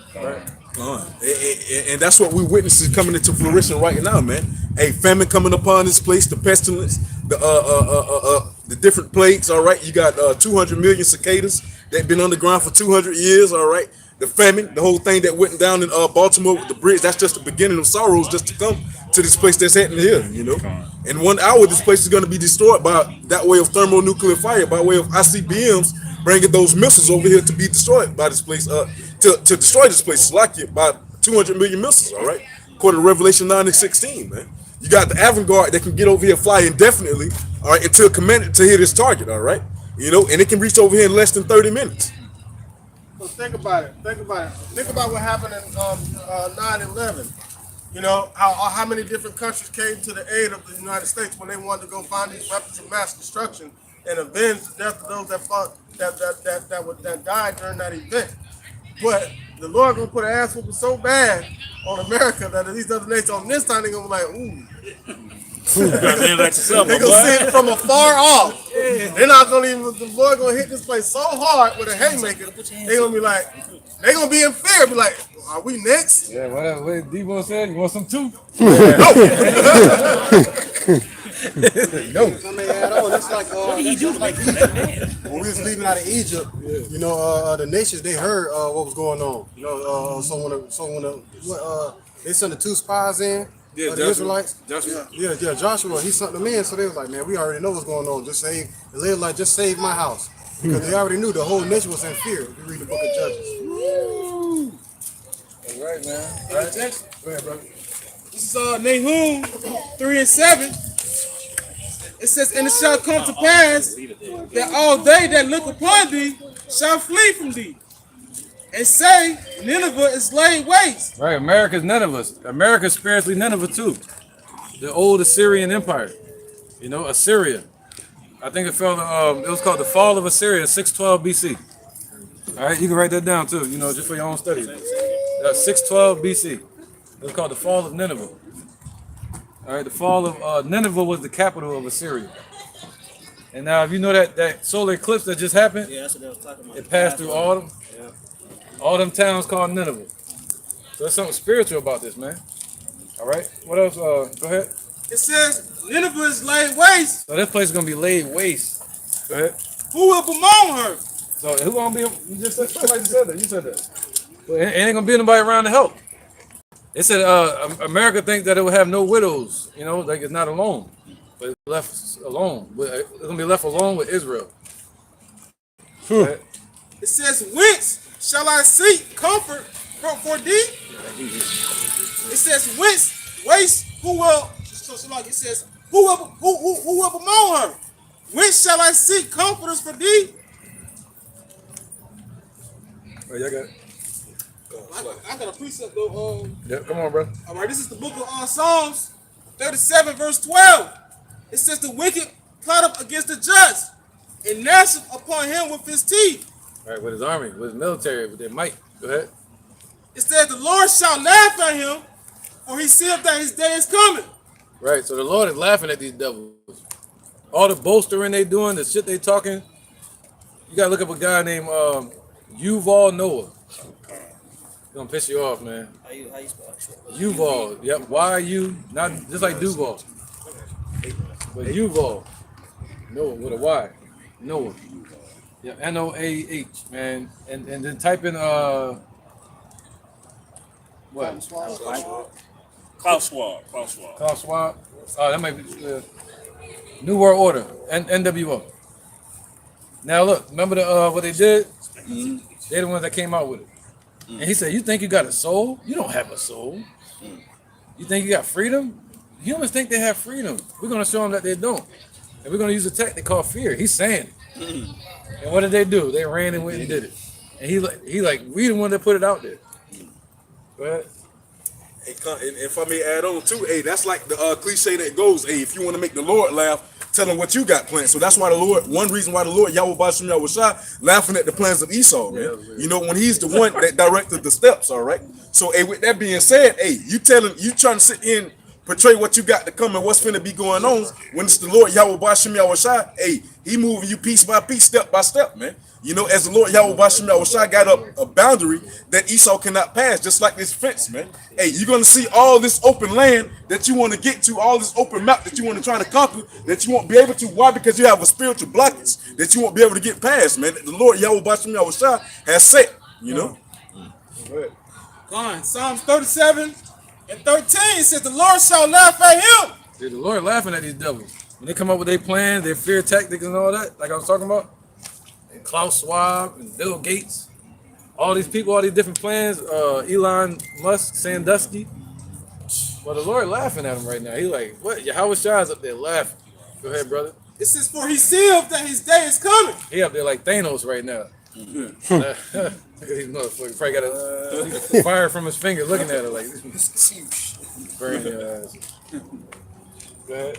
And that's what we witnessing coming into fruition right now, man. A famine coming upon this place, the pestilence, the different plagues. All right, you got 200 million cicadas that been underground for 200 years. All right, the famine, the whole thing that went down in Baltimore with the bridge. That's just the beginning of sorrows, just to come to this place that's happening here. You know, in 1 hour, this place is going to be destroyed by that way of thermonuclear fire, by way of ICBMs bringing those missiles over here to be destroyed by this place, to destroy this place, like it by 200 million missiles. All right, according to Revelation 9 and 16, man. You got the avant-garde that can get over here, fly indefinitely, all right, until commanded to hit its target. All right, you know, and it can reach over here in less than 30 minutes. So think about it. Think about it. Think about what happened in 9/11. You know how many different countries came to the aid of the United States when they wanted to go find these weapons of mass destruction and avenge the death of those that fought that died during that event. But the Lord gonna put an ass whooping so bad on America that these other nations on this time they gonna be like, ooh. They gonna see it from afar off. They're not gonna even. The Lord gonna hit this place so hard with a haymaker. They gonna be like, they gonna be in fear. Be like, are we next? Yeah, whatever. What Debo said, you want some too? No. It's like when we was leaving out of Egypt, you know, the nations they heard what was going on. You know, they sent the 2 spies in. Yeah, the Israelites. Joshua. Yeah, Joshua. He sent them in, so they was like, man, we already know what's going on. Just save. They like, just save my house, because they already knew the whole nation was in fear. If you read the book of Judges. All right, man. All right. Go ahead, brother. This is Nahum 3 and 7. It says, and it shall come to pass that all they that look upon thee shall flee from thee, and say, Nineveh is laid waste. Right, America's Nineveh. America's spiritually Nineveh too. The old Assyrian Empire. You know, Assyria. I think it fell. It was called the fall of Assyria, 612 BC. All right, you can write that down too. You know, just for your own study. 612 BC. It was called the fall of Nineveh. All right, the fall of Nineveh was the capital of Assyria. And now, if you know that solar eclipse that just happened, Yeah, that's what I was talking about. it passed through all them towns called Nineveh. So there's something spiritual about this, man. All right, what else? Go ahead. It says, Nineveh is laid waste. So this place is gonna be laid waste. Go ahead. Who will bemoan her? So who gonna be? You just said, somebody just said that. You said that. But ain't gonna be nobody around to help. It said America thinks that it will have no widows. You know, like it's not alone, but it's left alone. It's gonna be left alone with Israel. It says, whence shall I seek comfort for thee? It says, whence waste who will? So like it says, who will bemoan her? Whence shall I seek comforters for thee? Oh, y'all got it. I got a precept though. Yeah, come on, bro. All right, this is the book of Psalms 37, verse 12. It says, the wicked plot up against the just, and gnasheth upon him with his teeth. All right, with his army, with his military, with their might. Go ahead. It says, the Lord shall laugh at him, for he seeth that his day is coming. Right, so the Lord is laughing at these devils. All the bolstering they doing, the shit they talking. You gotta look up a guy named Yuval Noah. It's gonna piss you off, man. How you spell it? Yuval, yep, Y-U, not just like Duval. But Yuval. Noah with a Y. Noah. Yeah, N-O-A-H, man. And then type in what? Klaus Schwab. Klaus Schwab. Oh, that might be New World Order, NWO. Now look, remember what they did? They're the ones that came out with it. And he said, you think you got a soul? You don't have a soul. You think you got freedom? Humans think they have freedom. We're going to show them that they don't. And we're going to use a tactic called fear. He's saying it. And what did they do? They ran and went and did it. And he like, we the one that put it out there. Go ahead. And if I may add on too, hey, that's like the cliche that goes, hey, if you want to make the Lord laugh, tell him what you got planned. So that's why the Lord, one reason why the Lord Yahawashi laughing at the plans of Esau, man. You know, when he's the one that directed the steps, all right? So hey, with that being said, hey, you trying to sit in portray what you got to come and what's finna be going on. When it's the Lord Yahawashi, hey, he moving you piece by piece, step by step, man. You know, as the Lord Yahawashi got up a boundary that Esau cannot pass, just like this fence, man. Hey, you're gonna see all this open land that you want to get to, all this open map that you want to try to conquer, that you won't be able to. Why? Because you have a spiritual blockage that you won't be able to get past, man. The Lord Yahawashi has set, you know. Go on. Psalms 37 and 13 says the Lord shall laugh at him. See, the Lord laughing at these devils. When they come up with their plans, their fear tactics and all that, like I was talking about, and Klaus Schwab and Bill Gates, all these people, all these different plans, Elon Musk, Sandusky. Well, the Lord laughing at him right now. He like, what? Yahawashi is up there laughing. Go ahead, brother. It says, for he seeth that his day is coming. He up there like Thanos right now. Look at these motherfuckers. Probably got a fire from his finger looking at it like, burn your ass. Go ahead.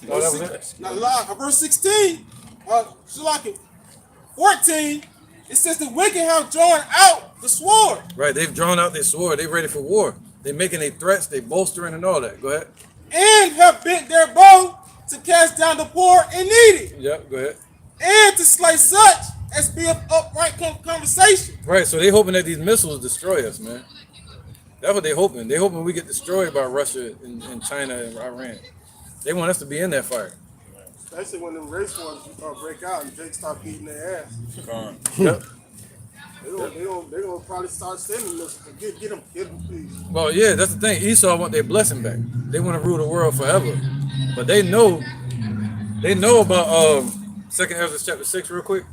Oh, that was it? Now, verse 16, Shalaki, 14, it says the wicked have drawn out the sword. Right, they've drawn out their sword. They ready for war. They making their threats. They bolstering and all that. Go ahead. And have bent their bow to cast down the poor and needy. Yep, go ahead. And to slay such as be of upright conversation. Right, so they hoping that these missiles destroy us, man. That's what they hoping. They hoping we get destroyed by Russia and China and Iran. They want us to be in that fire. Especially when them race wars break out and Jake start beating their ass. Yep. They're gonna probably start sending us to get them, please. Well, yeah, that's the thing. Esau want their blessing back. They want to rule the world forever. But they know about 2nd Ezra chapter 6 real quick.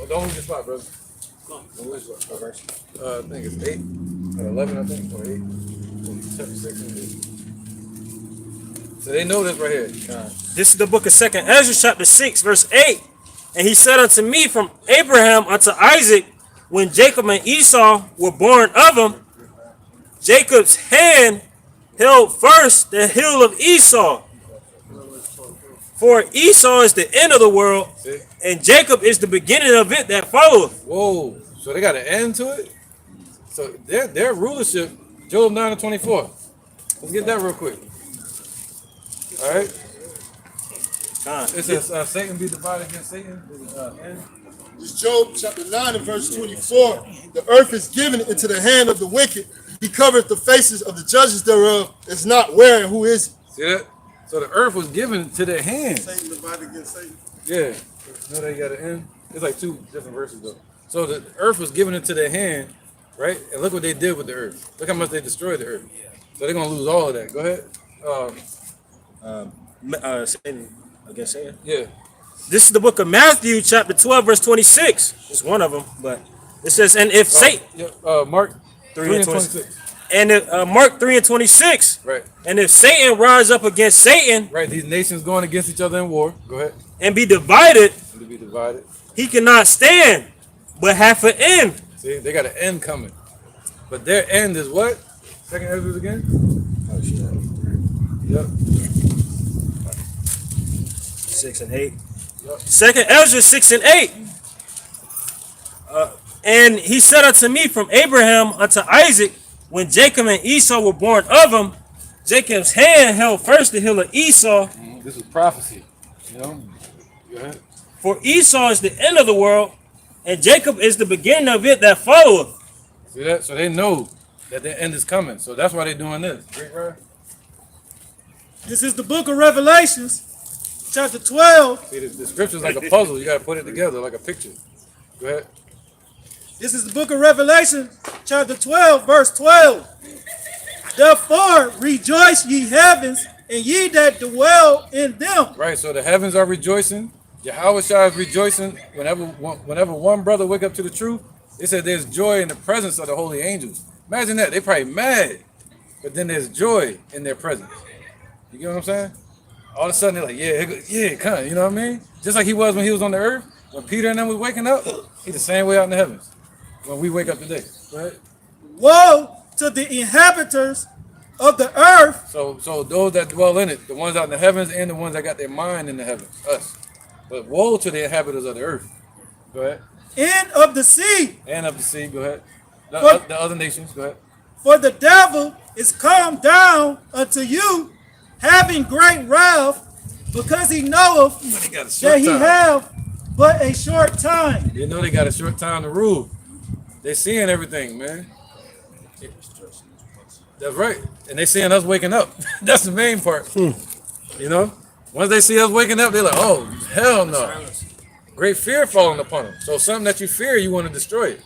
Don't lose your spot, brother. Don't lose your spot. I think it's 8 or 11, I think, or 8. Chapter 6 and 8. So they know this right here. This is the book of 2nd Ezra chapter 6 verse 8. And he said unto me, from Abraham unto Isaac, when Jacob and Esau were born of him, Jacob's hand held first the heel of Esau. For Esau is the end of the world, and Jacob is the beginning of it that followeth. Whoa, so they got an end to it? So their rulership, Job 9 and 24. Let's get that real quick. All right. It says Satan be divided against Satan. This is Job chapter 9 and verse 24. The earth is given into the hand of the wicked. He covereth the faces of the judges thereof. Is not where and who is he? See that? So the earth was given to their hand. Satan divided against Satan. Yeah. No, they got an end. It's like 2 different verses though. So the earth was given into their hand, right? And look what they did with the earth. Look how much they destroyed the earth. So they're gonna lose all of that. Go ahead. Satan against Satan. Yeah. This is the book of Matthew, chapter 12, verse 26. It's one of them, but it says, and if Satan, Mark 3 and 26. And if, Mark 3 and 26. Right. And if Satan rise up against Satan, right, these nations going against each other in war. Go ahead. And be divided, he cannot stand, but have an end. See, they got an end coming. But their end is what? 2nd Ezra again? Oh, shit. Yep. 6 and 8. Yep. 2nd Ezra 6 and 8. And he said unto me, from Abraham unto Isaac, when Jacob and Esau were born of him, Jacob's hand held first the heel of Esau. This is prophecy. You know? Go ahead. For Esau is the end of the world, and Jacob is the beginning of it that followeth. See that? So they know that their end is coming. So that's why they're doing this. Great, right? This is the book of Revelations, chapter 12. See, the scripture's like a puzzle. You got to put it together like a picture. Go ahead. This is the book of Revelation, chapter 12, verse 12. Therefore rejoice ye heavens, and ye that dwell in them. Right, so the heavens are rejoicing. Yahawashi is rejoicing. Whenever one brother wake up to the truth, they said there's joy in the presence of the holy angels. Imagine that. They probably mad, but then there's joy in their presence. You get what I'm saying? All of a sudden they're like, yeah, come. You know what I mean? Just like he was when he was on the earth. When Peter and them was waking up, he's the same way out in the heavens. When we wake up today. Go ahead. Woe to the inhabitants of the earth. So those that dwell in it, the ones out in the heavens and the ones that got their mind in the heavens, us. But woe to the inhabitants of the earth. Go ahead. And of the sea. And of the sea. Go ahead. The other nations. Go ahead. For the devil is come down unto you, having great wrath, because he knoweth that he have but a short time. You know they got a short time to rule. They seeing everything, man. That's right. And they seeing us waking up. That's the main part. You know? Once they see us waking up, they're like, oh, hell no. Great fear falling upon them. So something that you fear, you want to destroy it.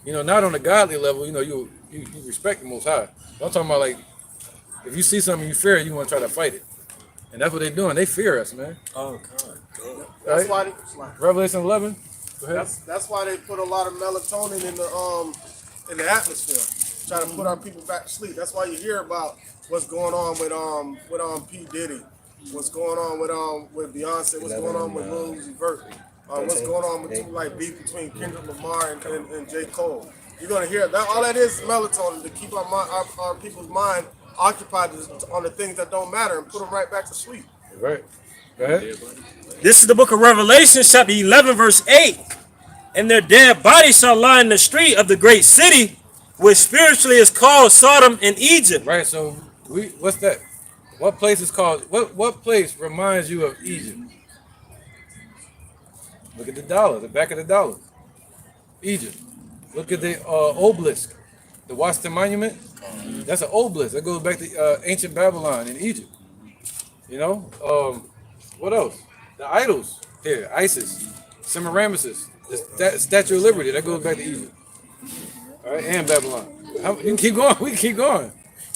You know, not on a godly level, you know, you respect the Most High. I'm talking about, like, if you see something you fear, you want to try to fight it. And that's what they're doing. They fear us, man. Oh, God. That's Right? why Revelation 11. Go ahead. that's why they put a lot of melatonin in the atmosphere, try to put our people back to sleep. That's why you hear about what's going on with P Diddy, what's going on with Beyonce, what's going on with Lil Uzi Vert, what's going on with people like beef between Kendrick Lamar and J. Cole. You're gonna hear that. All that is melatonin to keep our people's mind occupied on the things that don't matter and put them right back to sleep. Right. Go ahead. This is the book of Revelation, chapter 11, verse 8. And their dead bodies shall lie in the street of the great city, which spiritually is called Sodom and Egypt. Right, so what's that? What place is called, what place reminds you of Egypt? Look at the dollar, the back of the dollar. Egypt. Look at the obelisk, the Washington Monument. That's an obelisk. That goes back to ancient Babylon in Egypt. You know? What else? The idols here, Isis, Semiramis, the Statue of Liberty, that goes back to Egypt. All right, and Babylon. You can keep going. We can keep going.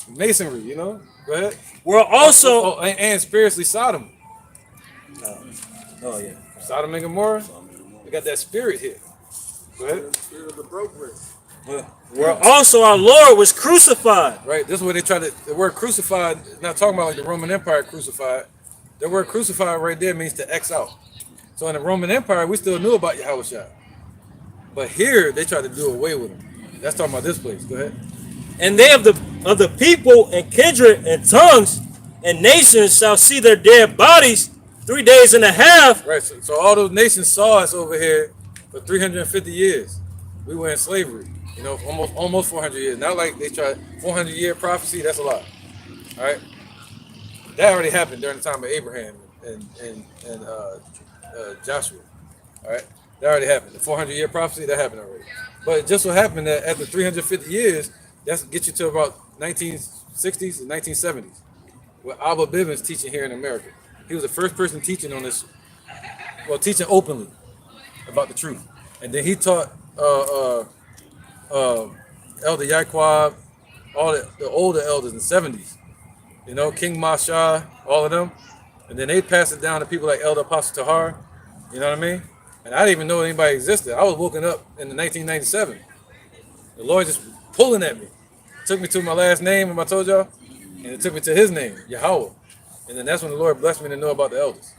Masonry, you know? Go ahead. We're also... and spiritually Sodom. Oh, yeah. Sodom and Gomorrah. We got that spirit here. Go ahead. Spirit of the brokerage. Where also our Lord was crucified. Right, this is where they try to, the word crucified, not talking about like the Roman Empire crucified. The word crucified right there means to X out. So in the Roman Empire, we still knew about Yahawashi. But here, they try to do away with him. That's talking about this place. Go ahead. And they of the people and kindred and tongues and nations shall see their dead bodies 3 days and a half. Right, so all those nations saw us over here for 350 years. We were in slavery, you know, almost 400 years. Not like they tried 400-year prophecy, that's a lot. All right? That already happened during the time of Abraham and Joshua. All right? That already happened. The 400-year prophecy, that happened already. But it just so happened that after 350 years, that's get you to about 1960s and 1970s, with Abba Bivens teaching here in America. He was the first person teaching on this, well, teaching openly about the truth. And then he taught Elder Yaquab, all the older elders in the 70s. You know, King Masha, all of them. And then they passed it down to people like Elder Apostle Tahar. You know what I mean? And I didn't even know anybody existed. I was woken up in the 1997. The Lord just pulling at me. Took me to my last name, and I told y'all, and it took me to his name, Yahweh. And then that's when the Lord blessed me to know about the elders.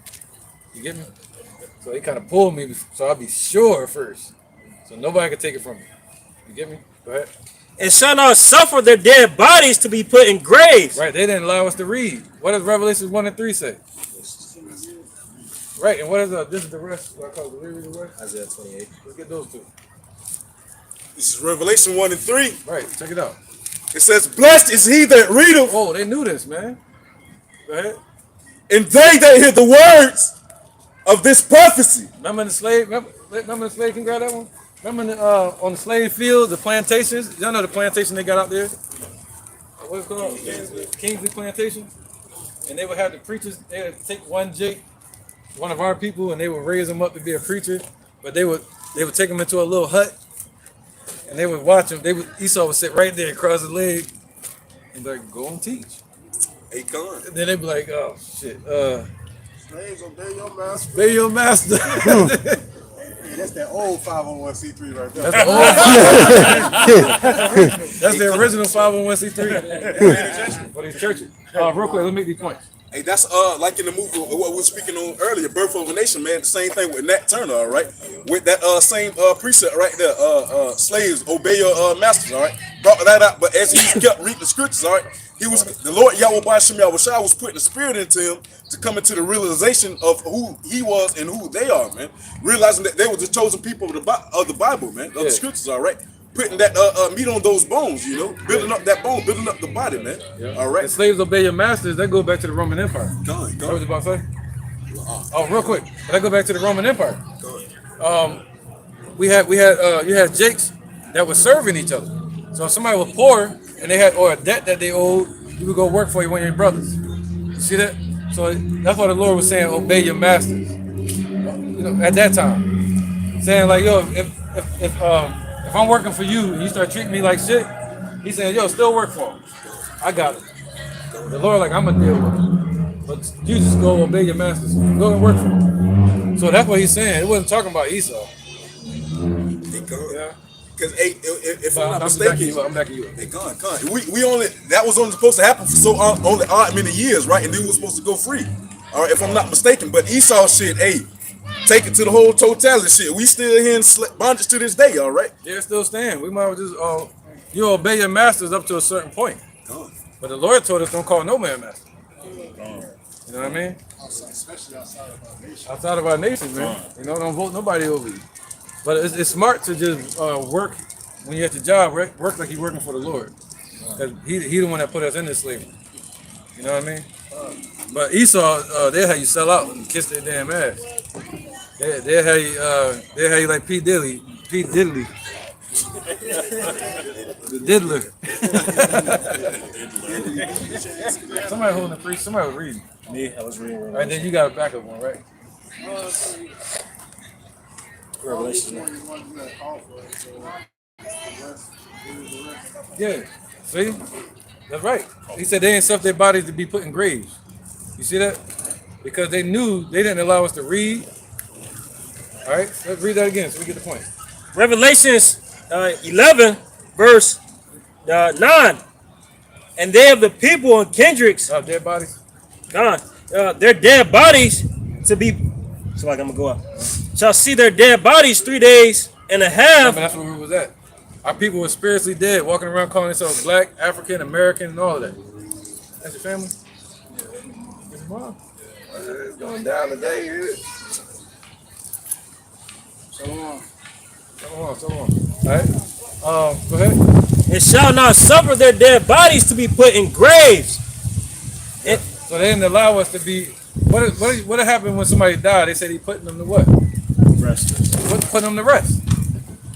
You get me? So he kind of pulled me, so I'll be sure first. So nobody can take it from me. You get me? Go ahead. And shall not suffer their dead bodies to be put in graves. Right, they didn't allow us to read. What does Revelation 1 and 3 say? Right, and what is this is the rest, what I call it, the rest? Isaiah 28. Let's get those two. This is Revelation 1 and 3. Right, check it out. It says, blessed is he that readeth. Oh, they knew this, man. Go ahead. And they that hear the words of this prophecy. Remember the slave? Remember the slave? Can you grab that one? Remember on the slave field, the plantations? Y'all know the plantation they got out there? What's it called? Kingsley Plantation. And they would have the preachers. They would take one Jake, one of our people, and they would raise him up to be a preacher. But they would take him into a little hut, and they would watch him. Esau would sit right there, cross his leg, and be like, go and teach. Hey, gone. And then they'd be like, oh shit. Slaves, obey your master. Obey your master. That's that old 501c3 right there. That's the original 501c3 for these churches. Real quick, let me make these points. Hey, that's like in the movie what we were speaking on earlier, Birth of a Nation, man. The same thing with Nat Turner, all right? With that same precept right there, slaves, obey your masters, all right? Brought that out, but as he kept reading the scriptures, all right, the Lord Yahweh Yahawashi was putting the spirit into him to come into the realization of who he was and who they are, man. Realizing that they were the chosen people of the Bible, man, of the scriptures, all right? putting that meat on those bones, you know, building up that bone, building up the body, man. Yeah. All right. The slaves obey your masters. That go back to the Roman Empire. Go on. What was you about to say? Oh, real quick. That go back to the Roman Empire. You had jakes that were serving each other. So if somebody was poor and they had or a debt that they owed, you would go work for one of your brothers. You see that? So that's why the Lord was saying, obey your masters. You know, at that time, saying like, yo, if I'm working for you and you start treating me like shit, he's saying, yo, still work for him. I got it. The Lord like, I'm gonna deal with it. But you just go obey your masters. Go and work for them. So that's what he's saying. It wasn't talking about Esau. Yeah. Because if I'm not mistaken, I'm backing you up. Hey, gone. We only that was only supposed to happen for so only odd many years, right? And then we were supposed to go free. All right, if I'm not mistaken. But Esau shit, hey, take it to the whole totality shit. We still here in bondage to this day, all right? Yeah, still stand. We might as well just you obey your masters up to a certain point. But the Lord told us don't call no man master. You know what I mean? Especially outside of our nation. Outside of our nation, man. You know, don't vote nobody over you. But it's smart to just work when you're at your job, work like you're working for the Lord. Because he the one that put us in this slavery. You know what I mean? But Esau, they'll have you sell out and kiss their damn ass. They'll have you like P. Diddley. The diddler. Somebody holding the priest, somebody was reading. Me, I was reading. All right, then you got a backup one, right? Revelation. Yeah. See? That's right. He said they didn't suffer their bodies to be put in graves. You see that? Because they knew they didn't allow us to read. All right, let's read that again so we get the point. Revelations 11, verse 9. And they of the people and kindreds, dead bodies, God, their dead bodies to be, so like I'm gonna go up, shall see their dead bodies 3 days and a half. That's where we was at. Our people were spiritually dead, walking around calling themselves black, African, American, and all of that. That's your family? Yeah. Your mom? It's going down today, isn't it? So on. All right. Go ahead. And shall not suffer their dead bodies to be put in graves. So they didn't allow us to be. What happened when somebody died? They said he putting them to what? Rest. Putting them to rest.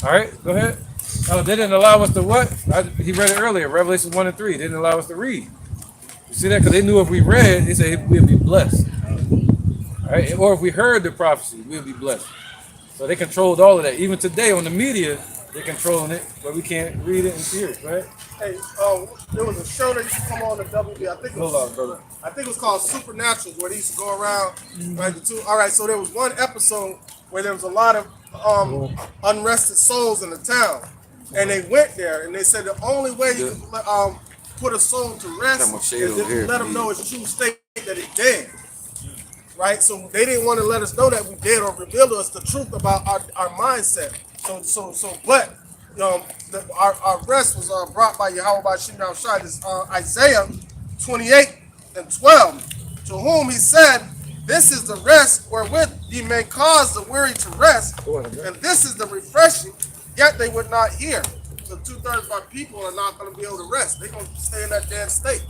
All right. Go ahead. They didn't allow us to what? He read it earlier. Revelation 1 and 3. They didn't allow us to read. You see that? Because they knew if we read, they said we'd be blessed. All right. Or if we heard the prophecy, we'd be blessed. So they controlled all of that. Even today on the media, they're controlling it, but we can't read it and hear it, right? Hey, there was a show that used to come on the WB. I think it was called Supernatural, where they used to go around. Right, all right, so there was one episode where there was a lot of unrested souls in the town, and they went there and they said the only way you can put a soul to rest is if you let them know its true state that it's dead. Right, so they didn't want to let us know that we dead or reveal to us the truth about our mindset. But our rest was brought by Yahawashi. This Isaiah 28 and 12, to whom he said, "This is the rest wherewith ye may cause the weary to rest, and this is the refreshing." Yet they would not hear. So 2/3 of our people are not going to be able to rest. They're going to stay in that dead state.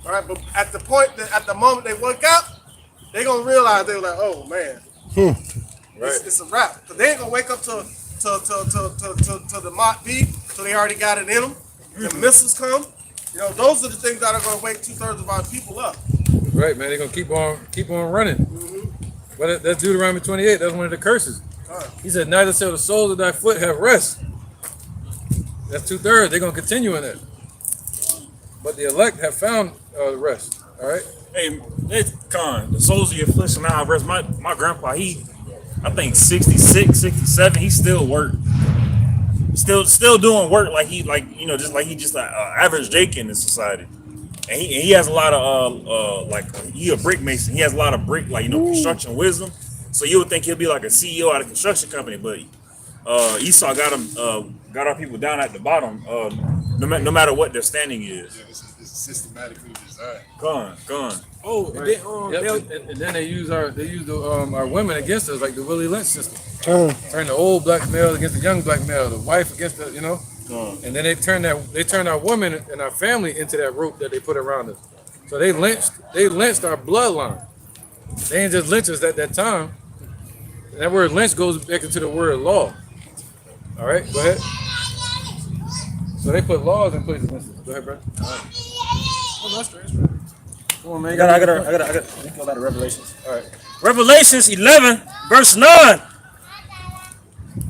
All right, but at the moment they wake up, they're gonna realize they're like, oh man, it's a wrap. Because they ain't gonna wake up to the Mach B, so they already got it in them. The missiles come. You know, those are the things that are gonna wake 2/3 of our people up. Right, man. They're gonna keep on running. Mm-hmm. But that's Deuteronomy 28. That's one of the curses. He said, "Neither shall the soles of thy foot have rest." That's 2/3. They're gonna continue in it. But the elect have found rest. All right. Hey, the soles of your flesh and now rest. My grandpa, I think 66, 67, he still worked. Still doing work just like he just an average Jake in this society. And he has a lot of he a brick mason. He has a lot of brick, construction wisdom. So you would think he'll be like a CEO at a construction company, but Esau got our people down at the bottom, no matter what their standing is. Yeah, this is systematically designed. Gone. Oh, right. And then they use our women against us, like the Willie Lynch system. Turn the old black male against the young black male, the wife against the And then they turned our women and our family into that rope that they put around us. So they lynched our bloodline. They didn't just lynch us at that time. And that word lynch goes back into the word law. All right, go ahead. So they put laws in place against us. Go ahead, bro. Come on, man. I got go back to Revelations. All right. Revelations 11, verse 9.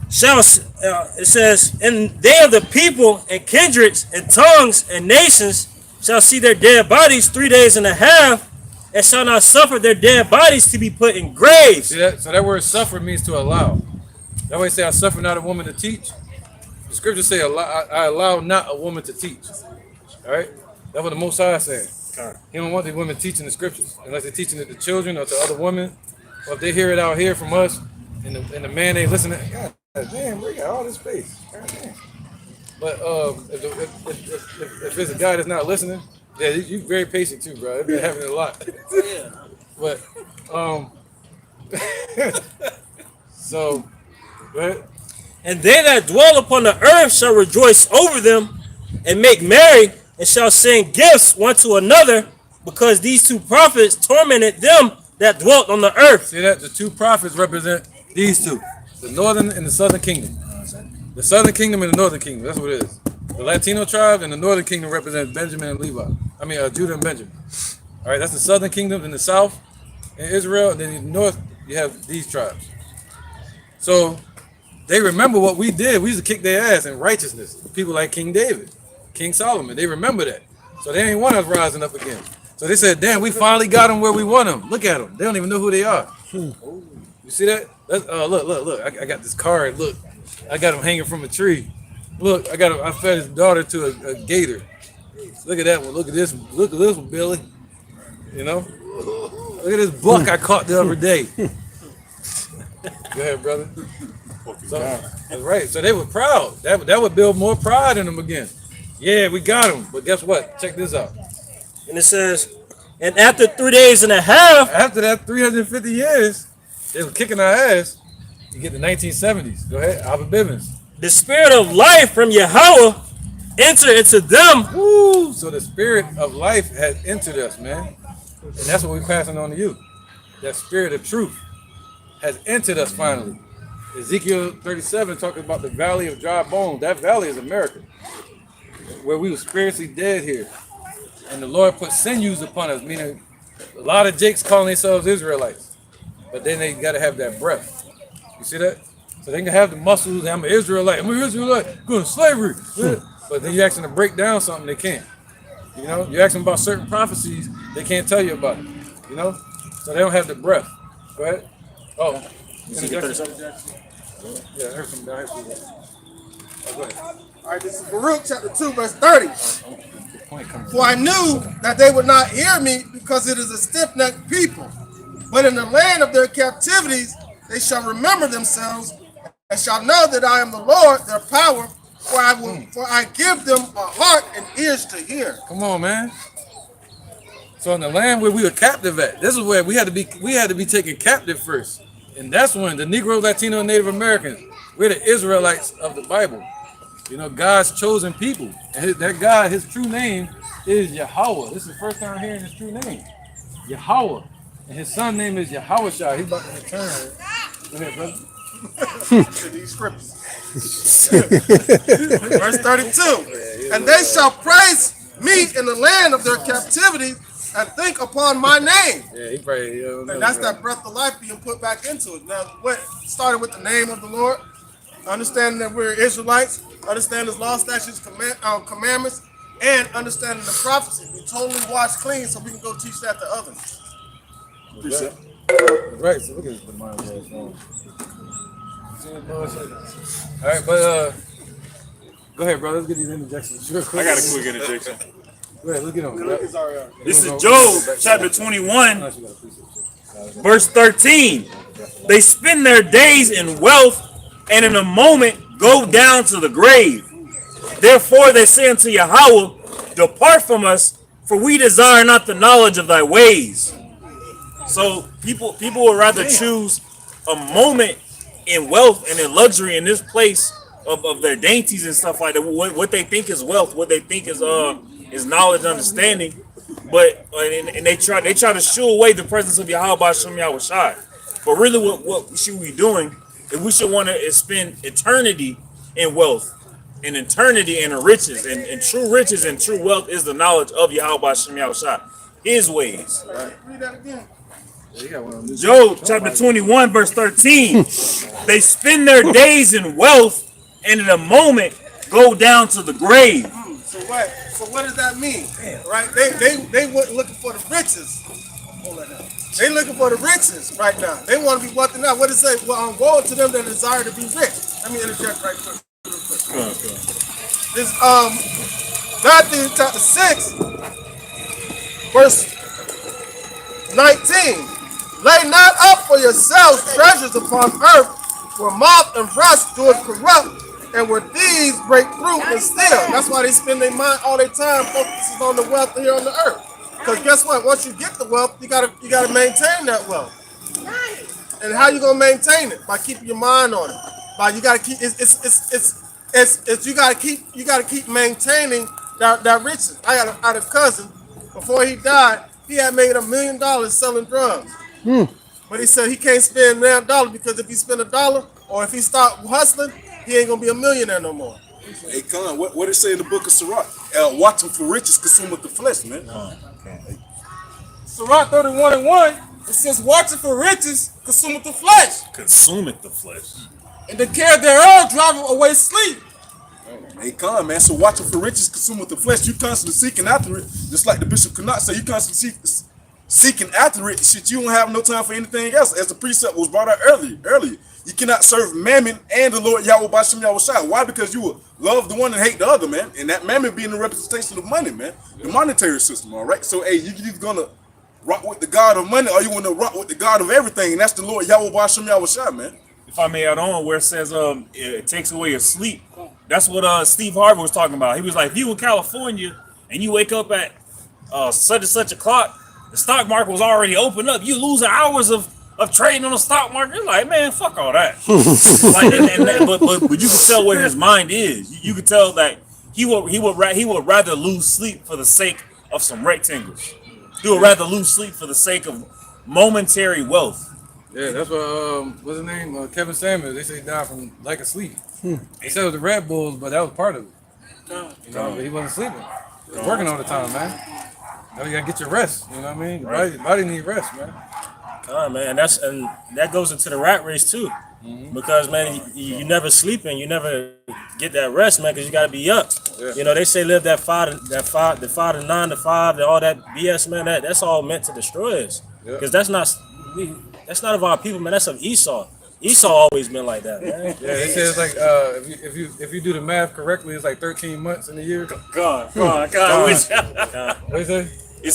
It says, and they of the people and kindreds and tongues and nations shall see their dead bodies 3 days and a half, and shall not suffer their dead bodies to be put in graves. See that? So that word suffer means to allow. That way say, I suffer not a woman to teach. The scriptures say, I allow not a woman to teach. All right? That's what the Most High is saying. He don't want the women teaching the scriptures unless they're teaching it to children or to other women, or if they hear it out here from us, and the man ain't listening. God damn, we got all this space. God damn. But if it's a guy that's not listening, yeah, you very patient too, bro. It's been happening a lot. Yeah. But so, go ahead. And they that dwell upon the earth shall rejoice over them and make merry, and shall send gifts one to another, because these two prophets tormented them that dwelt on the earth. See that? The two prophets represent these two, the northern and the southern kingdom. The southern kingdom and the northern kingdom, that's what it is. The Latino tribe and the northern kingdom represents Benjamin and Levi. Judah and Benjamin. All right, that's the southern kingdom in the south in Israel, and then in the north, you have these tribes. So they remember what we did. We used to kick their ass in righteousness. People like King David, King Solomon, they remember that. So they ain't want us rising up again. So they said, damn, we finally got them where we want them. Look at them. They don't even know who they are. You see that? Look. I got this card. Look, I got him hanging from a tree. Look, I fed his daughter to a gator. Look at that one. Look at this one, Billy. You know? Look at this buck I caught the other day. Go ahead, brother. So, that's right. So they were proud. That would build more pride in them again. Yeah, we got them. But guess what? Check this out. And it says, and after 3 days and a half, after that 350 years, they were kicking our ass. You get the 1970s. Go ahead, Albert Bivens. The spirit of life from Yahweh entered into them. Woo! So the spirit of life has entered us, man. And that's what we're passing on to you. That spirit of truth has entered us finally. Ezekiel 37 talking about the valley of dry bones. That valley is America, where we were spiritually dead here. And the Lord put sinews upon us, meaning a lot of jakes calling themselves Israelites. But then they got to have that breath. You see that? So they can have the muscles, I'm an Israelite, going to slavery. But then you ask them to break down something, they can't. You know, you ask them about certain prophecies, they can't tell you about it. You know? So they don't have the breath. Go ahead. Oh. Yeah, there's some down here. Oh, go ahead. All right, this is Baruch chapter 2, verse 30. For I knew that they would not hear me, because it is a stiff-necked people. But in the land of their captivities, they shall remember themselves, and shall know that I am the Lord, their power. For I give them a heart and ears to hear. Come on, man. So in the land where we were captive at, this is where we had to be taken captive first. And that's when the Negro, Latino, and Native Americans, we're the Israelites of the Bible. You know, God's chosen people. And that God, his true name is Yahweh. This is the first time hearing his true name. Yahweh. And his son name is Yahawashi. He's about to return. Go ahead, brother. These scriptures. Verse 32. And they shall praise me in the land of their captivity, and think upon my name. Yeah, he probably. And that's that breath of life being put back into it. Now, what started with the name of the Lord, understanding that we're Israelites, understanding his law, statutes, commandments, and understanding the prophecy. We totally washed clean so we can go teach that to others. Right, so look at the mind was wrong. All right, but go ahead, bro. Let's get these interjections. I got a quick interjection. Go ahead, let's get on. This is Job chapter 21, verse 13. They spend their days in wealth, and in a moment go down to the grave. Therefore they say unto Yahweh, depart from us, for we desire not the knowledge of thy ways. So people would rather choose a moment in wealth and in luxury in this place of their dainties and stuff like that. What they think is wealth, what they think is knowledge, understanding. But and they try to shoo away the presence of Yahawashi. But really, what we should be doing is we should want to spend eternity in wealth, and eternity in riches, and true riches and true wealth is the knowledge of Yahawashi, His ways. Read that again. Job chapter 21 verse 13. They spend their days in wealth, and in a moment go down to the grave. So what does that mean? Right? They weren't looking for the riches. Hold that down. They looking for the riches right now. They want to be wealthy now. What does it say? Well, woe to them that desire to be rich. Let me interject right quick. This Matthew chapter 6, verse 19. Lay not up for yourselves treasures upon earth, where moth and rust doeth corrupt, and where thieves break through and steal. That's why they spend their mind all their time focusing on the wealth here on the earth. Because guess what? Once you get the wealth, you gotta maintain that wealth. And how you gonna maintain it? By keeping your mind on it. By you gotta keep you gotta keep maintaining that riches. I had a cousin, before he died, he had made $1 million selling drugs. But he said he can't spend $1 because if he spend $1 or if he start hustling, he ain't gonna be a millionaire no more. Hey, Con, what it say in the book of Sirach? Watching for riches consumeth the flesh, man. Sirach 31:1, it says, watching for riches consumeth the flesh. Consumeth the flesh. And the care thereof driveth away sleep. Hey, Con, man, so watching for riches consumeth the flesh. You constantly seeking after it, just like the Bishop Connaught said, you constantly seeking after it. Shit, you don't have no time for anything else. As the precept was brought out earlier. You cannot serve Mammon and the Lord Yahweh Bashem Yahawashi. Why? Because you will love the one and hate the other, man. And that Mammon being the representation of money, man. The monetary system, all right? So, hey, you're either going to rock with the God of money or you want to rock with the God of everything, and that's the Lord Yahweh Bashem Yahawashi, man. If I may add on, where it says it takes away your sleep, that's what Steve Harvey was talking about. He was like, if you in California and you wake up at such and such a clock, the stock market was already opened up. You losing hours of trading on the stock market. You're like, man, fuck all that. But you can tell where his mind is. You can tell that he would rather lose sleep for the sake of some rectangles. He would rather lose sleep for the sake of momentary wealth. Yeah, that's what what's his name? Kevin Samuels. They say he died from lack of sleep. They said it was the Red Bulls, but that was part of it. You know, but he wasn't sleeping. He was working all the time, man. Now you gotta get your rest. You know what I mean? Right. Body need rest, man. Man, that goes into the rat race too, because man, you never sleeping, you never get that rest, man, because you gotta be up. Yeah. You know, they say live the 5 to 9 to 5, and all that BS, man. That's all meant to destroy us, because that's not of our people, man. That's of Esau. Esau always been like that, man. Yeah, they say it's like if you do the math correctly, it's like 13 months in a year. God. What you say? You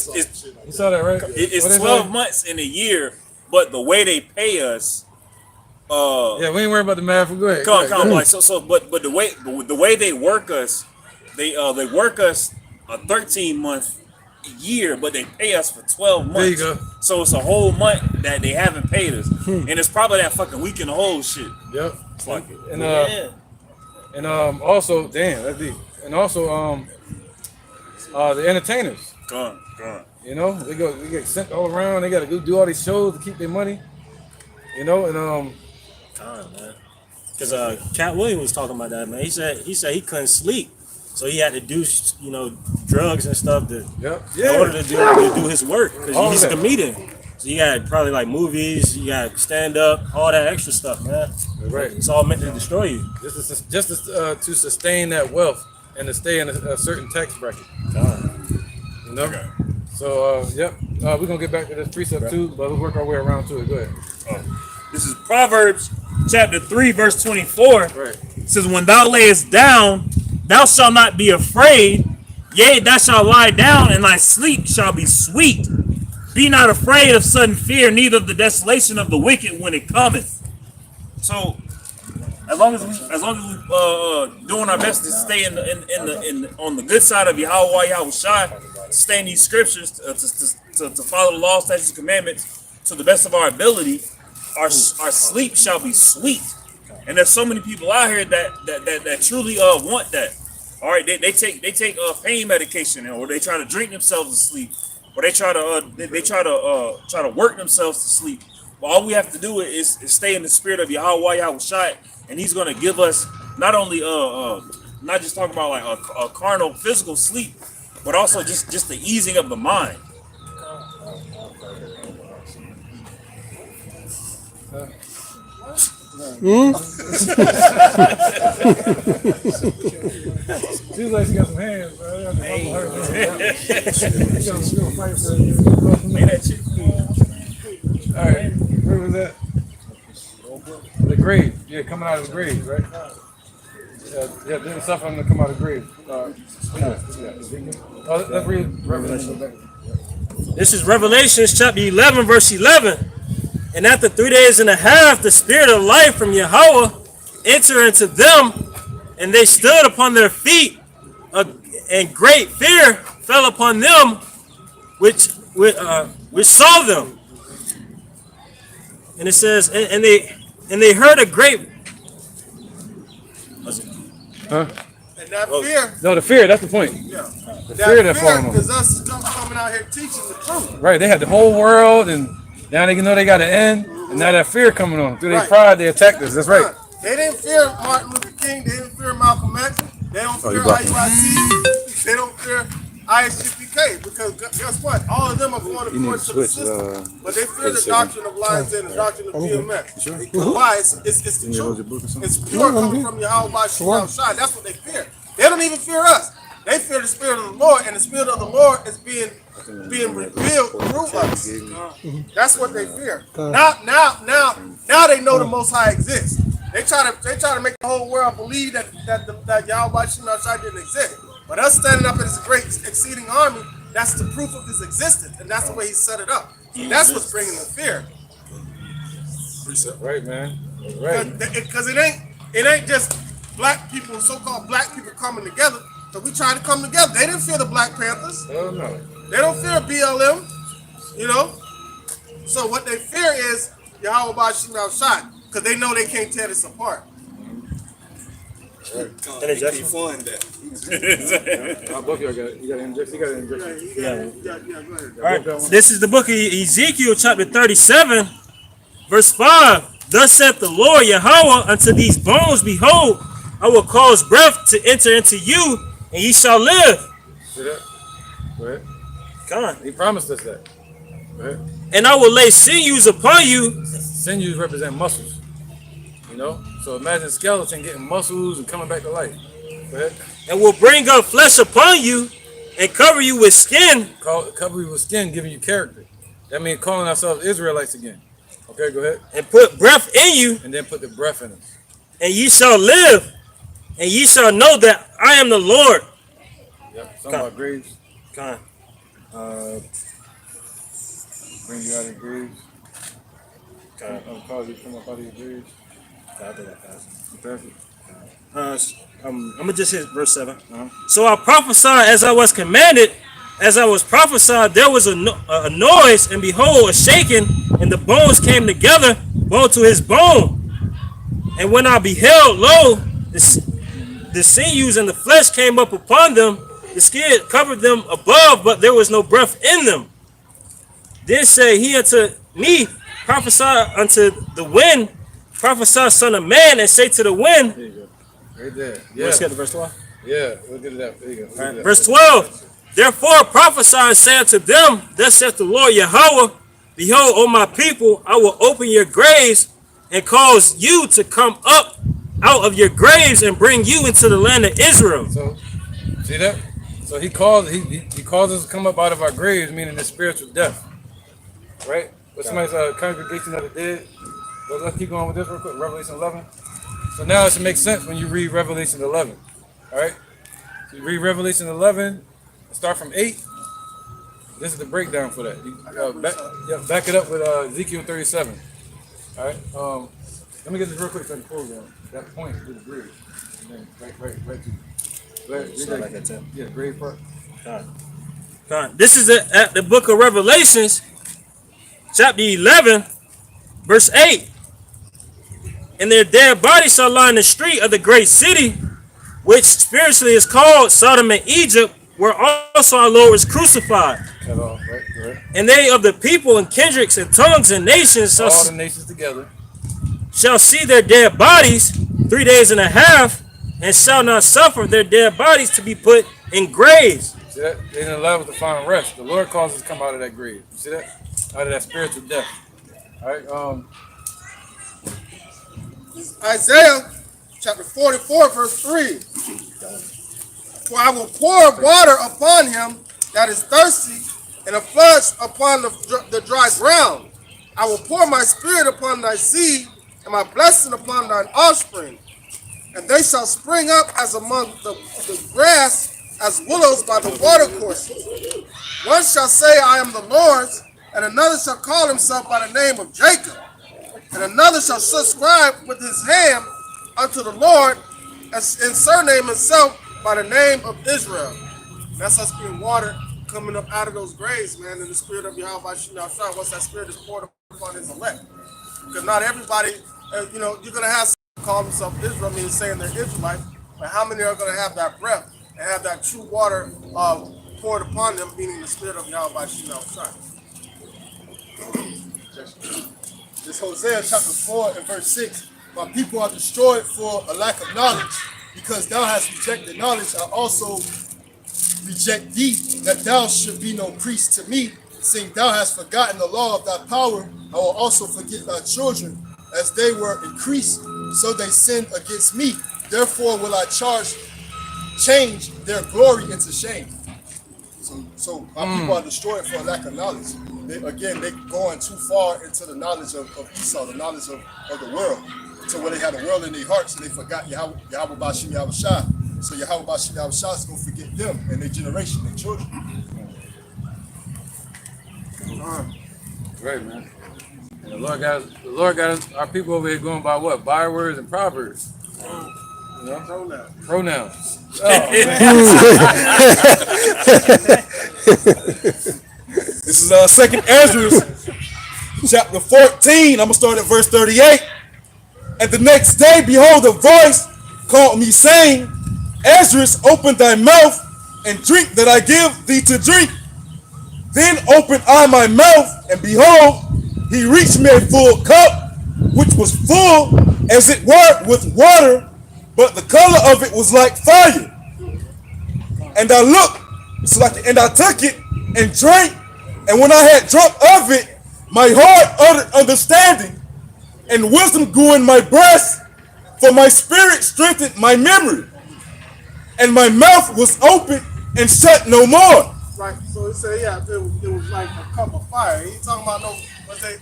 saw that, right? It's 12 months in a year, but the way they pay us. Yeah, we ain't worried about the math. Go ahead. But the way they work us, they work us a 13-month year, but they pay us for 12 months. There you go. So it's a whole month that they haven't paid us, and it's probably that fucking week in the whole shit. Yep. Fuck it. And also, damn, that's deep. And also, the entertainers. Gone. You know, they get sent all around. They got to go do all these shows to keep their money. You know, and man. Because Cat Williams was talking about that, man. He said he couldn't sleep, so he had to do drugs and stuff in order to do his work, because he's a comedian. So you got probably like movies, you got stand up, all that extra stuff, man. Right. It's all meant to destroy you. Just to sustain that wealth and to stay in a certain tax bracket. You know. Okay. So we're gonna get back to this precept too, but we'll work our way around to it. Go ahead. This is Proverbs chapter 3, verse 24. Right. It says, when thou layest down, thou shalt not be afraid. Yea, thou shalt lie down, and thy sleep shall be sweet. Be not afraid of sudden fear, neither of the desolation of the wicked when it cometh. So, as long as we doing our best to stay on the good side of Yahweh Yahawashi, stay in these scriptures, to follow the law, statutes, and commandments to the best of our ability, our sleep shall be sweet, And there's so many people out here that truly want that. All right, they take pain medication, or they try to drink themselves to sleep, or they try to work themselves to sleep. But all we have to do is stay in the spirit of Yahawashi, and He's gonna give us not only not just talking about like a carnal physical sleep, but also just the easing of the mind. Seems like she got some hands, bro. Hey. All right, where was that? The grave. Yeah, coming out of the grave, right? Yeah, didn't suffer him to come out of the grave. Let's read Revelation. This is Revelation chapter 11, verse 11. And after 3 days and a half, the spirit of life from Yahweh entered into them, and they stood upon their feet, and great fear fell upon them which saw them. And it says, and they heard a great. Huh? And that fear. No, the fear. That's the point. Yeah. The fear that falling on because us coming out here teaching the truth. Right. They had the whole world, and now they know they got an end, and now that fear coming on through their pride, they attacked us. That's right. They didn't fear Martin Luther King. They didn't fear Malcolm X. They don't fear IUIC. They don't fear ISGPK, because guess what? All of them are going to court to the system, but they fear the doctrine of Lions and the doctrine of DMX. Why? It's the truth. It's pure coming from Yahawashi. That's what they fear. They don't even fear us. They fear the spirit of the Lord, and the spirit of the Lord is being revealed through us. That's what they fear. Now they know the Most High exists. They try to make the whole world believe that Yahawashi didn't exist. But us standing up in this great exceeding army, that's the proof of his existence, and that's the way He set it up. So that's what's bringing the fear. Right, man. Right. Because it ain't just black people, so-called black people coming together. So we trying to come together. They didn't fear the Black Panthers. Oh no. They don't fear BLM. You know. So what they fear is Yahawashi, because they know they can't tear this apart. Right. Fun that. Both of y'all got it. You got injection. All right. This is the book of Ezekiel, chapter 37, verse 5. Thus saith the Lord Yahweh unto these bones, behold, I will cause breath to enter into you, and ye shall live. See that? Go ahead. Come on. He promised us that. Go ahead. And I will lay sinews upon you. Sinews represent muscles. You know? So imagine a skeleton getting muscles and coming back to life. Go ahead. And will bring up flesh upon you and cover you with skin. Cover you with skin, giving you character. That means calling ourselves Israelites again. Okay, go ahead. And put breath in you. And then put the breath in us. And ye shall live. And ye shall know that I am the Lord. Yep. Something about graves. Come on. Bring you out of graves. Cause you to come up out of your graves. I think I passed it. I'm gonna just hit verse 7. So I prophesied as I was commanded. As I was prophesied, there was a noise, and behold, a shaking, and the bones came together, bone to his bone. And when I beheld, lo, the sinews and the flesh came up upon them. The skin covered them above, but there was no breath in them. Then said he unto me, prophesy unto the wind, prophesy, son of man, and say to the wind. There you go. Right there. Yeah. Let's get to verse 12. Yeah, we'll get it up. There you go. Right. Verse 12. Therefore prophesy and say unto them, thus saith the Lord Yahweh, behold, O my people, I will open your graves and cause you to come up out of your graves and bring you into the land of Israel. So, see that? So he calls us to come up out of our graves, meaning the spiritual death. Right? But somebody's congregation of the dead. But let's keep going with this real quick. Revelation 11. So now it should make sense when you read Revelation 11. All right? So you read Revelation 11, start from 8. This is the breakdown for that. Back it up with Ezekiel 37. All right? Let me get this real quick so I can close on that point with the grave. And then right to yeah, grave part. This is at the book of Revelations, chapter 11, verse 8. And their dead bodies shall lie in the street of the great city, which spiritually is called Sodom and Egypt, where also our Lord was crucified. And they of the people and kindreds and tongues and nations all the nations together shall see their dead bodies 3 days and a half, and shall not suffer their dead bodies to be put in graves. See that? They didn't allow us to find rest. The Lord calls us to come out of that grave. You see that? Out of that spiritual death. All right. Isaiah chapter 44, verse 3. For I will pour water upon him that is thirsty, and a flood upon the dry ground. I will pour my spirit upon thy seed, and my blessing upon thine offspring. And they shall spring up as among the grass, as willows by the watercourses. One shall say, I am the Lord's, and another shall call himself by the name of Jacob. And another shall subscribe with his hand unto the Lord, and surname himself by the name of Israel. That's us being watered, coming up out of those graves, man, in the spirit of Yahawashi. Once that spirit is poured upon his elect. Because not everybody, you're going to have some call themselves Israel, meaning saying they're Israelites, but how many are going to have that breath and have that true water poured upon them, meaning the spirit of Yahawashi? This Hosea chapter 4 and verse 6. My people are destroyed for a lack of knowledge. Because thou hast rejected knowledge, I also reject thee, that thou should be no priest to me. Seeing thou hast forgotten the law of thy power, I will also forget thy children. As they were increased, so they sinned against me. Therefore will I change their glory into shame. So my people are destroyed for a lack of knowledge. They're going too far into the knowledge of Esau, the knowledge of the world. So where they had the world in their hearts, and they forgot Yahawashi Yahawashi. So Yahawashi Yahawashi is going to forget them and their generation, their children. Right, man. And the Lord got us, our people over here going by what? Bywords and proverbs. You know? Pronouns. Oh, This is 2nd Ezra, chapter 14. I'm going to start at verse 38. And the next day, behold, a voice called me, saying, Ezra, open thy mouth and drink that I give thee to drink. Then opened I my mouth, and behold, he reached me a full cup, which was full, as it were, with water, but the color of it was like fire. And I looked, and I took it and drank, and when I had drunk of it, my heart uttered understanding, and wisdom grew in my breast, for my spirit strengthened my memory, and my mouth was open and shut no more. Right, so it said, it was like a cup of fire. He ain't talking about no, when you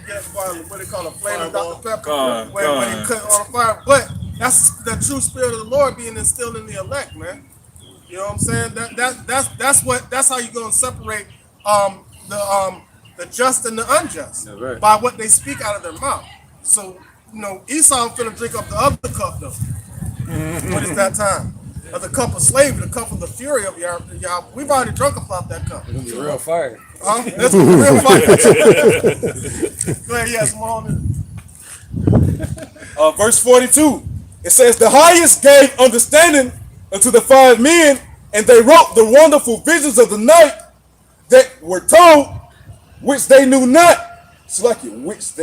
get what they call a flame of Dr. Pepper, when you cut on a fire. But that's the true spirit of the Lord being instilled in the elect, man. You know what I'm saying? That's how you're gonna separate the just and the unjust, right, by what they speak out of their mouth. So Esau finna drink up the other cup though. What is that time? Of the cup of slavery, the cup of the fury of Yahweh. We've already drunk about that cup. It's gonna be real fire. That's gonna be real fire. Go ahead, yes, on Verse 42. It says, the highest gave understanding unto the 5 men, and they wrote the wonderful visions of the night that were told, which they knew not. Which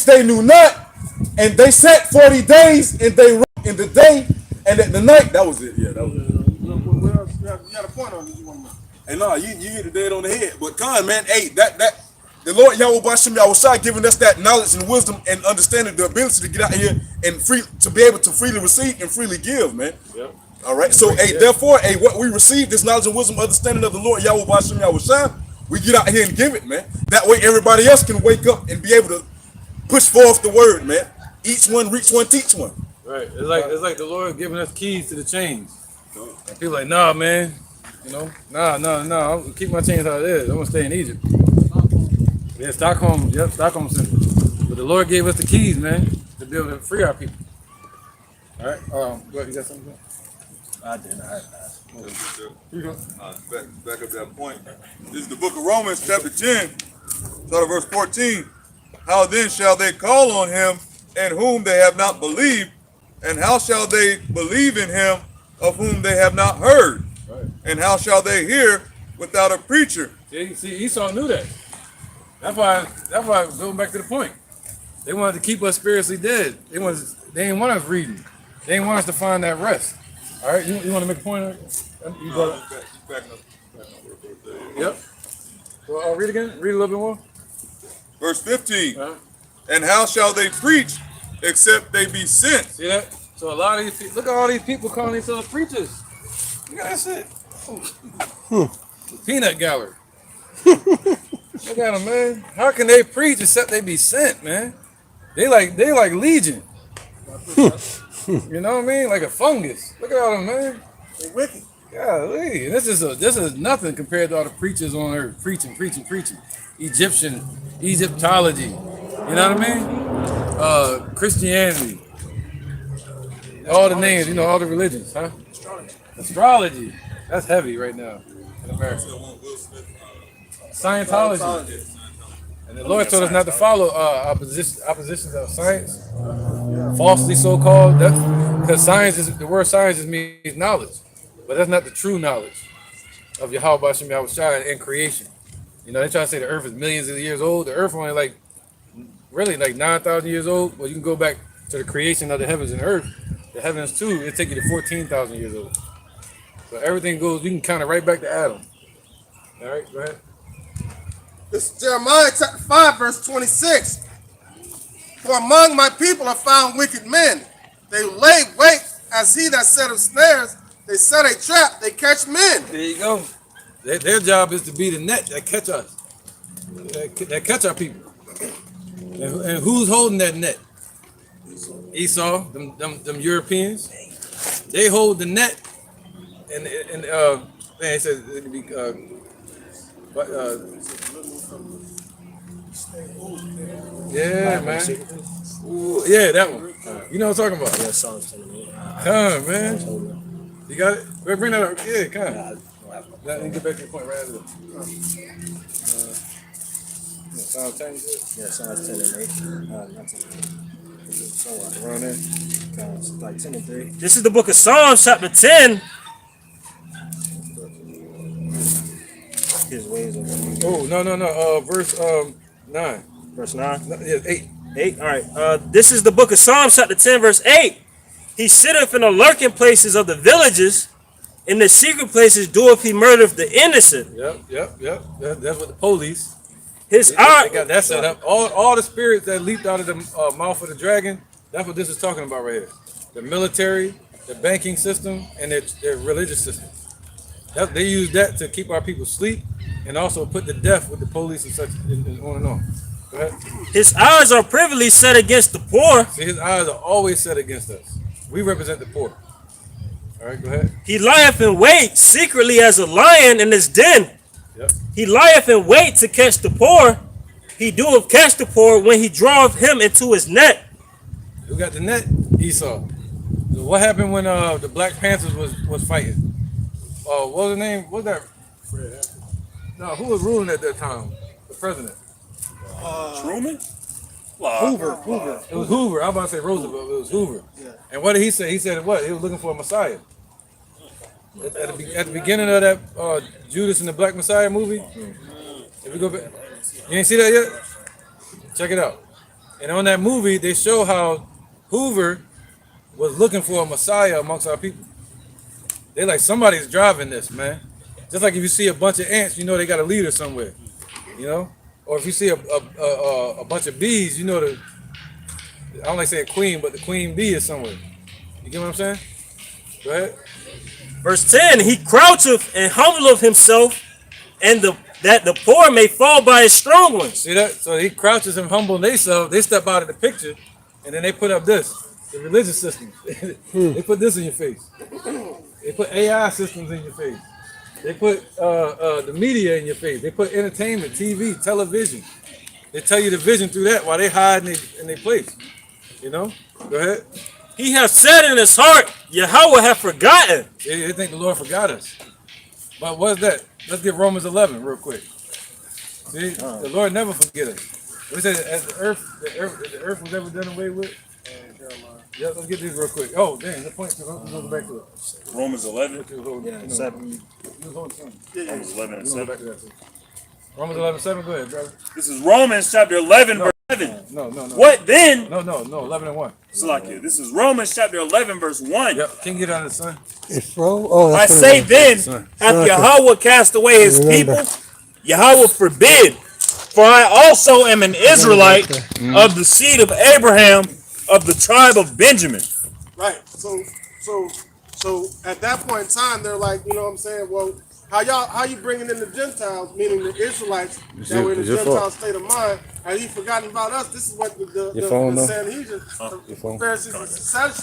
they knew not, and they sat 40 days, and they wrote in the day and at the night. That was it. Yeah, that was it. You got a point on this one. And no, you hit the dead on the head. But man, hey, that the Lord Yahawashi giving us that knowledge and wisdom and understanding, the ability to get out here and to be able to freely receive and freely give, man. Yep. All right. So therefore, what we receive, this knowledge and wisdom, understanding of the Lord Yahawashi, we get out here and give it, man. That way everybody else can wake up and be able to push forth the word, man. Each one, reach one, teach one. Right. It's like the Lord giving us keys to the chains. And people like, nah, man. Nah. I'm gonna keep my chains how it is. I'm gonna stay in Egypt. Yeah, Stockholm Center. But the Lord gave us the keys, man, to be able to free our people. All right. Go ahead. You got something? I did. Back up that point. This is the book of Romans, chapter 10, start at verse 14. how then shall they call on him in whom they have not believed? And how shall they believe in him of whom they have not heard? Right. And how shall they hear without a preacher? See, Esau knew that. That's why going back to the point. They wanted to keep us spiritually dead. They didn't want us reading. They didn't want us to find that rest. All right, you want to make a point? You go. Yep. So read again. Read a little bit more. Verse 15. And how shall they preach except they be sent? See that? So a lot of these people, look at all these people calling themselves preachers. Look at that shit. Peanut gallery. Look at them, man. How can they preach except they be sent, man? They like Legion. You know what I mean? Like a fungus. Look at all them, man. They wicked. Golly. This is nothing compared to all the preachers on earth preaching. Egyptology. You know what I mean? Christianity. All the names, all the religions, huh? Astrology. That's heavy right now in America. Scientology. And the Lord told us not to follow oppositions of science, falsely so-called. Because the word science just means knowledge, but that's not the true knowledge of Yahawashi and creation. They try to say the earth is millions of years old. The earth only really 9,000 years old. Well, you can go back to the creation of the heavens and earth. The heavens too, it take you to 14,000 years old. So everything goes, you can count it right back to Adam. All right, go ahead. This is Jeremiah chapter 5, verse 26. For among my people are found wicked men. They lay wait as he that setteth snares. They set a trap, they catch men. There you go. Their job is to be the net that catch us. That catch our people. And who's holding that net? Esau, them Europeans. They hold the net. And man, it says it'd be yeah, man. Ooh, yeah, that one. You know what I'm talking about? Yeah, Psalms 10. Come, man. You got it? Bring that up. Yeah, come. Let me get back to the point right after this. Psalms 10, Yeah, Psalms 10 and 8. Not 10 and 8. Somewhere around there. Like 10 and 3. This is the book of Psalms, chapter 10. His ways are oh, no. Verse 9. Verse 9? Yeah, 8. 8, all right. This is the book of Psalms, chapter 10, verse 8. He sitteth in the lurking places of the villages. In the secret places doeth he murdereth the innocent. Yep. That's what the police. His they eye. got that set up. All the spirits that leaped out of the mouth of the dragon. That's what this is talking about right here. The military, the banking system, and their religious system. They use that to keep our people asleep, and also put to death with the police and such, and on and on. Go ahead. His eyes are privily set against the poor. See, his eyes are always set against us. We represent the poor. All right, go ahead. He lieth in wait secretly as a lion in his den. Yep. He lieth in wait to catch the poor. He doeth catch the poor when he draweth him into his net. Who got the net? Esau. So what happened when the Black Panthers was fighting? What was the name? What was that? No, who was ruling at that time? The president. Truman? Hoover. It was Hoover. I was about to say Roosevelt. It was Hoover. Yeah. And what did he say? He said what? He was looking for a Messiah. At the beginning of that Judas and the Black Messiah movie, if we go back, you ain't see that yet? Check it out. And on that movie, they show how Hoover was looking for a Messiah amongst our people. They're like, somebody's driving this, man. Just like if you see a bunch of ants, you know they got a leader somewhere, Or if you see a bunch of bees, I don't like saying queen, but the queen bee is somewhere. You get what I'm saying? Go ahead. Verse 10, he croucheth and humbleth himself, and that the poor may fall by his strong ones. See that? So he crouches and humbles themselves. They step out of the picture, and then they put up this, the religious system. They put this in your face. They put AI systems in your face. They put the media in your face. They put entertainment, TV, television. They tell you the vision through that while they hide in their place. Go ahead. He hath said in his heart, Yahweh hath forgotten. They think the Lord forgot us. But what's that? Let's get Romans 11 real quick. See, the Lord never forget us. We said as the earth was ever done away with. Yeah, let's get these real quick. Oh, dang, the point. Let's go back to it. Romans 11. Yeah, 7. Romans 11 and 7. Romans 11:7. Go ahead, brother. This is Romans chapter 11, verse 7. No. What then? No. 11:1. Salakia. This is Romans chapter 11, verse 1. Yep. Can you get out of the sun? It's wrong. Oh, I that's what say it is. then, hath Yahweh cast away his Remember. people? Yahweh forbid. For I also am an Israelite of the seed of Abraham, of the tribe of Benjamin. Right. So at that point in time, they're like, you know what I'm saying? Well, how you bringing in the Gentiles, meaning the Israelites that were in the Gentile state of mind? Have you forgotten about us? This is what the Sanhedrin, the Pharisees and Sadducees